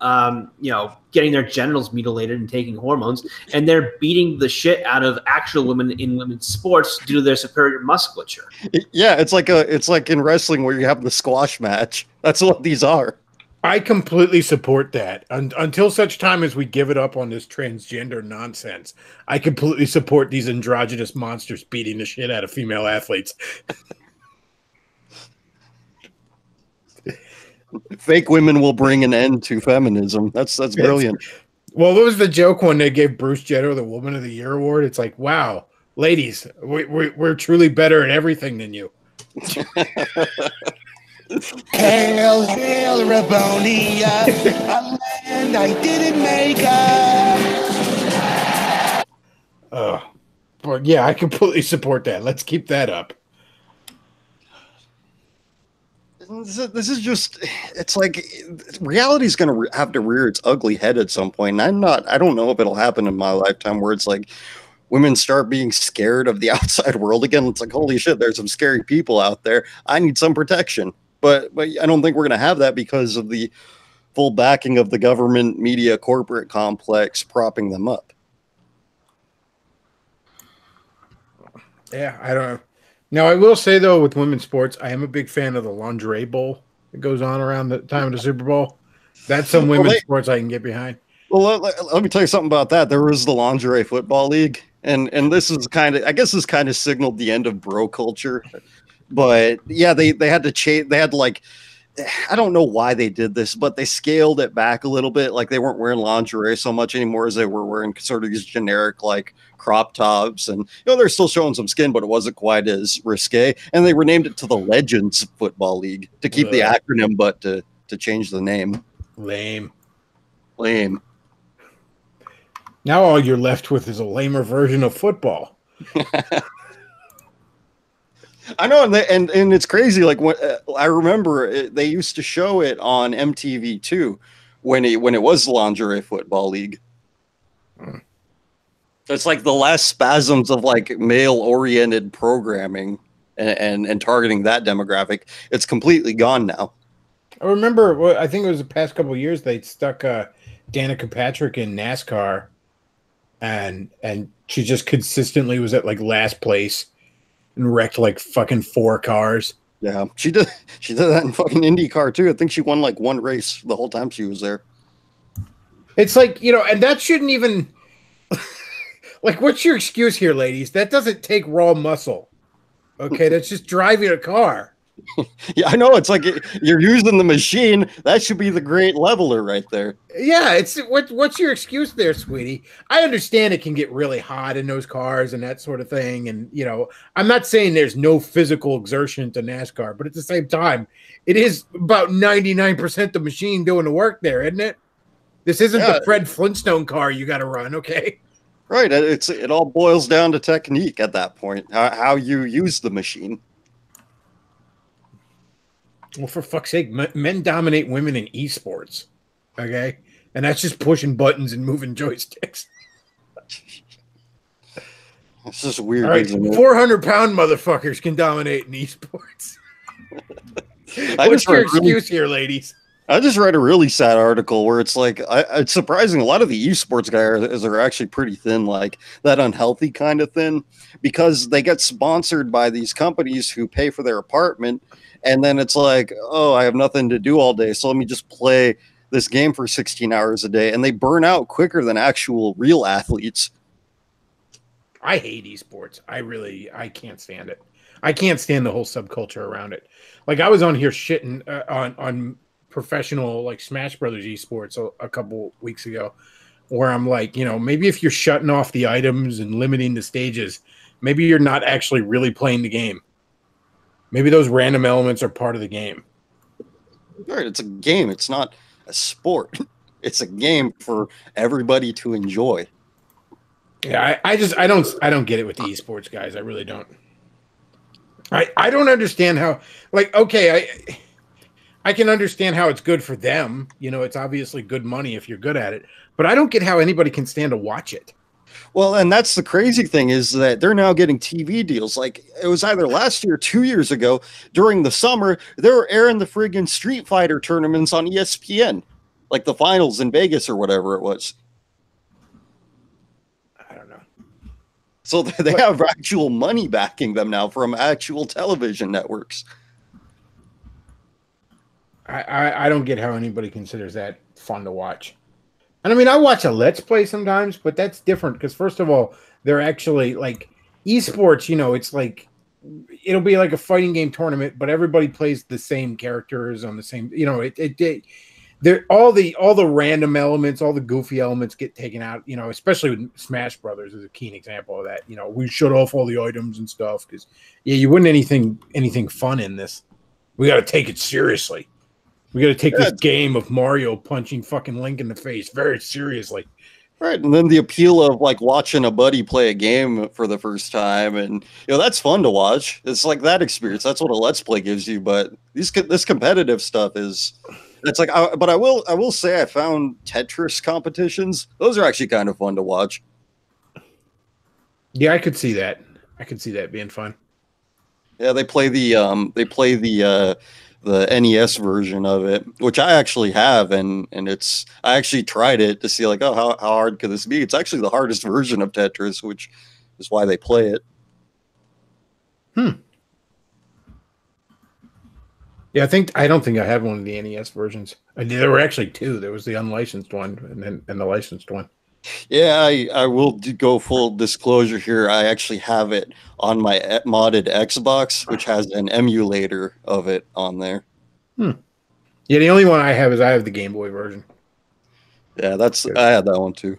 getting their genitals mutilated and taking hormones, and they're beating the shit out of actual women in women's sports due to their superior musculature. Yeah, it's like in wrestling where you have the squash match. That's what these are. I completely support that. Until such time as we give it up on this transgender nonsense, I completely support these androgynous monsters beating the shit out of female athletes. Fake women will bring an end to feminism. That's brilliant. Well, what was the joke when they gave Bruce Jenner the Woman of the Year award? It's like, wow, ladies, we're truly better at everything than you. Hail, hail, Rabonia, a land I didn't make up. But yeah, I completely support that. Let's keep that up. This is just, it's like reality is going to have to rear its ugly head at some point. And I don't know if it'll happen in my lifetime where it's like women start being scared of the outside world again. It's like, holy shit, there's some scary people out there. I need some protection. But I don't think we're going to have that because of the full backing of the government, media, corporate complex propping them up. Yeah, I don't know. Now, I will say, though, with women's sports, I am a big fan of the lingerie bowl that goes on around the time of the Super Bowl. That's some women's sports I can get behind. Well, let me tell you something about that. There was the lingerie football league, and this is I guess this kind of signaled the end of bro culture. But yeah, they had to change. They had to, like, I don't know why they did this, but they scaled it back a little bit. Like they weren't wearing lingerie so much anymore as they were wearing sort of these generic like crop tops, and they're still showing some skin, but it wasn't quite as risque. And they renamed it to the Legends Football League to keep the acronym, but to change the name. Lame. Now all you're left with is a lamer version of football. I know, and it's crazy. Like when I remember they used to show it on MTV too, when it was the Lingerie Football League. It's like the last spasms of like male-oriented programming and targeting that demographic. It's completely gone now. I remember. Well, I think it was the past couple of years they stuck Danica Patrick in NASCAR, and she just consistently was at like last place and wrecked like fucking 4 cars. Yeah, she did that in fucking IndyCar too. I think she won like 1 race the whole time she was there. It's like, and that shouldn't even like, what's your excuse here, ladies? That doesn't take raw muscle. Okay, that's just driving a car. Yeah, I know. It's like you're using the machine. That should be the great leveler right there. Yeah, it's what's your excuse there, sweetie? I understand it can get really hot in those cars and that sort of thing. And I'm not saying there's no physical exertion to NASCAR, but at the same time, it is about 99% the machine doing the work there, isn't it? This isn't the Fred Flintstone car you got to run, okay? Right. It all boils down to technique at that point. How you use the machine. Well, for fuck's sake, men dominate women in esports, okay? And that's just pushing buttons and moving joysticks. It's just weird. All right, 400-pound motherfuckers can dominate in esports. What's your excuse here, ladies? I just read a really sad article where it's like, it's surprising. A lot of the esports guys are actually pretty thin, like that unhealthy kind of thin, because they get sponsored by these companies who pay for their apartment. And then it's like, oh, I have nothing to do all day, so let me just play this game for 16 hours a day. And they burn out quicker than actual real athletes. I hate esports. I can't stand it. I can't stand the whole subculture around it. Like, I was on here shitting on professional, like, Smash Brothers esports a couple weeks ago, where I'm like, maybe if you're shutting off the items and limiting the stages, maybe you're not actually really playing the game. Maybe those random elements are part of the game. Right, it's a game. It's not a sport. It's a game for everybody to enjoy. Yeah, I don't get it with the esports guys. I really don't. I don't understand how, like, okay, I can understand how it's good for them. It's obviously good money if you're good at it. But I don't get how anybody can stand to watch it. Well, and that's the crazy thing is that they're now getting TV deals. Like, it was either last year or 2 years ago during the summer, they were airing the friggin' Street Fighter tournaments on ESPN, like the finals in Vegas or whatever it was. I don't know. So they have actual money backing them now from actual television networks. I don't get how anybody considers that fun to watch. And I mean, I watch a Let's Play sometimes, but that's different because, first of all, they're actually like esports, it's like it'll be like a fighting game tournament, but everybody plays the same characters on the same, they're all the random elements, all the goofy elements get taken out, especially with Smash Brothers is a keen example of that. We shut off all the items and stuff because, you wouldn't anything fun in this. We got to take it seriously. We got to take this game of Mario punching fucking Link in the face very seriously. Right. And then the appeal of like watching a buddy play a game for the first time. And, that's fun to watch. It's like that experience. That's what a Let's Play gives you. But this competitive stuff it's like, but I will say I found Tetris competitions. Those are actually kind of fun to watch. Yeah, I could see that. I could see that being fun. Yeah, they play the NES version of it, which I actually have, and I actually tried it to see like, oh, how hard could this be? It's actually the hardest version of Tetris, which is why they play it. Yeah, I don't think I had one of the NES versions. There were actually 2. There was the unlicensed one and the licensed one. Yeah, I will go full disclosure here. I actually have it on my modded Xbox, which has an emulator of it on there. Yeah, the only one I have the Game Boy version. Yeah, I had that one too.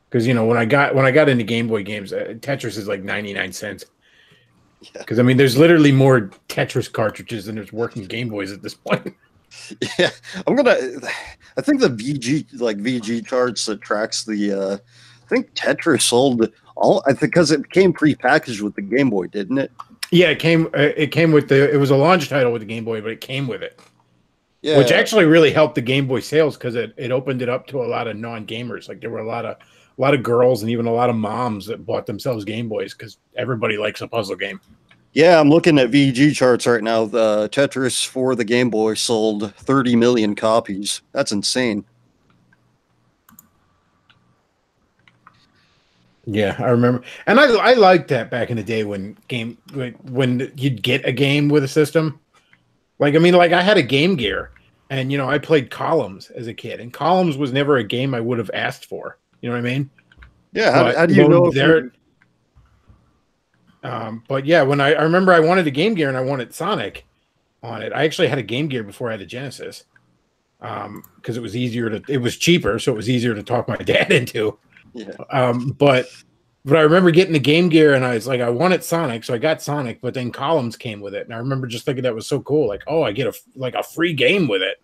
Because when I got into Game Boy games, Tetris is like 99 cents. Because I mean, there's literally more Tetris cartridges than there's working Game Boys at this point. Yeah, I think the VG charts that tracks the, I think Tetris sold because it came pre-packaged with the Game Boy, didn't it? Yeah, it came with it was a launch title with the Game Boy, but it came with it. Yeah. Which actually really helped the Game Boy sales because it opened it up to a lot of non-gamers. Like there were a lot of girls and even a lot of moms that bought themselves Game Boys because everybody likes a puzzle game. Yeah, I'm looking at VG charts right now. The Tetris for the Game Boy sold 30 million copies. That's insane. Yeah, I remember, and I liked that back in the day when when you'd get a game with a system. Like, I mean, like I had a Game Gear, and I played Columns as a kid, and Columns was never a game I would have asked for. You know what I mean? Yeah. How do you know if there? But yeah, when I remember I wanted a Game Gear and I wanted Sonic on it. I actually had a Game Gear before I had a Genesis, because it was cheaper, so it was easier to talk my dad into. Yeah. But I remember getting the Game Gear and I was like, I wanted Sonic, so I got Sonic, but then Columns came with it, and I remember just thinking that was so cool. Like, oh, I get a free game with it.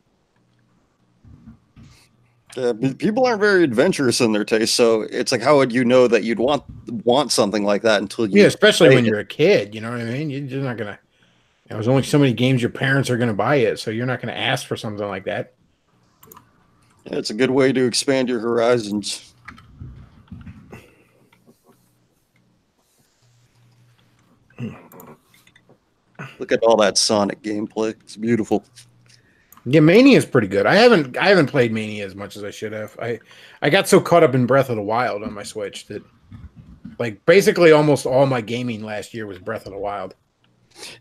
Yeah, people aren't very adventurous in their taste, so it's like, how would you know that you'd want something like that until you? Yeah, especially when you're a kid. You know what I mean? You're not gonna. There's only so many games your parents are gonna buy it, so you're not gonna ask for something like that. Yeah, it's a good way to expand your horizons. Look at all that Sonic gameplay. It's beautiful. Yeah, Mania is pretty good. I haven't played Mania as much as I should have. I got so caught up in Breath of the Wild on my Switch that, like, basically almost all my gaming last year was Breath of the Wild.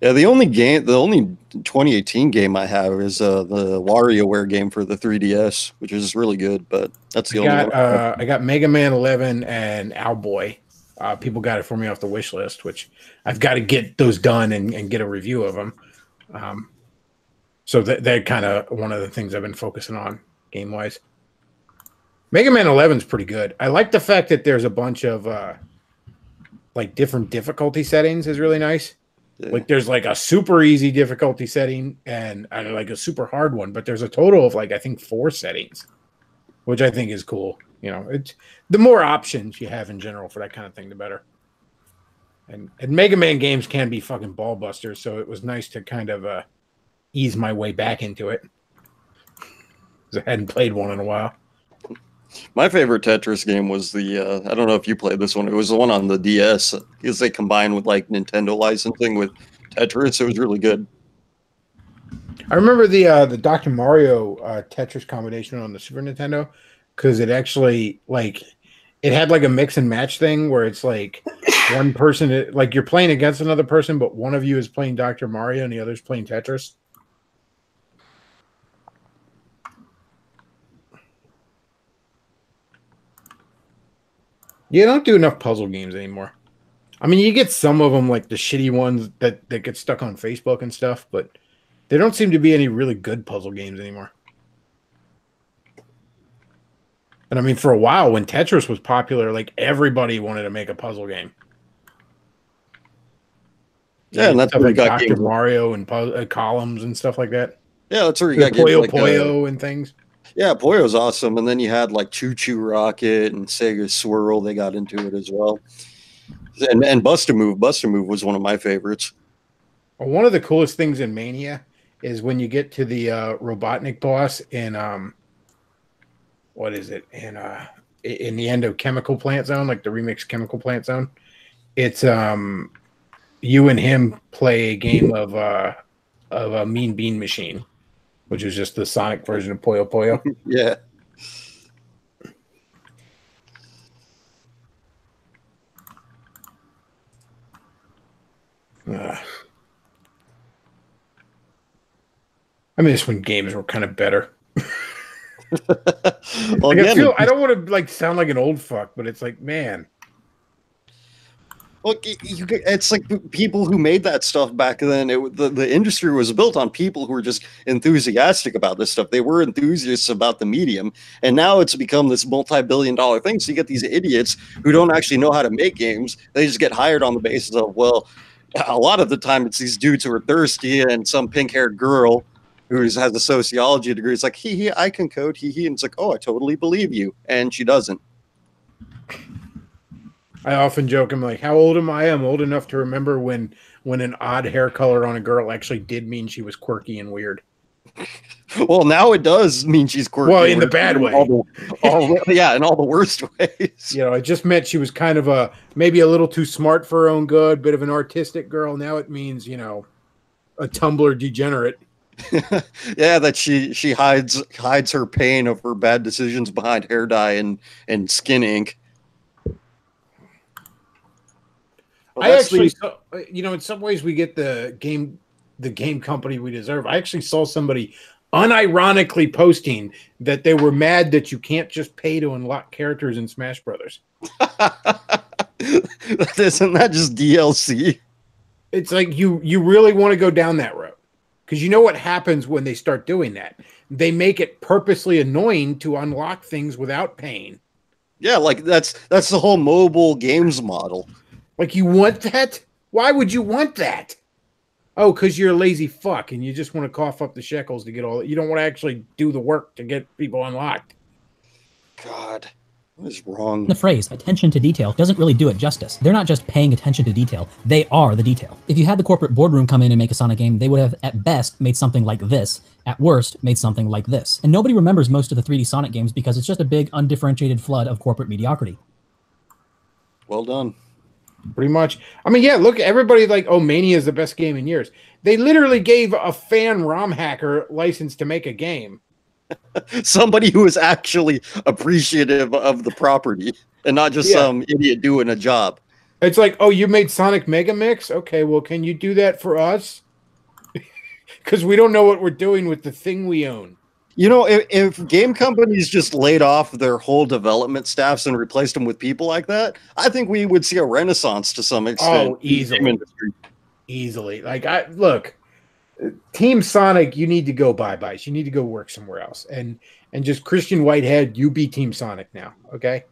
Yeah, the only 2018 game I have is the WarioWare game for the 3DS, which is really good, but that's the only one. I got Mega Man 11 and Owlboy. People got it for me off the wish list, which I've got to get those done and get a review of them. So they're kind of one of the things I've been focusing on game-wise. Mega Man 11 is pretty good. I like the fact that there's a bunch of like different difficulty settings is really nice. Yeah. Like there's like a super easy difficulty setting and like a super hard one, but there's a total of like I think 4 settings, which I think is cool. It's the more options you have in general for that kind of thing, the better. And Mega Man games can be fucking ball busters, so it was nice to kind of ease my way back into it, because I hadn't played one in a while. My favorite Tetris game was the I don't know if you played this one. It was the one on the DS, because they combined with like Nintendo licensing with Tetris. It was really good. I remember the Dr. Mario Tetris combination on the Super Nintendo, because it actually it had like a mix and match thing where it's like one person, like you're playing against another person, but one of you is playing Dr. Mario and the other's playing Tetris. You don't do enough puzzle games anymore. I mean, you get some of them, like the shitty ones that get stuck on Facebook and stuff, but there don't seem to be any really good puzzle games anymore. And I mean, for a while, when Tetris was popular, like everybody wanted to make a puzzle game. Yeah, and that's where like you got Dr. Mario and columns and stuff like that. Yeah, that's where you got Puyo like, Puyo and things. Yeah, Puyo's awesome. And then you had like Choo Choo Rocket and Sega Swirl. They got into it as well. And Bust a Move. Bust a Move was one of my favorites. Well, one of the coolest things in Mania is when you get to the Robotnik boss in what is it? In the end of Chemical Plant Zone, like the remix Chemical Plant Zone. It's you and him play a game of a Mean Bean Machine, which is just the Sonic version of Puyo Puyo. Yeah. I mean, this when games were kind of better. Well, I don't want to like sound like an old fuck, but it's like, man. Look, it's like people who made that stuff back then. The industry was built on people who were just enthusiastic about this stuff. They were enthusiasts about the medium, and now it's become this multi-billion-dollar thing. So you get these idiots who don't actually know how to make games. They just get hired on the basis of, well, a lot of the time it's these dudes who are thirsty and some pink-haired girl who has a sociology degree. It's like, hee, I can code, hee. And it's like, oh, I totally believe you. And she doesn't. I often joke, I'm like, how old am I? I'm old enough to remember when an odd hair color on a girl actually did mean she was quirky and weird. Well, now it does mean she's quirky. Well, in the bad way. Yeah, in all the worst ways. You know, it just meant she was kind of maybe a little too smart for her own good, bit of an artistic girl. Now it means, you know, a Tumblr degenerate. Yeah, that she hides her pain of her bad decisions behind hair dye and skin ink. I actually saw, you know, in some ways we get the game company we deserve. I actually saw somebody unironically posting that they were mad that you can't just pay to unlock characters in Smash Brothers. Isn't that just DLC? It's like you really want to go down that road, because you know what happens when they start doing that. They make it purposely annoying to unlock things without paying. Yeah, like that's the whole mobile games model. Like, you want that? Why would you want that? Oh, because you're a lazy fuck and you just want to cough up the shekels to get all. You don't want to actually do the work to get people unlocked. God, what is wrong? The phrase attention to detail doesn't really do it justice. They're not just paying attention to detail. They are the detail. If you had the corporate boardroom come in and make a Sonic game, they would have at best made something like this. At worst, made something like this. And nobody remembers most of the 3D Sonic games because it's just a big undifferentiated flood of corporate mediocrity. Well done. Pretty much. I mean, yeah, look, everybody like, oh, Mania is the best game in years. They literally gave a fan ROM hacker license to make a game. Somebody who is actually appreciative of the property and not just some idiot doing a job. It's like, oh, you made Sonic Mega Mix? Okay, well, can you do that for us? Because we don't know what we're doing with the thing we own. You know, if game companies just laid off their whole development staffs and replaced them with people like that, I think we would see a renaissance to some extent. Oh, easily. Easily. Like, look, Team Sonic, you need to go bye-byes. You need to go work somewhere else. And just Christian Whitehead, you be Team Sonic now, okay?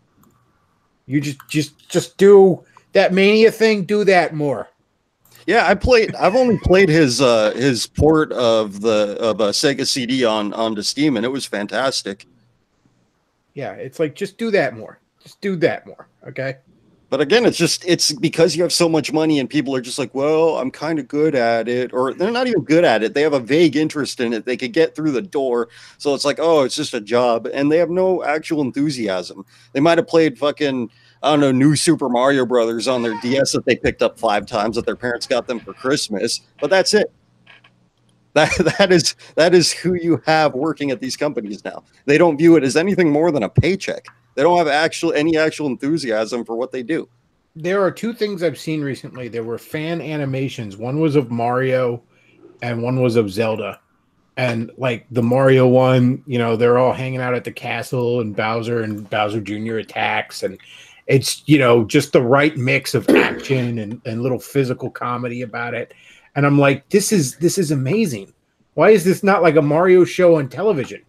You just do that Mania thing, do that more. Yeah, I've only played his port of a Sega CD onto Steam, and it was fantastic. Yeah, it's like, just do that more. Just do that more, okay? But again, it's because you have so much money and people are just like, well, I'm kind of good at it, or they're not even good at it. They have a vague interest in it. They could get through the door. So it's like, oh, it's just a job. And they have no actual enthusiasm. They might have played fucking, I don't know, New Super Mario Brothers on their DS that they picked up 5 times that their parents got them for Christmas. But that's it. That is who you have working at these companies now. They don't view it as anything more than a paycheck. They don't have any actual enthusiasm for what they do. There are 2 things I've seen recently. There were fan animations. One was of Mario and one was of Zelda. And like the Mario one, you know, they're all hanging out at the castle and Bowser Jr. attacks. And it's, you know, just the right mix of action and little physical comedy about it. And I'm like, this is amazing. Why is this not like a Mario show on television?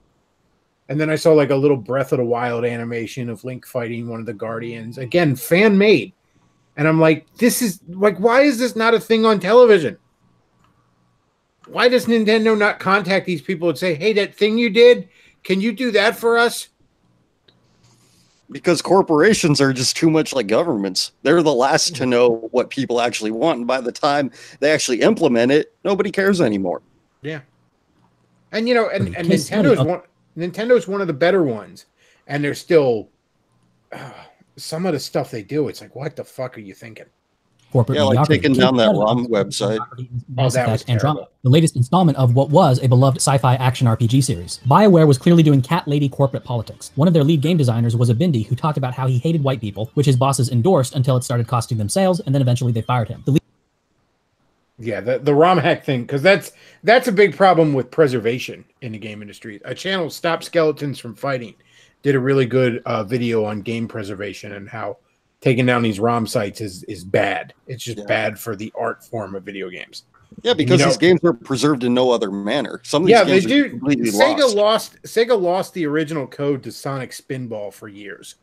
And then I saw like a little Breath of the Wild animation of Link fighting one of the Guardians. Again, fan made. And I'm like, this is like, why is this not a thing on television? Why does Nintendo not contact these people and say, hey, that thing you did, can you do that for us? Because corporations are just too much like governments. They're the last to know what people actually want. And by the time they actually implement it, nobody cares anymore. Yeah. And, you know, and Nintendo's one of the better ones. And they're still some of the stuff they do. It's like, what the fuck are you thinking? Corporate like taking down that ROM website. Oh, that was Andromeda, the latest installment of what was a beloved sci-fi action RPG series. BioWare was clearly doing cat lady corporate politics. One of their lead game designers was a Bindi who talked about how he hated white people, which his bosses endorsed until it started costing them sales, and then eventually they fired him. Yeah, the ROM hack thing, because that's a big problem with preservation in the game industry. A channel, Stop Skeletons from Fighting, did a really good video on game preservation and how taking down these ROM sites is bad. It's just bad for the art form of video games. Yeah, because these games are preserved in no other manner. Some of these games they do. Are completely Sega lost the original code to Sonic Spinball for years.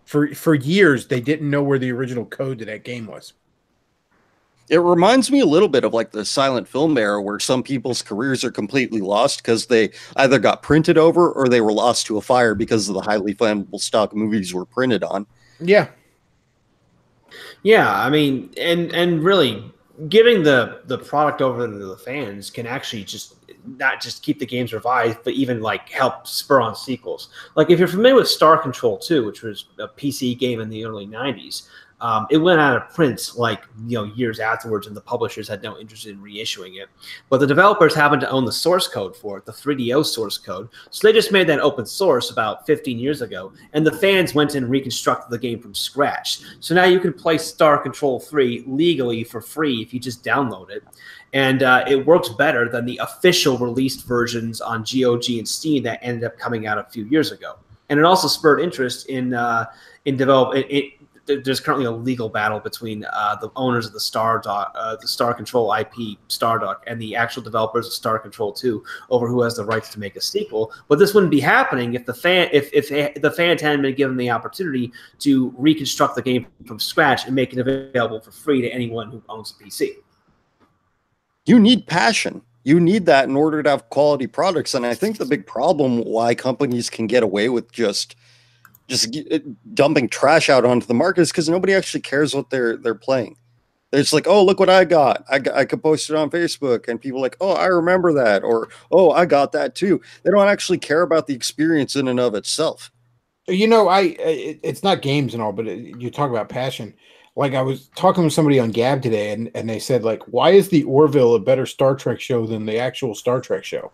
For years, they didn't know where the original code to that game was. It reminds me a little bit of like the silent film era where some people's careers are completely lost because they either got printed over or they were lost to a fire because of the highly flammable stock movies were printed on. Yeah. Yeah, I mean, and really, giving the product over to the fans can actually just not just keep the games revived, but even like help spur on sequels. Like if you're familiar with Star Control 2, which was a PC game in the early 90s, it went out of print like years afterwards, and the publishers had no interest in reissuing it. But the developers happened to own the source code for it, the 3DO source code, so they just made that open source about 15 years ago, and the fans went and reconstructed the game from scratch. So now you can play Star Control 3 legally for free if you just download it. And it works better than the official released versions on GOG and Steam that ended up coming out a few years ago. And it also spurred interest in development. There's currently a legal battle between the owners of the Star Control IP, Stardock, and the actual developers of Star Control 2 over who has the rights to make a sequel. But this wouldn't be happening if the fans hadn't been given the opportunity to reconstruct the game from scratch and make it available for free to anyone who owns a PC. You need passion. You need that in order to have quality products. And I think the big problem why companies can get away with just dumping trash out onto the market is because nobody actually cares what they're playing. It's like, oh, look what I got. I could post it on Facebook, and people are like, oh, I remember that, or oh, I got that too. They don't actually care about the experience in and of itself. It's not games and all, but you talk about passion. Like I was talking with somebody on Gab today, and they said, like, why is the Orville a better Star Trek show than the actual Star Trek show?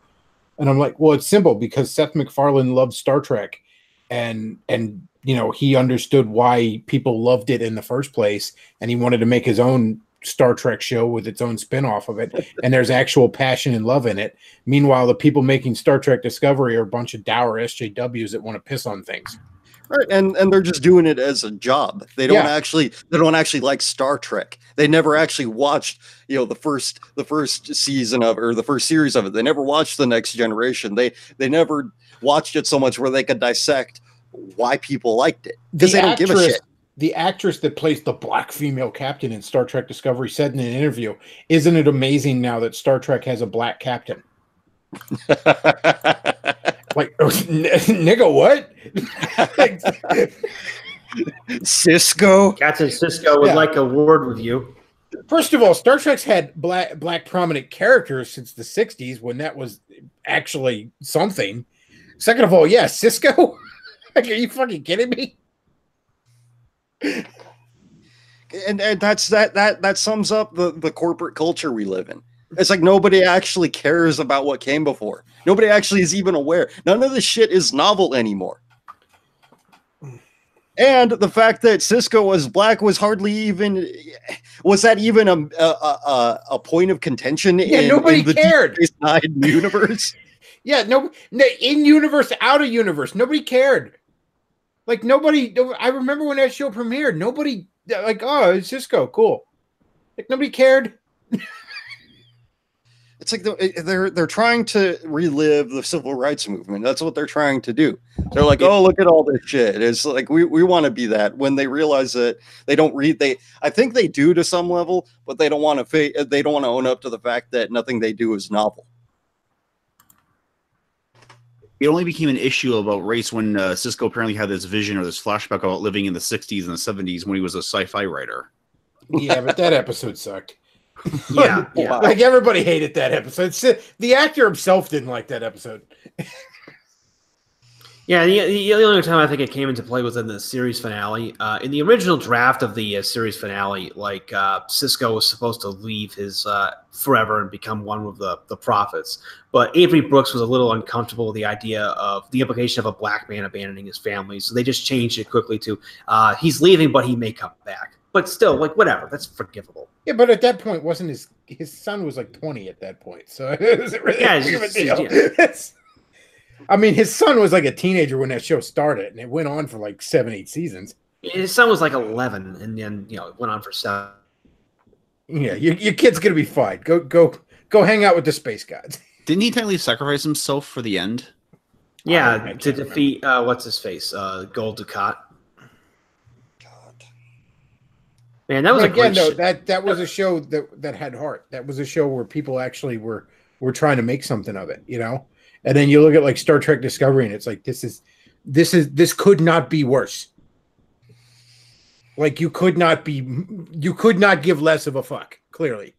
And I'm like, well, it's simple, because Seth MacFarlane loved Star Trek, and he understood why people loved it in the first place, and he wanted to make his own Star Trek show with its own spin-off of it, and there's actual passion and love in it. Meanwhile, the people making Star Trek Discovery are a bunch of dour SJWs that want to piss on things. Right, and they're just doing it as a job. They don't actually like Star Trek. They never actually watched, the first season of, or the first series of it. They never watched The Next Generation. They never watched it so much where they could dissect why people liked it, because they don't give a shit. The actress that plays the black female captain in Star Trek Discovery said in an interview, "Isn't it amazing now that Star Trek has a black captain?" Like, nigga, what? Cisco? Captain Cisco would like a word with you. First of all, Star Trek's had black prominent characters since the 60s, when that was actually something. Second of all, Cisco? Like, are you fucking kidding me? And that sums up the corporate culture we live in. It's like nobody actually cares about what came before. Nobody actually is even aware. None of this shit is novel anymore. And the fact that Cisco was black was hardly even, was that even a point of contention? Nobody cared. Inside the universe. No, in universe, out of universe, nobody cared. Like nobody. I remember when that show premiered. Nobody like, oh, it's Cisco, cool. Like nobody cared. It's like they're trying to relive the civil rights movement. That's what they're trying to do. They're like, oh, look at all this shit. It's like we want to be that, when they realize that they don't read. I think they do to some level, but they don't want to. They don't want to own up to the fact that nothing they do is novel. It only became an issue about race when Cisco apparently had this vision or this flashback about living in the 60s and the 70s when he was a sci-fi writer. Yeah, but that episode sucked. Yeah. Like everybody hated that episode. The actor himself didn't like that episode. Yeah, the only time I think it came into play was in the series finale. In the original draft of the series finale, like Cisco was supposed to leave his forever and become one of the prophets. But Avery Brooks was a little uncomfortable with the idea of the implication of a black man abandoning his family. So they just changed it quickly to he's leaving, but he may come back. But still, like, whatever, that's forgivable. Yeah, but at that point, wasn't his son was like 20 at that point, so it wasn't really big of a deal. I mean, his son was like a teenager when that show started, and it went on for like 7-8 seasons. His son was like 11, and then it went on for 7. Yeah, your kid's gonna be fine. Go hang out with the space gods. Didn't he technically sacrifice himself for the end? Yeah, to defeat what's his face, Gul Dukat. Man, that was again though. That was a show that had heart. That was a show where people actually were trying to make something of it, And then you look at like Star Trek Discovery, and it's like this could not be worse. Like you could not give less of a fuck. Clearly,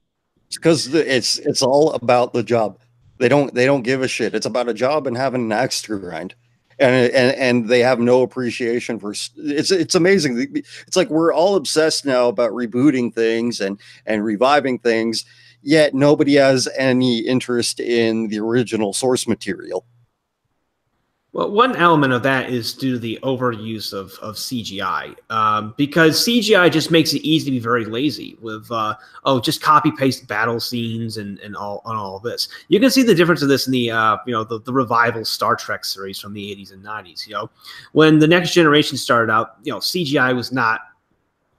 It's because it's all about the job. They don't give a shit. It's about a job and having an axe to grind, and they have no appreciation for. It's amazing. It's like we're all obsessed now about rebooting things and reviving things, yet nobody has any interest in the original source material. Well, one element of that is due to the overuse of CGI, because CGI just makes it easy to be very lazy with, just copy paste battle scenes and all of this. You can see the difference of this in the the revival Star Trek series from the 80s and 90s. When the Next Generation started out, CGI was not.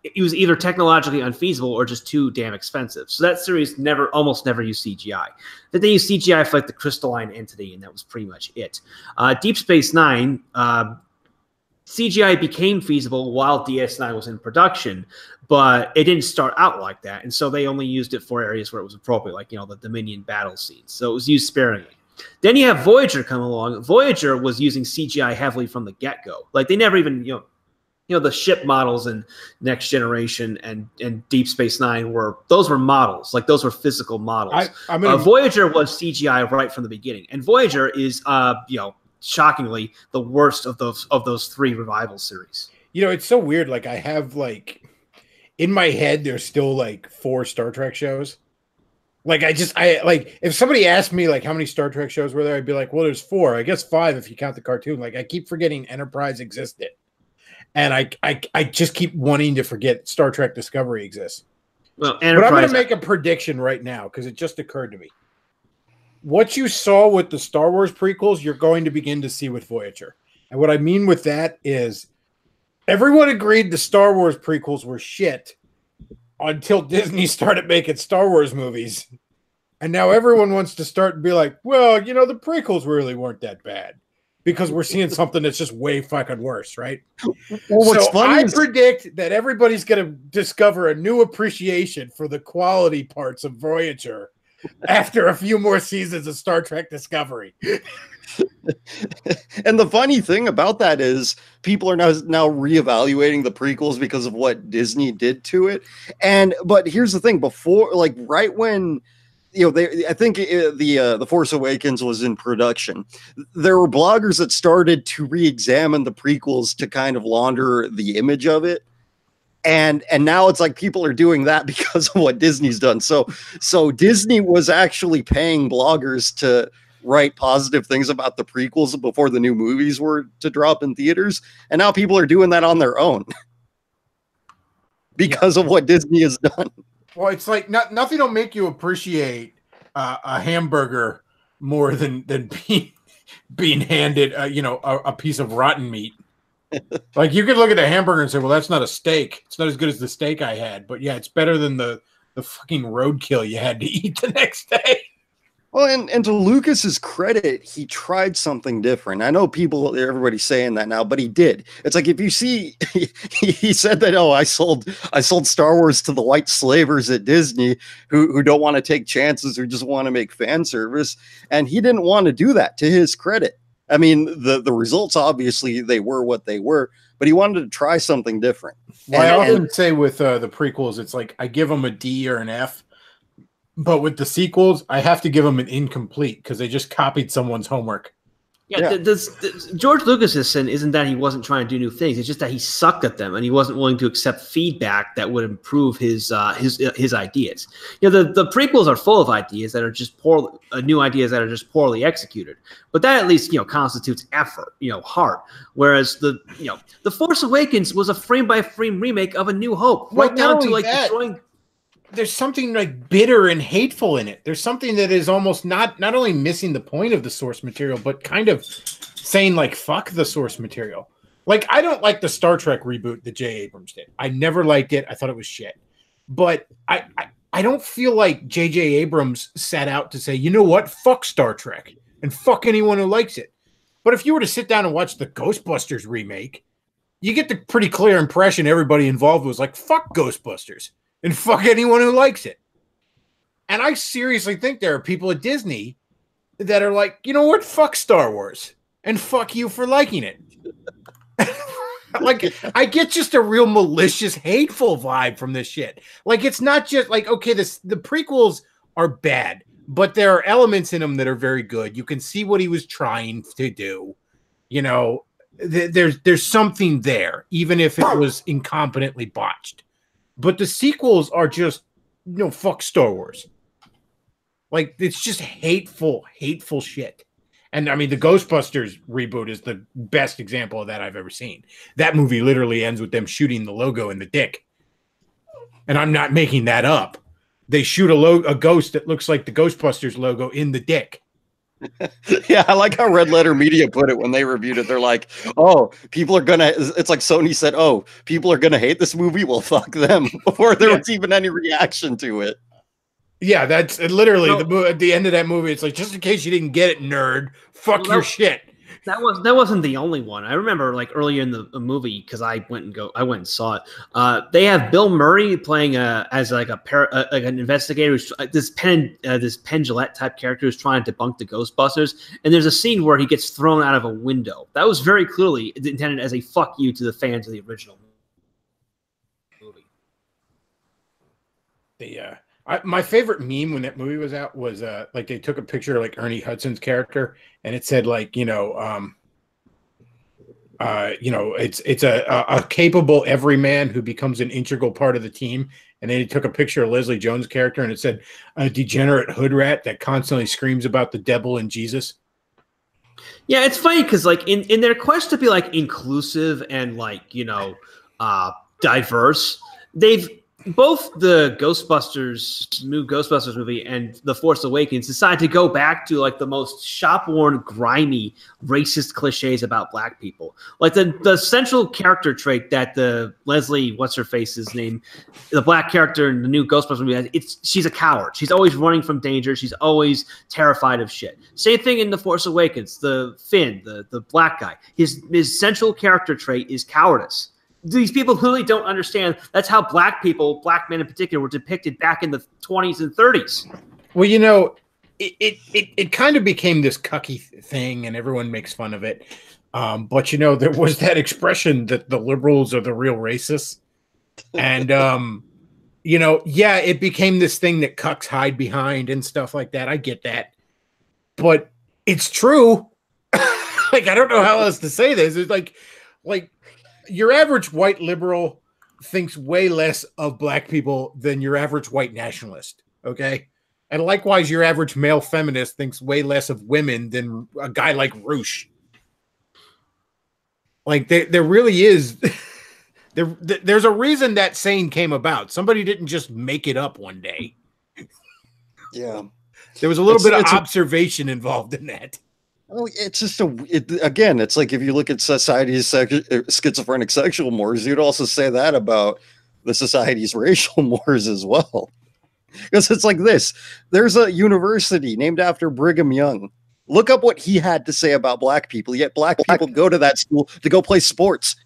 It was either technologically unfeasible or just too damn expensive. So that series almost never used CGI. Then they used CGI for like the crystalline entity, and that was pretty much it. Deep Space Nine, CGI became feasible while DS9 was in production, but it didn't start out like that. And so they only used it for areas where it was appropriate, like, the Dominion battle scenes. So it was used sparingly. Then you have Voyager come along. Voyager was using CGI heavily from the get-go. Like they never even, the ship models in Next Generation and Deep Space Nine were models, like those were physical models. Voyager was CGI right from the beginning, and Voyager is, shockingly the worst of those three revival series. It's so weird. Like I have in my head, there's still 4 Star Trek shows. Like if somebody asked me how many Star Trek shows were there, I'd be like, well, there's 4. I guess 5 if you count the cartoon. Like I keep forgetting Enterprise existed. And I just keep wanting to forget Star Trek Discovery exists. Well, but I'm going to make a prediction right now because it just occurred to me. What you saw with the Star Wars prequels, you're going to begin to see with Voyager. And what I mean with that is everyone agreed the Star Wars prequels were shit until Disney started making Star Wars movies. And now everyone wants to start and be like, well, the prequels really weren't that bad. Because we're seeing something that's just way fucking worse, right? Well, I predict that everybody's going to discover a new appreciation for the quality parts of Voyager after a few more seasons of Star Trek Discovery. And the funny thing about that is people are now reevaluating the prequels because of what Disney did to it. But here's the thing: before, right when. I think the Force Awakens was in production. There were bloggers that started to re-examine the prequels to kind of launder the image of it, and now it's like people are doing that because of what Disney's done. So Disney was actually paying bloggers to write positive things about the prequels before the new movies were to drop in theaters, and now people are doing that on their own because of what Disney has done. Well, it's like nothing will make you appreciate a hamburger more than being handed a piece of rotten meat. Like you could look at a hamburger and say, well, that's not a steak. It's not as good as the steak I had, but yeah, it's better than the fucking roadkill you had to eat the next day. Well, and to Lucas's credit, he tried something different. I know everybody's saying that now, but he did. It's like if you see, he said that, I sold Star Wars to the white slavers at Disney who don't want to take chances or just want to make fan service, and he didn't want to do that. To his credit, I mean, the results obviously they were what they were, but he wanted to try something different. Well, I often say with the prequels, it's like I give them a D or an F. But with the sequels, I have to give them an incomplete because they just copied someone's homework. Yeah. George Lucas's sin isn't that he wasn't trying to do new things. It's just that he sucked at them and he wasn't willing to accept feedback that would improve his ideas. The prequels are full of ideas that are just new ideas that are just poorly executed. But that at least constitutes effort, heart. Whereas the Force Awakens was a frame by frame remake of A New Hope, right down to destroying. There's something bitter and hateful in it. There's something that is almost not only missing the point of the source material, but kind of saying fuck the source material. Like I don't like the Star Trek reboot that J. Abrams did. I never liked it. I thought it was shit. But I don't feel like J.J. Abrams set out to say, you know what, fuck Star Trek and fuck anyone who likes it. But if you were to sit down and watch the Ghostbusters remake, you get the pretty clear impression everybody involved was like, fuck Ghostbusters. And fuck anyone who likes it. And I seriously think there are people at Disney that are like, you know what? Fuck Star Wars. And fuck you for liking it. like I get just a real malicious, hateful vibe from this shit. Like it's not just like okay, the prequels are bad, but there are elements in them that are very good. You can see what he was trying to do. You know, there's something there, even if it was incompetently botched. But the sequels are just fuck Star Wars. Like it's just hateful shit. And I mean, the Ghostbusters reboot is the best example of that I've ever seen. That movie literally ends with them shooting the logo in the dick. And I'm not making that up. They shoot a ghost that looks like the Ghostbusters logo in the dick. Yeah, I like how Red Letter Media put it when they reviewed it. They're like, oh, people are gonna, it's like Sony said, oh, people are gonna hate this movie. Well, fuck them, before there was even any reaction to it. Yeah, that's literally at the end of that movie. It's like, just in case you didn't get it, nerd, fuck your shit. That wasn't the only one. I remember like earlier in the movie because I went and saw it. They have Bill Murray playing as like an investigator who's this Penn Jillette type character who's trying to debunk the Ghostbusters. And there's a scene where he gets thrown out of a window. That was very clearly intended as a fuck you to the fans of the original movie. My favorite meme when that movie was out was like they took a picture of like Ernie Hudson's character and it said like it's a capable everyman who becomes an integral part of the team, and then he took a picture of Leslie Jones' character and it said a degenerate hood rat that constantly screams about the devil and Jesus. Yeah, it's funny because like in their quest to be like inclusive and like diverse, they've both the new Ghostbusters movie and The Force Awakens decided to go back to like the most shop-worn, grimy, racist cliches about black people. Like the central character trait that the Leslie, what's her face's name, the black character in the new Ghostbusters movie, she's a coward. She's always running from danger. She's always terrified of shit. Same thing in The Force Awakens. The Finn, the black guy, his central character trait is cowardice. These people clearly don't understand that's how black people, black men in particular, were depicted back in the 20s and 30s. Well, it kind of became this cucky thing and everyone makes fun of it. But there was that expression that the liberals are the real racists. And, it became this thing that cucks hide behind and stuff like that. I get that. But it's true. Like, I don't know how else to say this. It's like your average white liberal thinks way less of black people than your average white nationalist, okay? And likewise, your average male feminist thinks way less of women than a guy like Roosh. Like, there really is... There's a reason that saying came about. Somebody didn't just make it up one day. Yeah. There was a little bit of observation involved in that. Oh, it's just again, it's like if you look at society's schizophrenic sexual mores, you'd also say that about the society's racial mores as well. Because it's like this. There's a university named after Brigham Young. Look up what he had to say about black people, yet black people go to that school to go play sports.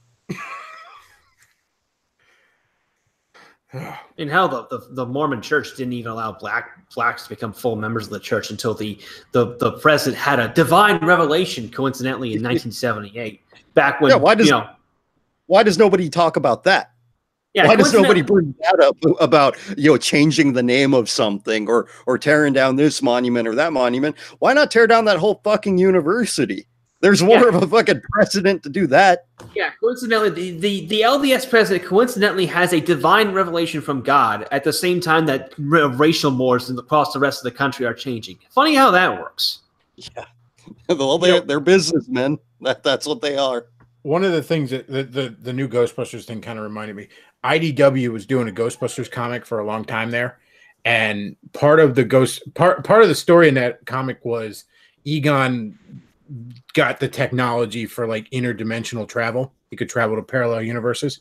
In hell, the Mormon Church didn't even allow blacks to become full members of the church until the president had a divine revelation, coincidentally, in 1978. Back when, why does nobody talk about that? Yeah, why does nobody bring that up about changing the name of something or tearing down this monument or that monument? Why not tear down that whole fucking university? There's more of a fucking precedent to do that. Yeah, coincidentally, the LDS president coincidentally has a divine revelation from God at the same time that racial mores across the rest of the country are changing. Funny how that works. Yeah. Well, they're businessmen. That's what they are. One of the things that the new Ghostbusters thing kind of reminded me, IDW was doing a Ghostbusters comic for a long time there. And part of the story in that comic was Egon got the technology for like interdimensional travel. He could travel to parallel universes,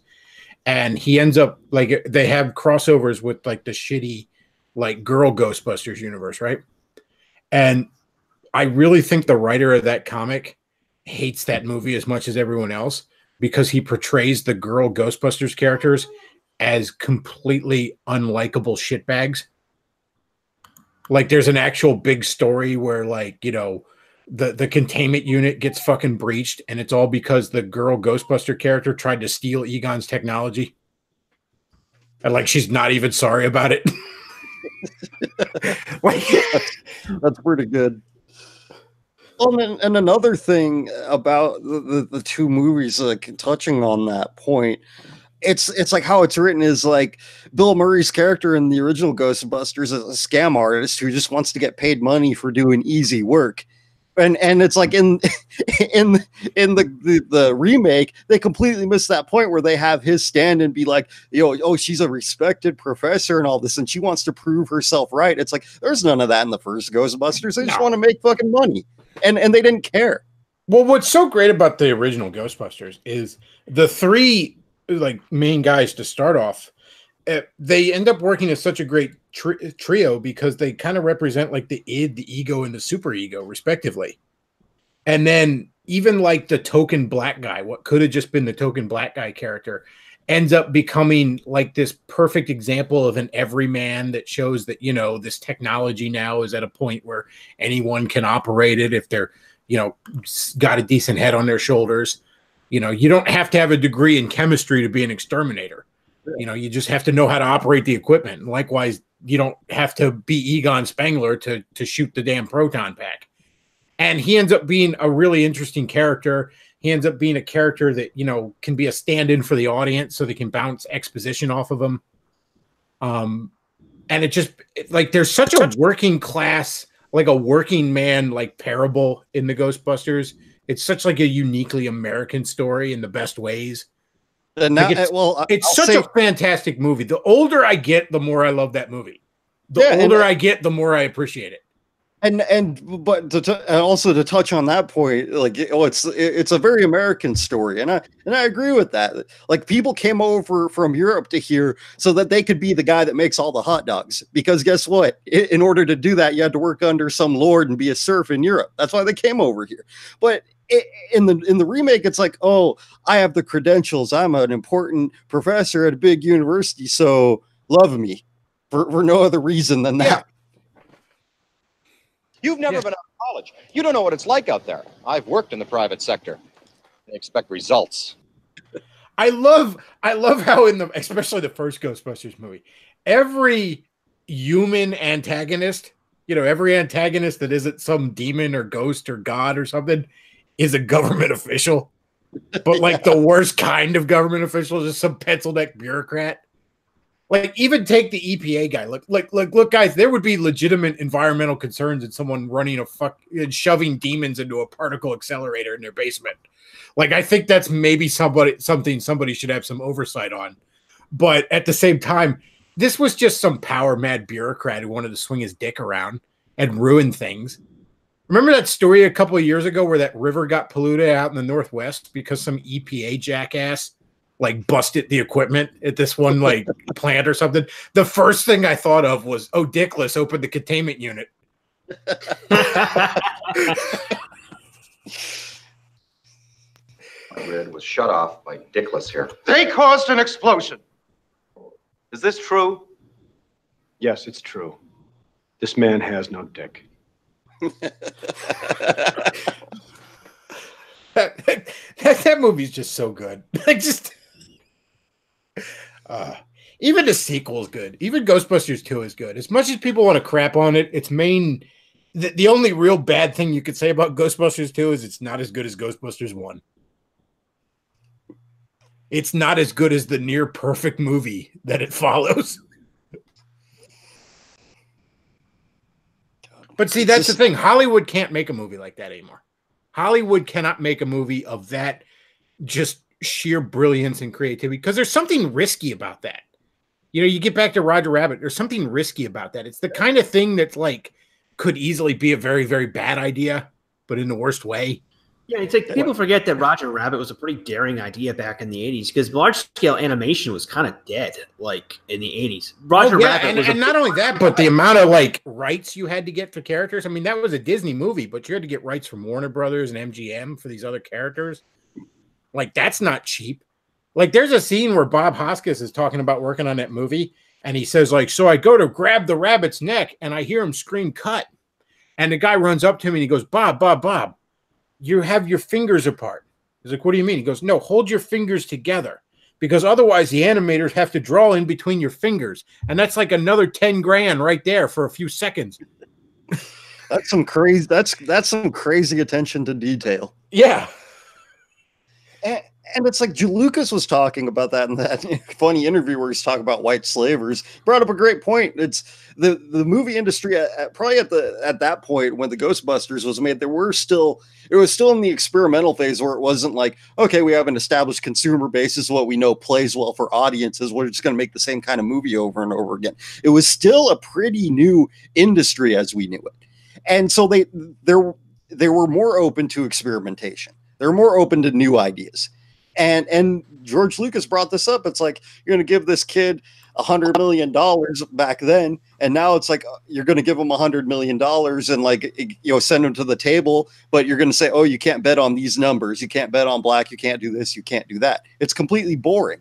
and he ends up like they have crossovers with like the shitty like girl Ghostbusters universe, right? And I really think the writer of that comic hates that movie as much as everyone else because he portrays the girl Ghostbusters characters as completely unlikable shitbags. Like there's an actual big story where like, the containment unit gets fucking breached, and it's all because the girl Ghostbuster character tried to steal Egon's technology. And like she's not even sorry about it. Like that's pretty good. Well, and another thing about the two movies, like touching on that point, it's like how it's written is like Bill Murray's character in the original Ghostbusters is a scam artist who just wants to get paid money for doing easy work. And it's like in the remake, they completely miss that point where they have his stand and be like, oh, she's a respected professor and all this, and she wants to prove herself right. It's like there's none of that in the first Ghostbusters. They just want to make fucking money, and they didn't care. Well, what's so great about the original Ghostbusters is the three like main guys to start off. They end up working as such a great trio because they kind of represent like the id, the ego, and the superego, respectively. And then even like the token black guy, what could have just been the token black guy character, ends up becoming like this perfect example of an everyman that shows that, you know, this technology now is at a point where anyone can operate it if they're, you know, got a decent head on their shoulders. You know, you don't have to have a degree in chemistry to be an exterminator. You know, you just have to know how to operate the equipment. And likewise, you don't have to be Egon Spengler to shoot the damn proton pack. And he ends up being a really interesting character. He ends up being a character that, you know, can be a stand-in for the audience so they can bounce exposition off of him. And it just, like, there's such a working class, like a working man, like parable in the Ghostbusters. It's such like a uniquely American story in the best ways. And now, like it's I'll such a fantastic movie. The older I get, the more I love that movie. The older I get, the more I appreciate it. But also to touch on that point, like it's a very American story, and I agree with that. Like people came over from Europe to here so that they could be the guy that makes all the hot dogs. Because guess what? In order to do that, you had to work under some lord and be a serf in Europe. That's why they came over here. But in the remake, it's like, oh, I have the credentials. I'm an important professor at a big university, so love me for no other reason than that. Yeah. You've never been out of college. You don't know what it's like out there. I've worked in the private sector. They expect results. I love how especially the first Ghostbusters movie, every human antagonist, you know, every antagonist that isn't some demon or ghost or god or something is a government official. But like the worst kind of government official is just some pencil neck bureaucrat. Like, even take the EPA guy. Look, guys, there would be legitimate environmental concerns in someone running and shoving demons into a particle accelerator in their basement. Like, I think that's maybe something somebody should have some oversight on. But at the same time, this was just some power mad bureaucrat who wanted to swing his dick around and ruin things. Remember that story a couple of years ago where that river got polluted out in the Northwest because some EPA jackass like busted the equipment at this one like plant or something? The first thing I thought of was, oh, Dickless opened the containment unit. My grid was shut off by Dickless here. They caused an explosion. Is this true? Yes, it's true. This man has no dick. That movie's just so good. Like, just even the sequel is good. Even Ghostbusters 2 is good. As much as people want to crap on it, the only real bad thing you could say about Ghostbusters 2 is it's not as good as Ghostbusters 1. It's not as good as the near perfect movie that it follows. But see, that's the thing. Hollywood can't make a movie like that anymore. Hollywood cannot make a movie of that just sheer brilliance and creativity because there's something risky about that. You know, you get back to Roger Rabbit, there's something risky about that. It's the kind of thing that's like could easily be a very, very bad idea, but in the worst way. Yeah, it's like people forget that Roger Rabbit was a pretty daring idea back in the 80s because large-scale animation was kind of dead, like, in the 80s. Roger Rabbit was... And not only that, but the amount of, like, rights you had to get for characters. I mean, that was a Disney movie, but you had to get rights from Warner Brothers and MGM for these other characters. Like, that's not cheap. Like, there's a scene where Bob Hoskins is talking about working on that movie, and he says, like, so I go to grab the rabbit's neck, and I hear him scream, cut. And the guy runs up to him and he goes, Bob, you have your fingers apart. He's like, what do you mean? He goes, no, hold your fingers together, because otherwise the animators have to draw in between your fingers. And that's like another 10 grand right there for a few seconds. That's some crazy. That's some crazy attention to detail. Yeah. And it's like Lucas was talking about that in that funny interview where he's talking about white slavers. Brought up a great point. It's the movie industry probably at that point when the Ghostbusters was made, it was still in the experimental phase where it wasn't like, okay, we have an established consumer base, this is what we know plays well for audiences, we're just going to make the same kind of movie over and over again. It was still a pretty new industry as we knew it, and so they were more open to experimentation. They're more open to new ideas. And George Lucas brought this up. It's like, you're going to give this kid $100 million back then, and now it's like you're going to give him $100 million and like, send him to the table, but you're going to say, oh, you can't bet on these numbers, you can't bet on black, you can't do this, you can't do that. It's completely boring.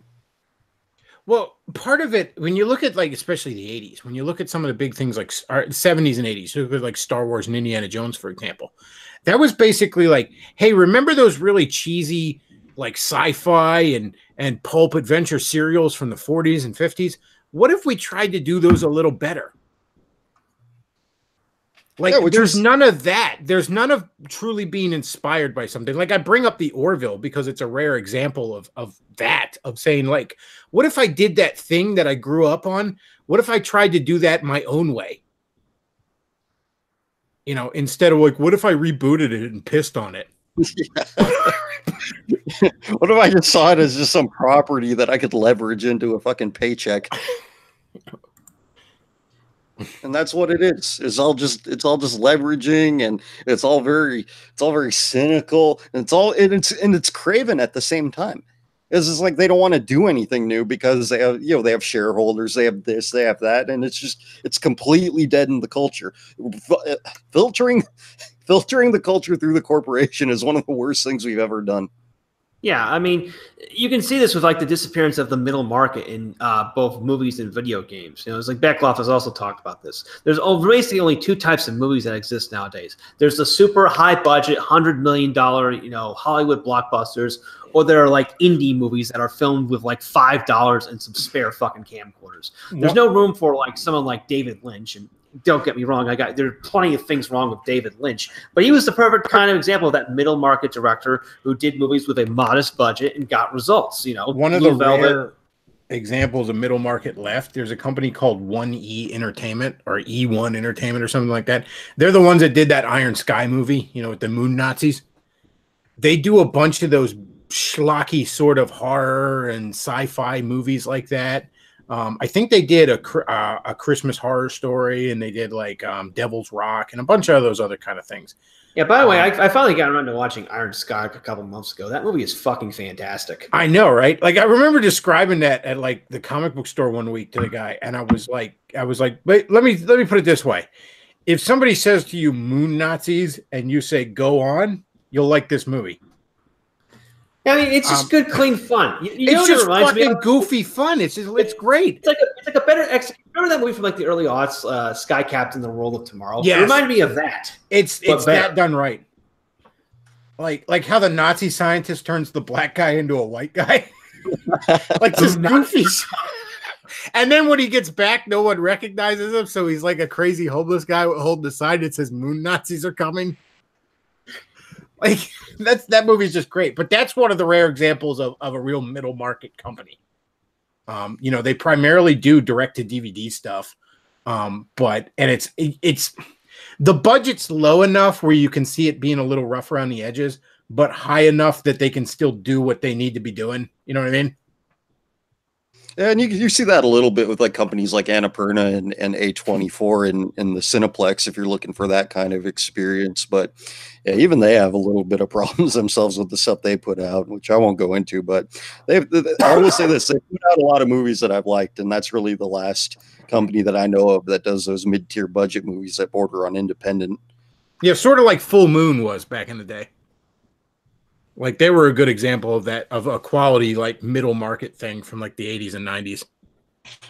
Well, part of it, when you look at like, especially the 80s, when you look at some of the big things like 70s and 80s, so look at like Star Wars and Indiana Jones, for example, that was basically like, hey, remember those really cheesy like sci-fi and pulp adventure serials from the 40s and 50s? What if we tried to do those a little better? Like, there's none of that. There's none of truly being inspired by something. Like, I bring up the Orville because it's a rare example of saying, like, what if I did that thing that I grew up on? What if I tried to do that my own way? Instead of like, what if I rebooted it and pissed on it? What if I just saw it as just some property that I could leverage into a fucking paycheck? And that's what it is. It's all just leveraging, and it's all very cynical, and it's craven at the same time. It's just like they don't want to do anything new because they have shareholders, they have this, they have that, and it's completely dead in the culture. Filtering the culture through the corporation is one of the worst things we've ever done. Yeah, I mean, you can see this with like the disappearance of the middle market in both movies and video games. It's like Bechtloff has also talked about this. There's basically only two types of movies that exist nowadays. There's the super high budget, $100 million, Hollywood blockbusters, or there are like indie movies that are filmed with like $5 and some spare fucking camcorders. There's no room for like someone like David Lynch. And don't get me wrong, there are plenty of things wrong with David Lynch, but he was the perfect kind of example of that middle market director who did movies with a modest budget and got results. One of the rare examples of middle market left, there's a company called 1E Entertainment or E1 Entertainment or something like that. They're the ones that did that Iron Sky movie, with the moon Nazis. They do a bunch of those schlocky sort of horror and sci-fi movies like that. I think they did a Christmas Horror Story, and they did like Devil's Rock and a bunch of those other kind of things. Yeah, by the way, I finally got around to watching Iron Sky a couple months ago. That movie is fucking fantastic. I know, right? Like, I remember describing that at like the comic book store one week to the guy, and I was like, wait, let me put it this way. If somebody says to you moon Nazis and you say go on, you'll like this movie. I mean, it's just good, clean fun. It's just fucking goofy fun. It's great. It's like a better remember that movie from like the early aughts, Sky Captain: The World of Tomorrow? Yes. It reminded me of that. It's that done right. Like how the Nazi scientist turns the black guy into a white guy. Like this goofy. And then when he gets back, no one recognizes him, so he's like a crazy homeless guy holding a sign that says "Moon Nazis are coming." Like that movie is just great, but that's one of the rare examples of a real middle market company. They primarily do direct to DVD stuff, but it's the budget's low enough where you can see it being a little rough around the edges, but high enough that they can still do what they need to be doing. You know what I mean? And you see that a little bit with like companies like Annapurna and A24 in the Cineplex if you're looking for that kind of experience. But yeah, even they have a little bit of problems themselves with the stuff they put out, which I won't go into. But I will say this: they put out a lot of movies that I've liked, and that's really the last company that I know of that does those mid-tier budget movies that border on independent. Yeah, sort of like Full Moon was back in the day. Like they were a good example of that, of a quality like middle market thing from like the 80s and 90s.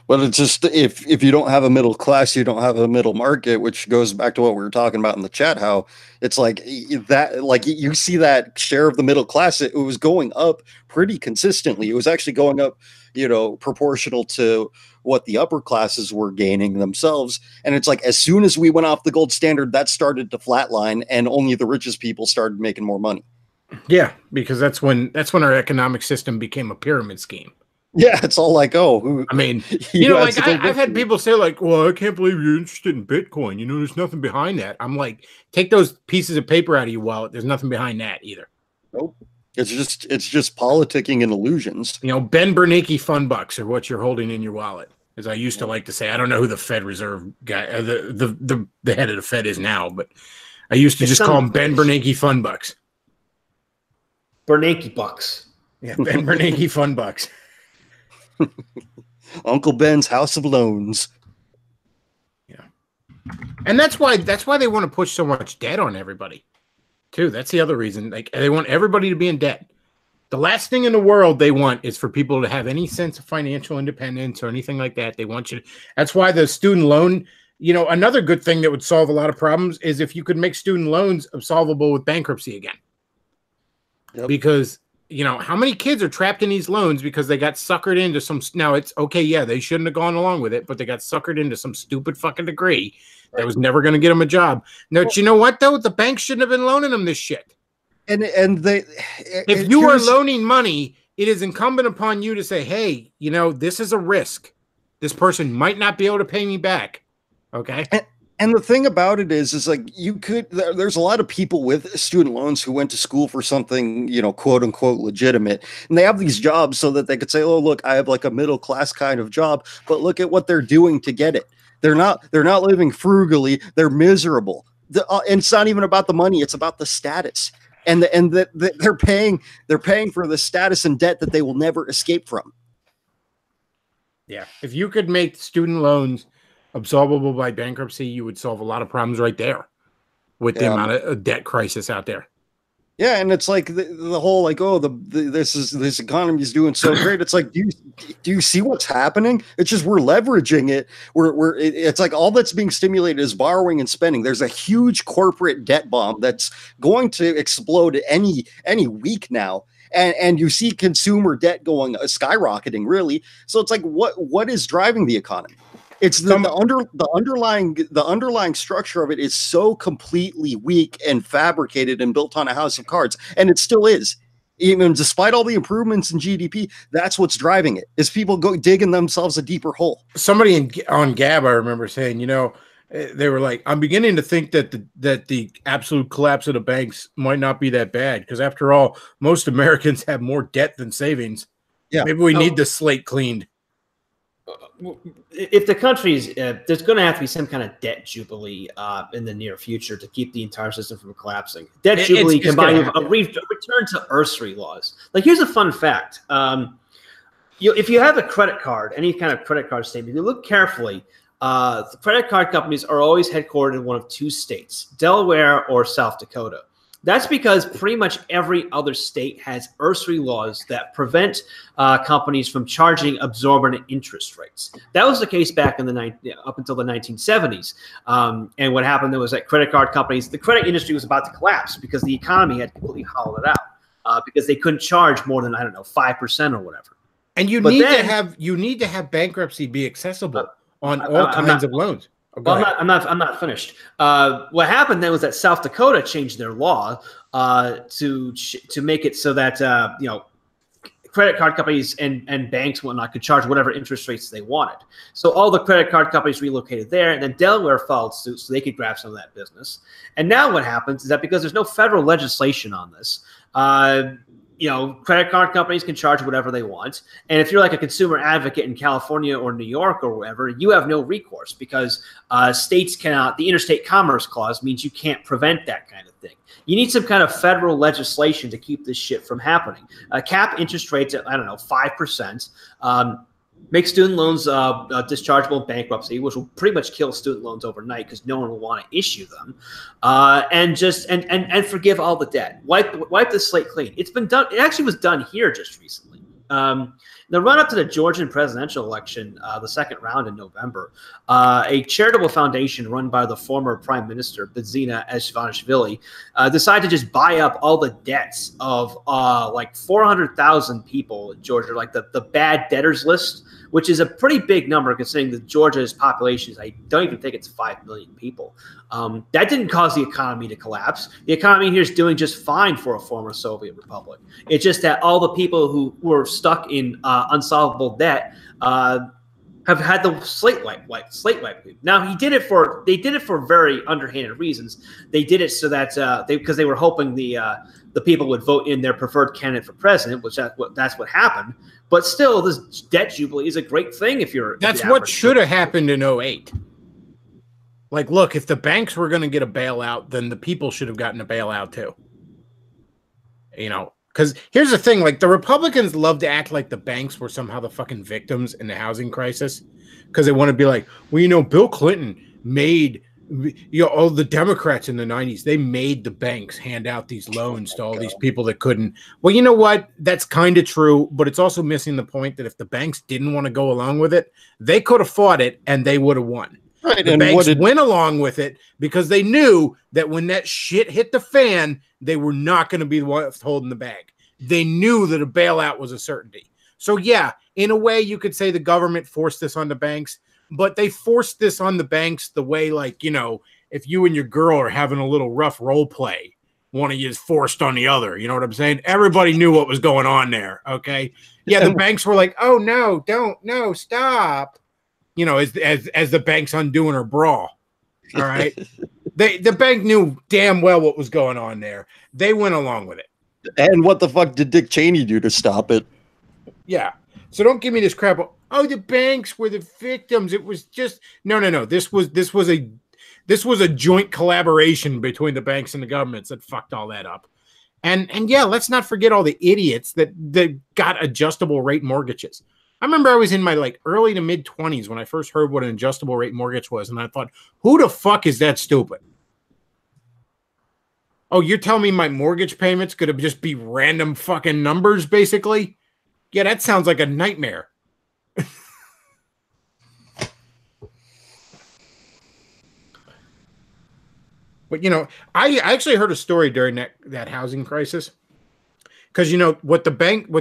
But it's just if you don't have a middle class, you don't have a middle market, which goes back to what we were talking about in the chat. How it's like that, like you see that share of the middle class, it was going up pretty consistently. It was actually going up, proportional to what the upper classes were gaining themselves. And it's like as soon as we went off the gold standard, that started to flatline, and only the richest people started making more money. Yeah, because that's when our economic system became a pyramid scheme. Yeah, it's all like, I mean, like I've had people say like, well, I can't believe you're interested in Bitcoin. There's nothing behind that. I'm like, take those pieces of paper out of your wallet. There's nothing behind that either. Nope. It's just politicking and illusions. Ben Bernanke fun bucks are what you're holding in your wallet. As I used to like to say, I don't know who the Fed Reserve guy, the head of the Fed is now, but I used to call him Ben Bernanke fun bucks. Bernanke bucks. Yeah, Ben Bernanke fun bucks. Uncle Ben's house of loans. Yeah, and that's why they want to push so much debt on everybody, too. That's the other reason. Like they want everybody to be in debt. The last thing in the world they want is for people to have any sense of financial independence or anything like that. They want you to. That's why the student loan. Another good thing that would solve a lot of problems is if you could make student loans solvable with bankruptcy again. Yep. Because how many kids are trapped in these loans because they got suckered into some. Now it's okay, yeah, they shouldn't have gone along with it, but they got suckered into some stupid fucking degree that was never going to get them a job. Now, you know what though? The bank shouldn't have been loaning them this shit. And if you are loaning money, it is incumbent upon you to say, hey, this is a risk. This person might not be able to pay me back. Okay. And the thing about it is like there's a lot of people with student loans who went to school for something, quote unquote legitimate. And they have these jobs so that they could say, oh, look, I have like a middle class kind of job, but look at what they're doing to get it. They're not living frugally. They're miserable. And it's not even about the money. It's about the status. And they're paying for the status and debt that they will never escape from. Yeah. If you could make student loans absolvable by bankruptcy, you would solve a lot of problems right there with the amount of debt crisis out there. Yeah, and it's like the whole like, oh, this economy is doing so great. It's like, do you see what's happening? It's just we're leveraging it. It's like all that's being stimulated is borrowing and spending. There's a huge corporate debt bomb that's going to explode any week now. And you see consumer debt going skyrocketing, really. So it's like, what is driving the economy? It's the underlying structure of it is so completely weak and fabricated and built on a house of cards, and it still is. Even despite all the improvements in GDP, that's what's driving it. Is people digging themselves a deeper hole. Somebody on Gab, I remember saying, they were like, I'm beginning to think that the absolute collapse of the banks might not be that bad because after all, most Americans have more debt than savings. Yeah, maybe we need the slate cleaned. If the country's there's going to have to be some kind of debt jubilee in the near future to keep the entire system from collapsing. Debt jubilee combined with a return to usury laws. Like, here's a fun fact: if you have a credit card, any kind of credit card statement, if you look carefully, the credit card companies are always headquartered in one of two states: Delaware or South Dakota. That's because pretty much every other state has usury laws that prevent companies from charging absorbent interest rates. That was the case back in up until the 1970s. And what happened there was that credit card companies, the credit industry was about to collapse because the economy had completely hollowed it out because they couldn't charge more than, 5% or whatever. And you need to have bankruptcy be accessible on all kinds of loans. Well, I'm not finished. What happened then was that South Dakota changed their law to make it so that credit card companies and banks and whatnot could charge whatever interest rates they wanted. So all the credit card companies relocated there, and then Delaware followed suit so they could grab some of that business. And now what happens is that because there's no federal legislation on this, credit card companies can charge whatever they want. And if you're like a consumer advocate in California or New York or wherever, you have no recourse because states cannot, the interstate commerce clause means you can't prevent that kind of thing. You need some kind of federal legislation to keep this shit from happening. Cap interest rates at, 5%. Make student loans dischargeable in bankruptcy, which will pretty much kill student loans overnight because no one will want to issue them, and forgive all the debt. Wipe the slate clean. It's been done. It actually was done here just recently. The run-up to the Georgian presidential election, the second round in November, a charitable foundation run by the former prime minister, Bidzina Eshvanishvili, decided to just buy up all the debts of like 400,000 people in Georgia, like the bad debtors list, which is a pretty big number considering that Georgia's population is, I don't even think it's 5 million people. That didn't cause the economy to collapse. The economy here is doing just fine for a former Soviet republic. It's just that all the people who were stuck in unsolvable debt have had the slate wiped. Now they did it for very underhanded reasons. They did it so that because they were hoping the people would vote in their preferred candidate for president, which that's what happened. But still, this debt jubilee is a great thing if you're. That's what should have happened in 08. Like, look, if the banks were going to get a bailout, then the people should have gotten a bailout too. You know, because here's the thing: like, the Republicans love to act like the banks were somehow the fucking victims in the housing crisis, because they want to be like, well, you know, Bill Clinton made. All the Democrats in the 90s, they made the banks hand out these loans to all these people that couldn't. Well, you know what? That's kind of true, but it's also missing the point that if the banks didn't want to go along with it, they could have fought it and they would have won. Right, the banks went along with it because they knew that when that shit hit the fan, they were not going to be the ones holding the bag. They knew that a bailout was a certainty. So yeah, in a way, you could say the government forced this on the banks. But they forced this on the banks the way, like, you know, if you and your girl are having a little rough role play, one of you is forced on the other. You know what I'm saying? Everybody knew what was going on there. Okay. Yeah. The banks were like, oh, no, stop. You know, as the bank's undoing her bra. All right. The bank knew damn well what was going on there. They went along with it. And what the fuck did Dick Cheney do to stop it? Yeah. So don't give me this crap. Oh, the banks were the victims. It was just no. This was a joint collaboration between the banks and the governments that fucked all that up. And yeah, let's not forget all the idiots that got adjustable rate mortgages. I remember I was in my like early to mid 20s when I first heard what an adjustable rate mortgage was, and I thought, who the fuck is that stupid? Oh, you're telling me my mortgage payment's gonna just be random fucking numbers, basically? Yeah, that sounds like a nightmare. But, you know, I actually heard a story during that housing crisis. Because, you know, what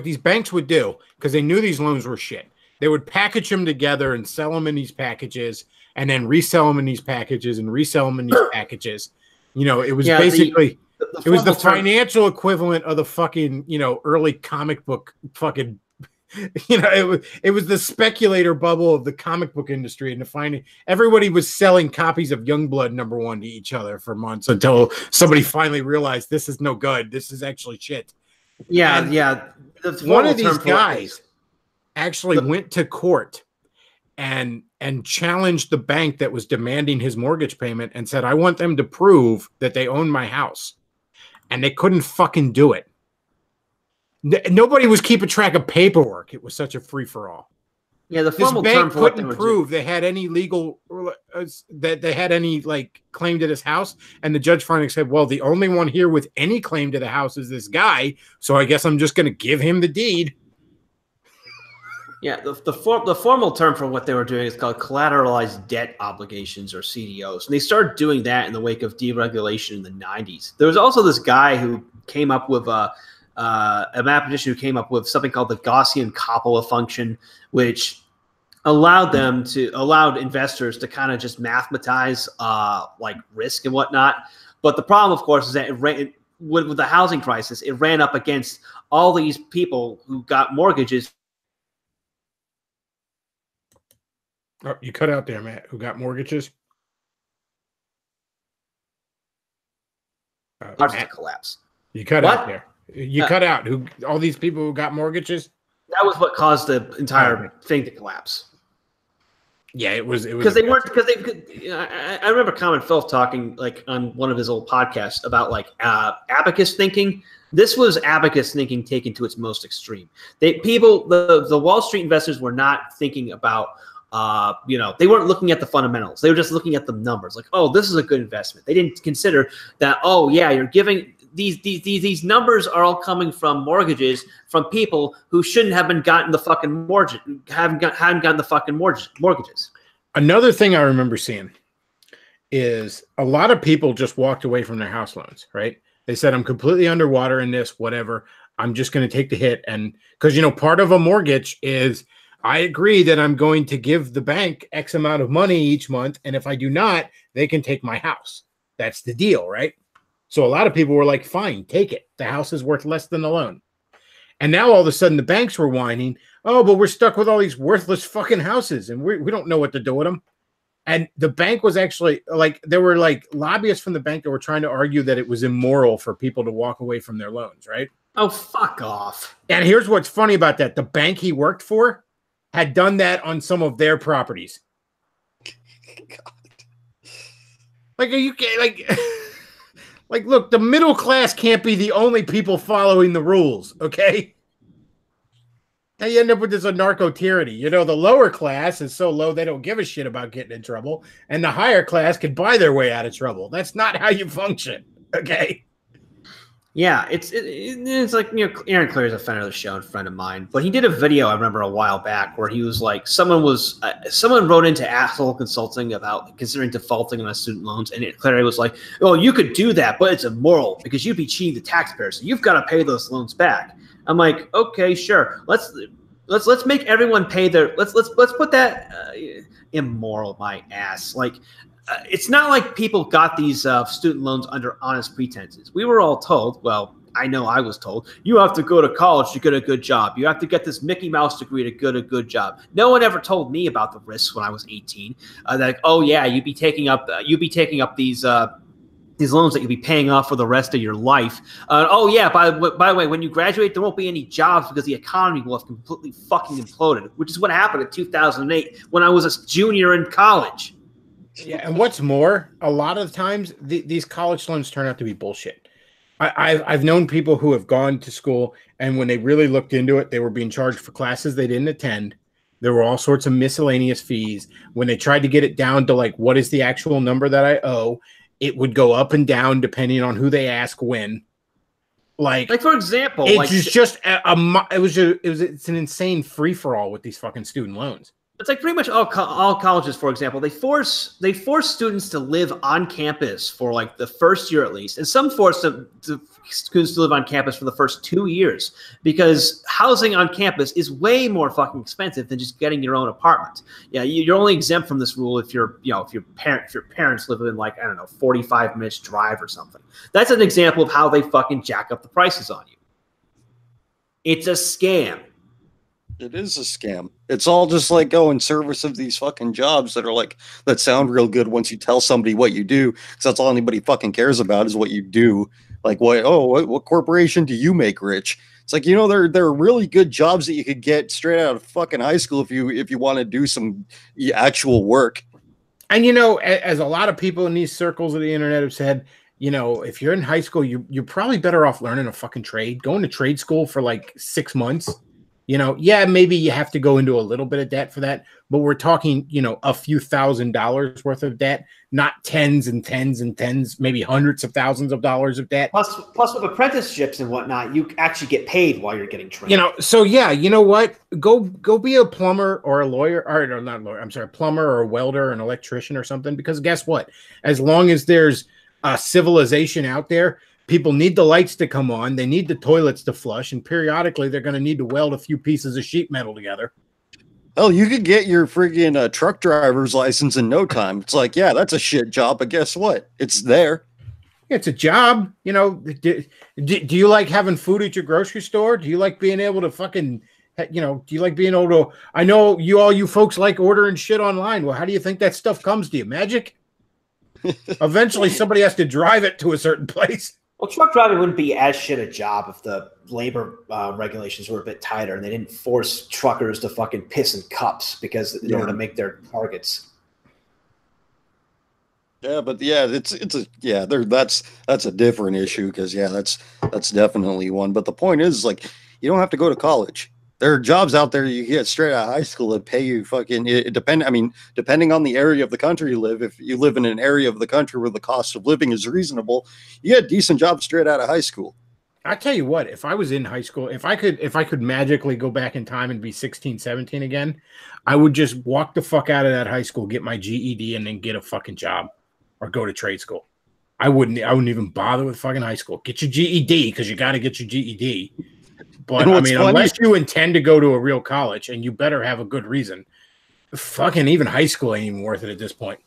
these banks would do, because they knew these loans were shit, they would package them together and sell them in these packages and then resell them in these packages and resell them in these packages. You know, it was basically... It was the financial equivalent of the fucking, you know, early comic book fucking, you know, it was the speculator bubble of the comic book industry. And everybody was selling copies of Youngblood #1 to each other for months until somebody finally realized this is no good. This is actually shit. Yeah, and yeah. One of these guys actually went to court and challenged the bank that was demanding his mortgage payment and said, I want them to prove that they own my house. And they couldn't fucking do it. Nobody was keeping track of paperwork. It was such a free-for-all. Yeah, the formal this term bank for what couldn't prove they had any legal that they had any like claim to this house, and the judge finally said, "Well, the only one here with any claim to the house is this guy, so I guess I'm just going to give him the deed." Yeah, the formal term for what they were doing is called collateralized debt obligations, or CDOs. And they started doing that in the wake of deregulation in the 90s. There was also this guy who came up with a mathematician who came up with something called the Gaussian-Coppola function, which allowed investors to kind of just mathematize like risk and whatnot. But the problem, of course, is that with the housing crisis, it ran up against all these people who got mortgages. Oh, you cut out there, Matt. Who got mortgages? To collapse. You cut out there. You cut out. Who? All these people who got mortgages? That was what caused the entire thing to collapse. Yeah, it was because I remember Common Filth talking like on one of his old podcasts about like abacus thinking. This was abacus thinking taken to its most extreme. The Wall Street investors were not thinking about. They weren't looking at the fundamentals. They were just looking at the numbers. Like, oh, this is a good investment. They didn't consider that. Oh, yeah, you're giving these numbers are all coming from mortgages from people who shouldn't have been gotten the fucking mortgage, haven't gotten the fucking mortgages. Another thing I remember seeing is a lot of people just walked away from their house loans, right? They said, I'm completely underwater in this, whatever. I'm just going to take the hit. And because, part of a mortgage is I agree that I'm going to give the bank X amount of money each month. And if I do not, they can take my house. That's the deal, right? So a lot of people were like, fine, take it. The house is worth less than the loan. And now all of a sudden the banks were whining, oh, but we're stuck with all these worthless fucking houses and we don't know what to do with them. And the bank was actually there were lobbyists from the bank that were trying to argue that it was immoral for people to walk away from their loans, right? Oh, fuck off. And here's what's funny about that. The bank he worked for had done that on some of their properties. Are you look, the middle class can't be the only people following the rules, okay? Now you end up with this anarcho tyranny. The lower class is so low they don't give a shit about getting in trouble, and the higher class can buy their way out of trouble. That's not how you function, okay? Yeah, it's like Aaron Clare is a friend of the show and friend of mine, but he did a video I remember a while back where he was like someone wrote into Asshole Consulting about considering defaulting on student loans, and Clare was like, "Oh, you could do that, but it's immoral because you'd be cheating the taxpayers, so you've got to pay those loans back." I'm like, okay, sure, let's make everyone pay their let's put that immoral my ass it's not like people got these student loans under honest pretenses. We were all told, well, I know I was told, you have to go to college to get a good job. You have to get this Mickey Mouse degree to get a good job. No one ever told me about the risks when I was 18. Oh yeah, you'd be taking up these loans that you'll be paying off for the rest of your life. Oh yeah, by the way, when you graduate, there won't be any jobs because the economy will have completely fucking imploded, which is what happened in 2008 when I was a junior in college. Yeah, and what's more, a lot of times these college loans turn out to be bullshit. I've known people who have gone to school, and when they really looked into it, they were being charged for classes they didn't attend. There were all sorts of miscellaneous fees. When they tried to get it down to what is the actual number that I owe, it would go up and down depending on who they ask when. For example, it's an insane free for all with these fucking student loans. It's like pretty much all colleges, for example, they force students to live on campus for the first year at least, and some force students to live on campus for the first 2 years because housing on campus is way more fucking expensive than just getting your own apartment. Yeah, you're only exempt from this rule if your parents live in 45 minutes drive or something. That's an example of how they fucking jack up the prices on you. It's a scam. It is a scam. It's all just in service of these fucking jobs that are that sound real good once you tell somebody what you do, because that's all anybody fucking cares about is what you do. What corporation do you make rich? It's there are really good jobs that you could get straight out of fucking high school if you want to do some actual work. And as a lot of people in these circles of the internet have said, if you're in high school, you're probably better off learning a fucking trade, going to trade school for 6 months. Yeah, maybe you have to go into a little bit of debt for that, but we're talking, a few $1,000s worth of debt, not tens and tens and tens, maybe hundreds of thousands of dollars of debt. Plus with apprenticeships and whatnot, you actually get paid while you're getting trained. So yeah, you know what? Go be a plumber or a lawyer, or not a lawyer, I'm sorry, plumber or a welder or an electrician or something, because guess what? As long as there's a civilization out there, people need the lights to come on. They need the toilets to flush, and periodically they're going to need to weld a few pieces of sheet metal together. Oh, you could get your friggin' truck driver's license in no time. It's yeah, that's a shit job, but guess what? It's there. It's a job. Do you like having food at your grocery store? Do you like being able to fucking, do you like being able to, I know you folks like ordering shit online. Well, how do you think that stuff comes to you? Magic? Eventually somebody has to drive it to a certain place. Well, truck driving wouldn't be as shit a job if the labor regulations were a bit tighter and they didn't force truckers to fucking piss in cups in order to make their targets. Yeah, but that's a different issue because that's definitely one. But the point is you don't have to go to college. There are jobs out there you get straight out of high school that pay you fucking depending on the area of the country you live. If you live in an area of the country where the cost of living is reasonable, you get decent jobs straight out of high school. I tell you what, if I was in high school, if I could magically go back in time and be 16, 17 again, I would just walk the fuck out of that high school, get my GED, and then get a fucking job or go to trade school. I wouldn't even bother with fucking high school. Get your GED because you got to get your GED. But I mean, unless you intend to go to a real college, and you better have a good reason, fucking even high school ain't even worth it at this point.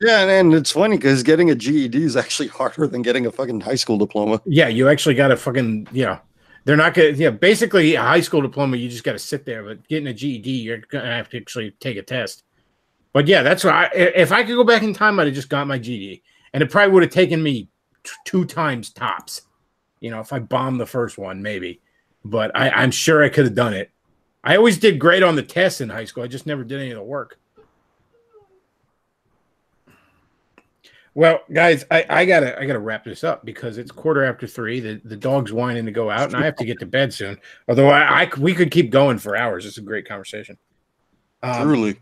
Yeah, and it's funny because getting a GED is actually harder than getting a fucking high school diploma. Yeah, you actually got to fucking, they're not going to, basically a high school diploma, you just got to sit there. But getting a GED, you're going to have to actually take a test. But yeah, that's why if I could go back in time, I'd have just got my GED. And it probably would have taken me 2 times tops. If I bombed the first one, maybe. But I'm sure I could have done it. I always did great on the tests in high school. I just never did any of the work. Well, guys, I gotta wrap this up because it's 3:15. The dog's whining to go out, and I have to get to bed soon. Although we could keep going for hours. It's a great conversation. Truly.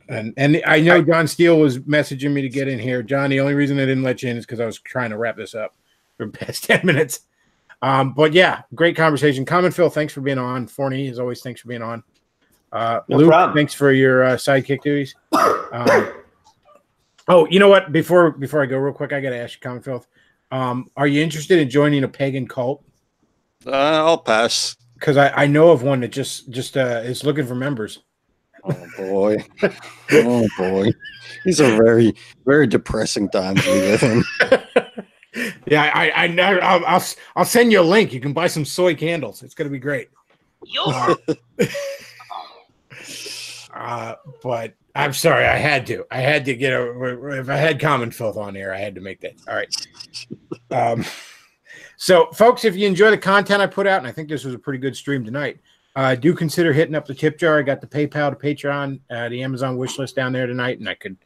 And I know John Steele was messaging me to get in here. John, the only reason I didn't let you in is because I was trying to wrap this up for the past 10 minutes. But yeah, great conversation. Common Phil, thanks for being on. Forney, as always, thanks for being on. No Luke, problem. thanks for your sidekick duties. Oh, you know what? Before I go real quick, I got to ask you, Common Filth. Are you interested in joining a pagan cult? I'll pass. Because I know of one that just is looking for members. Oh boy, oh boy, these are very, very depressing times we live in. Yeah, I know. I'll send you a link. You can buy some soy candles. It's gonna be great. But I'm sorry, I had to get if I had Common Filth on here, I had to make that. All right. So folks, if you enjoy the content I put out, and I think this was a pretty good stream tonight, do consider hitting up the tip jar. I got the PayPal to Patreon, the Amazon wish list down there tonight, and I could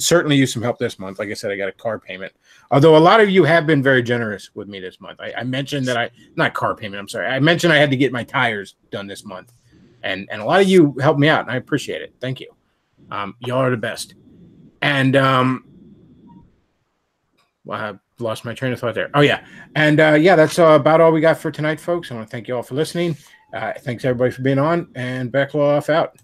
certainly use some help this month. Like I said, I got a car payment. Although a lot of you have been very generous with me this month. I mentioned that not car payment, I'm sorry. I mentioned I had to get my tires done this month. And a lot of you helped me out, and I appreciate it. Thank you. Y'all are the best. And I lost my train of thought there. Oh, yeah. And, that's about all we got for tonight, folks. I want to thank you all for listening. Thanks, everybody, for being on. And Bechtloff out.